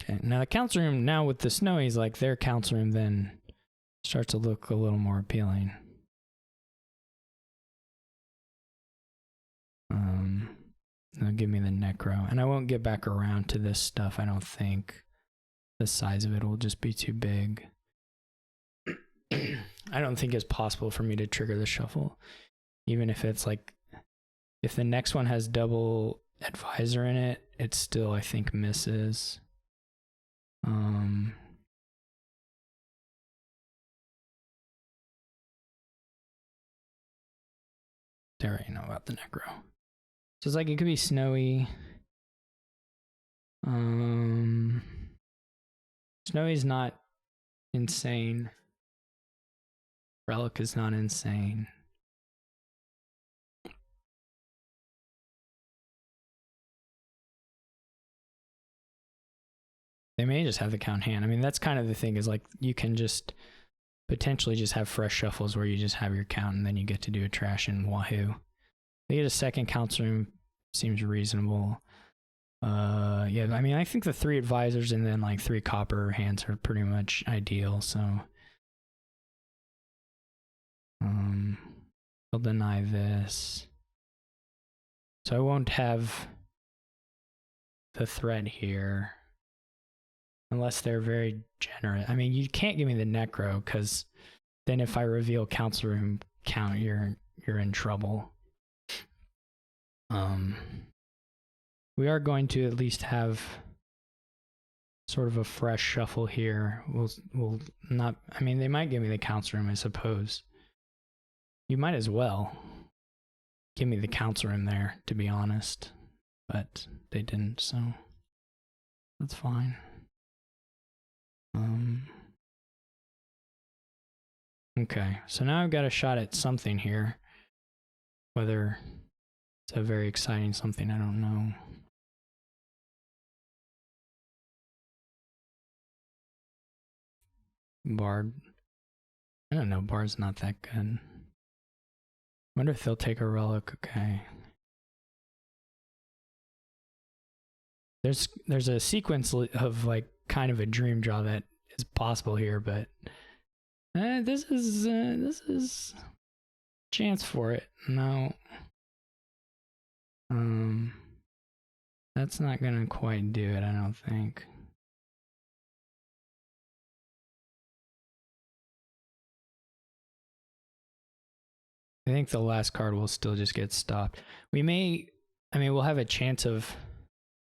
Okay, now the council room, now with the snowies, like their council room then starts to look a little more appealing. They'll give me the Necro. And I won't get back around to this stuff, I don't think. The size of it will just be too big. I don't think it's possible for me to trigger the shuffle. Even if it's like... If the next one has double advisor in it, it still, I think, misses. They already know about the Necro. So it's like it could be snowy. Snowy's not insane. Relic is not insane. They may just have the count hand. I mean, that's kind of the thing, is like you can just potentially just have fresh shuffles where you just have your count and then you get to do a trash and wahoo. They get a second council room, seems reasonable. Yeah, I mean, I think the 3 advisors and then like 3 copper hands are pretty much ideal, so. They'll deny this. So I won't have the threat here. Unless they're very generous. I mean, you can't give me the Necro, because then if I reveal council room count, you're in trouble. We are going to at least have sort of a fresh shuffle here. We'll not... I mean, they might give me the council room, I suppose. You might as well give me the council room there, to be honest. But they didn't, so that's fine. Okay, so now I've got a shot at something here. Whether it's a very exciting something, I don't know. Bard. I don't know, Bard's not that good. Wonder if they'll take a relic. Okay. There's a sequence of like kind of a dream draw that is possible here, but This is chance for it. No. That's not gonna quite do it, I don't think. I think the last card will still just get stopped. We may, I mean, we'll have a chance of,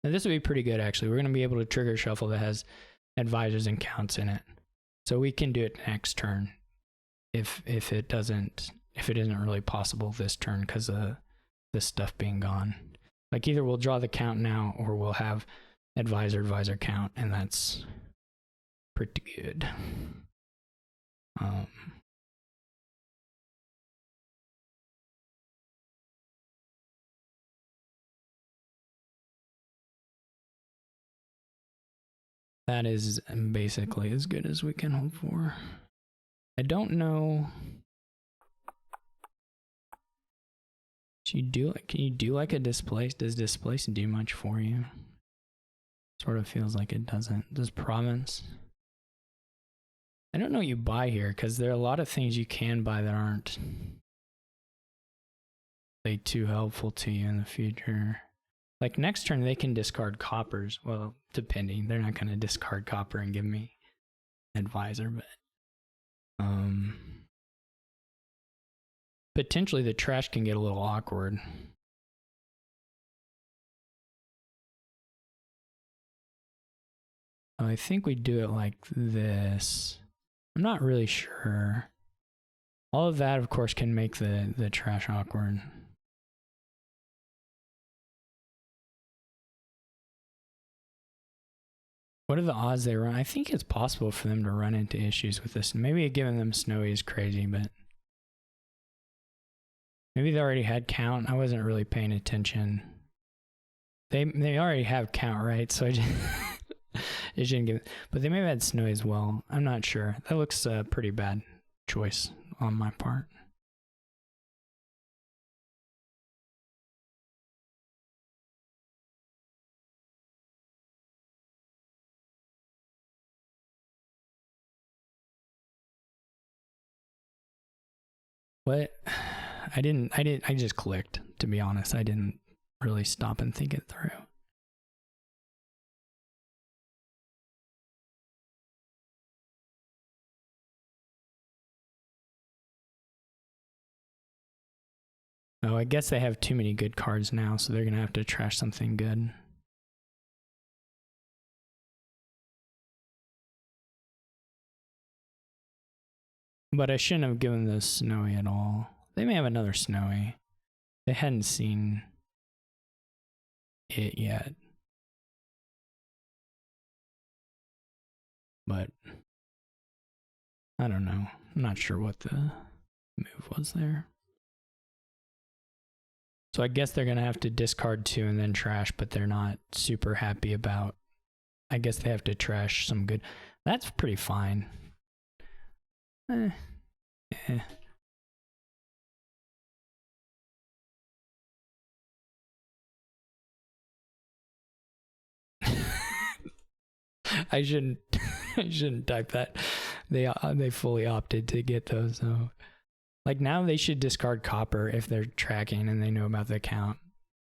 and this would be pretty good actually. We're gonna be able to trigger a shuffle that has advisors and counts in it. So we can do it next turn if it isn't really possible this turn because of this stuff being gone. Like either we'll draw the count now or we'll have advisor count, and that's pretty good. That is basically as good as we can hope for. I don't know. Can you do like a displace? Does displace do much for you? Sort of feels like it doesn't. Does province? I don't know what you buy here because there are a lot of things you can buy that aren't like too helpful to you in the future. Like next turn they can discard coppers. Well, depending. They're not going to discard copper and give me advisor, but potentially the trash can get a little awkward. I think we do it like this. I'm not really sure. All of that, of course, can make the trash awkward. What are the odds they run? I think it's possible for them to run into issues with this. Maybe giving them snowy is crazy, but maybe they already had count. I wasn't really paying attention. They already have count, right? So I just it shouldn't give. But they may have had snowy as well. I'm not sure. That looks a pretty bad choice on my part. What? I just clicked, to be honest. I didn't really stop and think it through. Oh, I guess they have too many good cards now, so they're going to have to trash something good. But I shouldn't have given this snowy at all. They may have another snowy. They hadn't seen it yet. But I don't know. I'm not sure what the move was there. So I guess they're going to have to discard 2 and then trash, but they're not super happy about. I guess they have to trash some good. That's pretty fine. I shouldn't type that. They fully opted to get those. So, like now they should discard copper if they're tracking and they know about the count,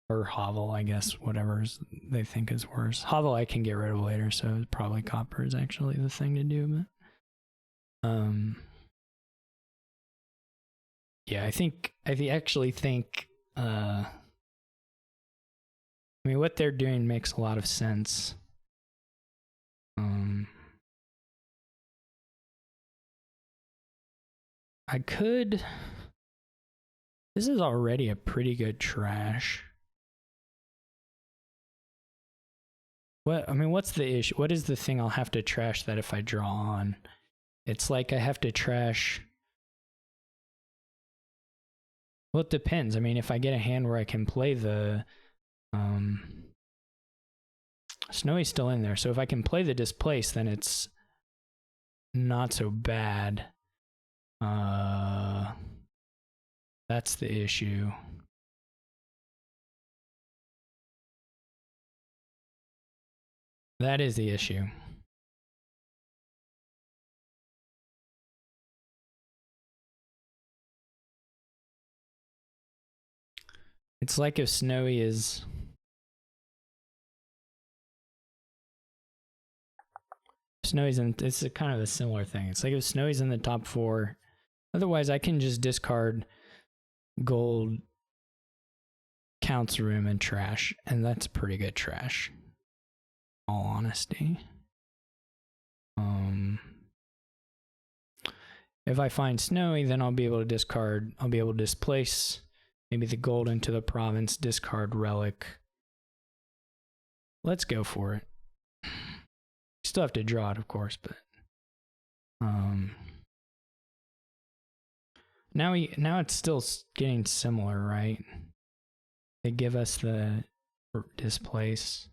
or hovel, I guess, whatever they think is worse. Hovel I can get rid of later, so probably copper is actually the thing to do. But yeah, I actually think I mean what they're doing makes a lot of sense. I could. This is already a pretty good trash. What's the issue? What is the thing I'll have to trash that if I draw on? It's like I have to trash. Well, it depends. I mean, if I get a hand where I can play the Snowy's still in there, so if I can play the displace, then it's not so bad. That's the issue. That is the issue. It's like if Snowy is... Snowy's in... It's a kind of a similar thing. It's like if Snowy's in the top 4. Otherwise, I can just discard gold, counts room, and trash. And that's pretty good trash. All honesty. If I find Snowy, then I'll be able to discard... I'll be able to displace maybe the gold into the province, discard relic. Let's go for it. Still have to draw it, of course, but... Now it's still getting similar, right? They give us the displace.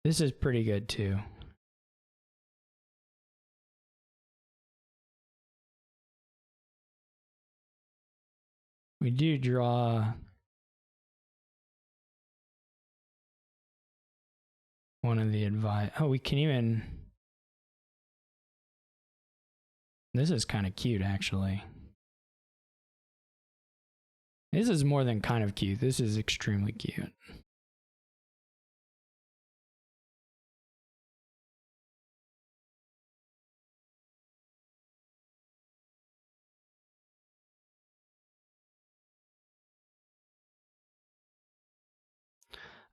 This is pretty good too. We do draw one of the advice. Oh, we can even... This is kind of cute, actually. This is more than kind of cute. This is extremely cute.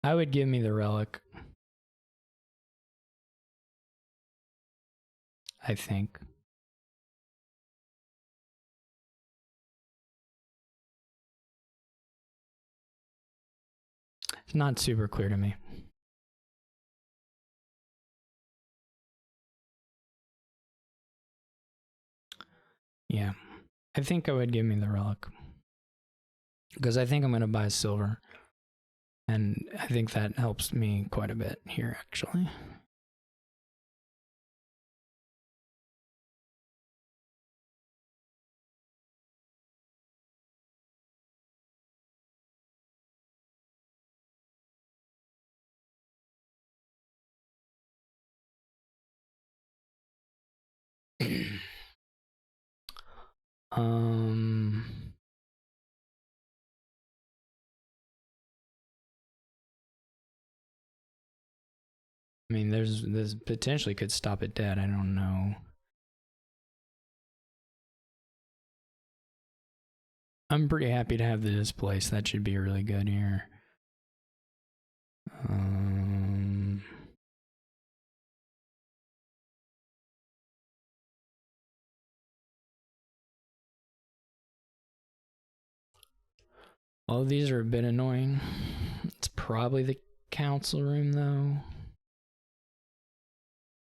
I would give me the relic. I think. It's not super clear to me. Yeah, I think I would give me the relic. Because I think I'm going to buy silver. And I think that helps me quite a bit here, actually. I mean, there's potentially could stop it dead. I don't know. I'm pretty happy to have the displace. That should be really good here. All of these are a bit annoying. It's probably the council room, though.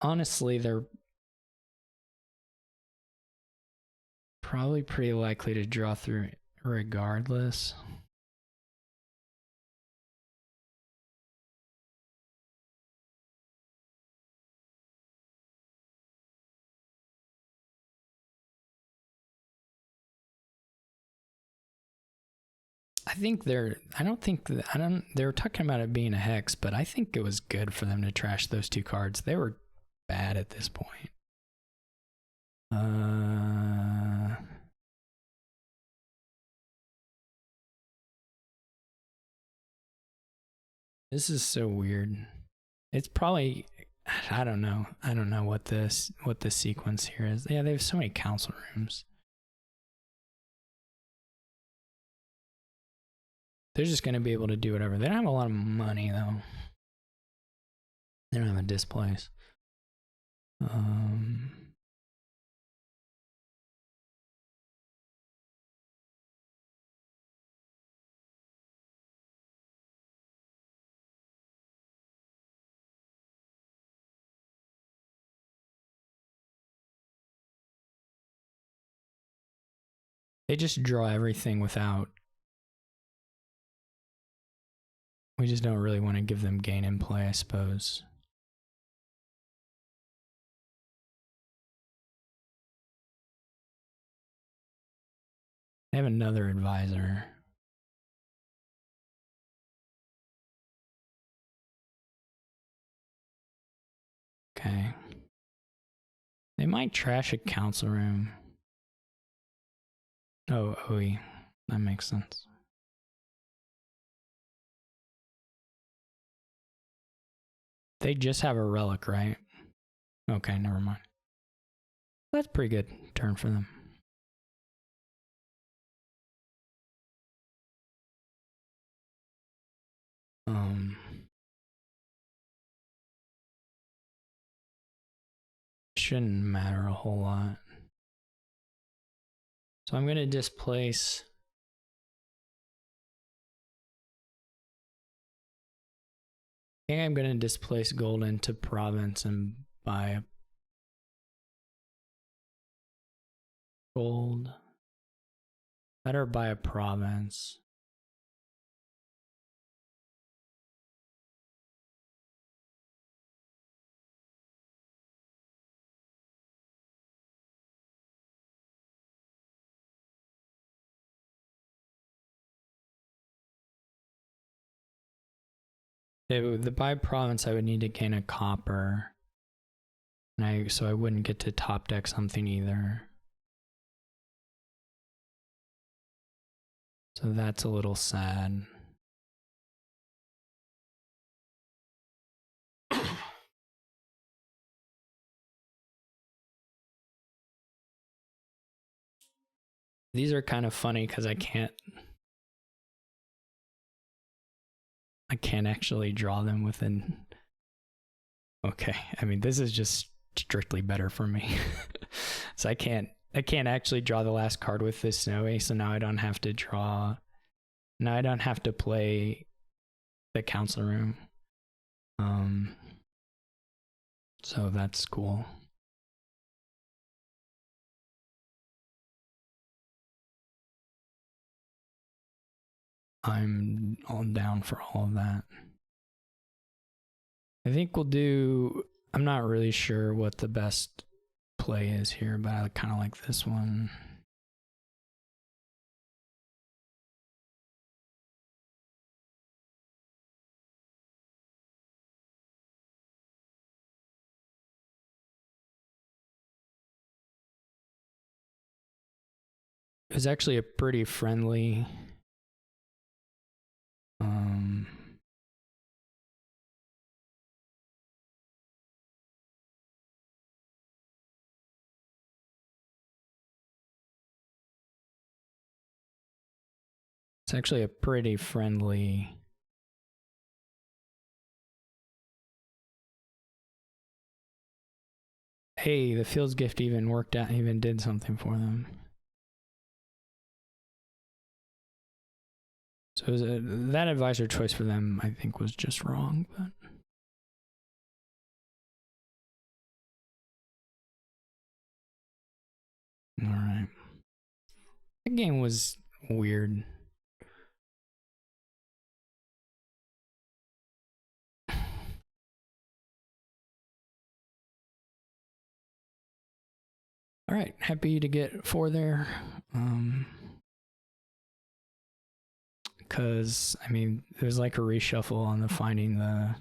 Honestly, they're probably pretty likely to draw through regardless. I think they're talking about it being a hex, but I think it was good for them to trash those 2 cards. They were bad at this point. This is so weird. It's probably, I don't know what the sequence here is. Yeah, they have so many council rooms. They're just going to be able to do whatever. They don't have a lot of money, though. They don't have a displace. They just draw everything without... We just don't really want to give them gain in play, I suppose. They have another advisor. Okay. They might trash a council room. Oh, OE. That makes sense. They just have a relic, right? Okay, never mind. That's pretty good turn for them. Shouldn't matter a whole lot. So I'm going to displace. I think I'm going to displace gold into province and buy a gold. Better buy a province. The buy province, I would need to gain a copper, and so I wouldn't get to top deck something either. So that's a little sad. These are kind of funny because I can't actually draw them within. Okay, I mean this is just strictly better for me. So I can't actually draw the last card with this snowy, so now I don't have to draw. Now I don't have to play the council room. So that's cool. I'm all down for all of that. I think we'll do. I'm not really sure what the best play is here, but I kind of like this one. It was actually a pretty friendly. It's actually a pretty friendly. Hey, the Fields gift even worked out, even did something for them. So it was that advisor choice for them, I think, was just wrong, but. All right. That game was weird. All right, happy to get 4 there. Because, I mean, it was like a reshuffle on the finding the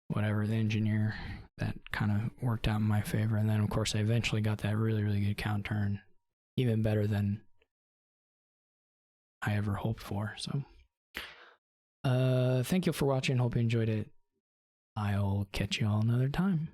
whatever, the engineer. That kind of worked out in my favor. And then, of course, I eventually got that really, really good count turn. Even better than I ever hoped for. So, thank you for watching. Hope you enjoyed it. I'll catch you all another time.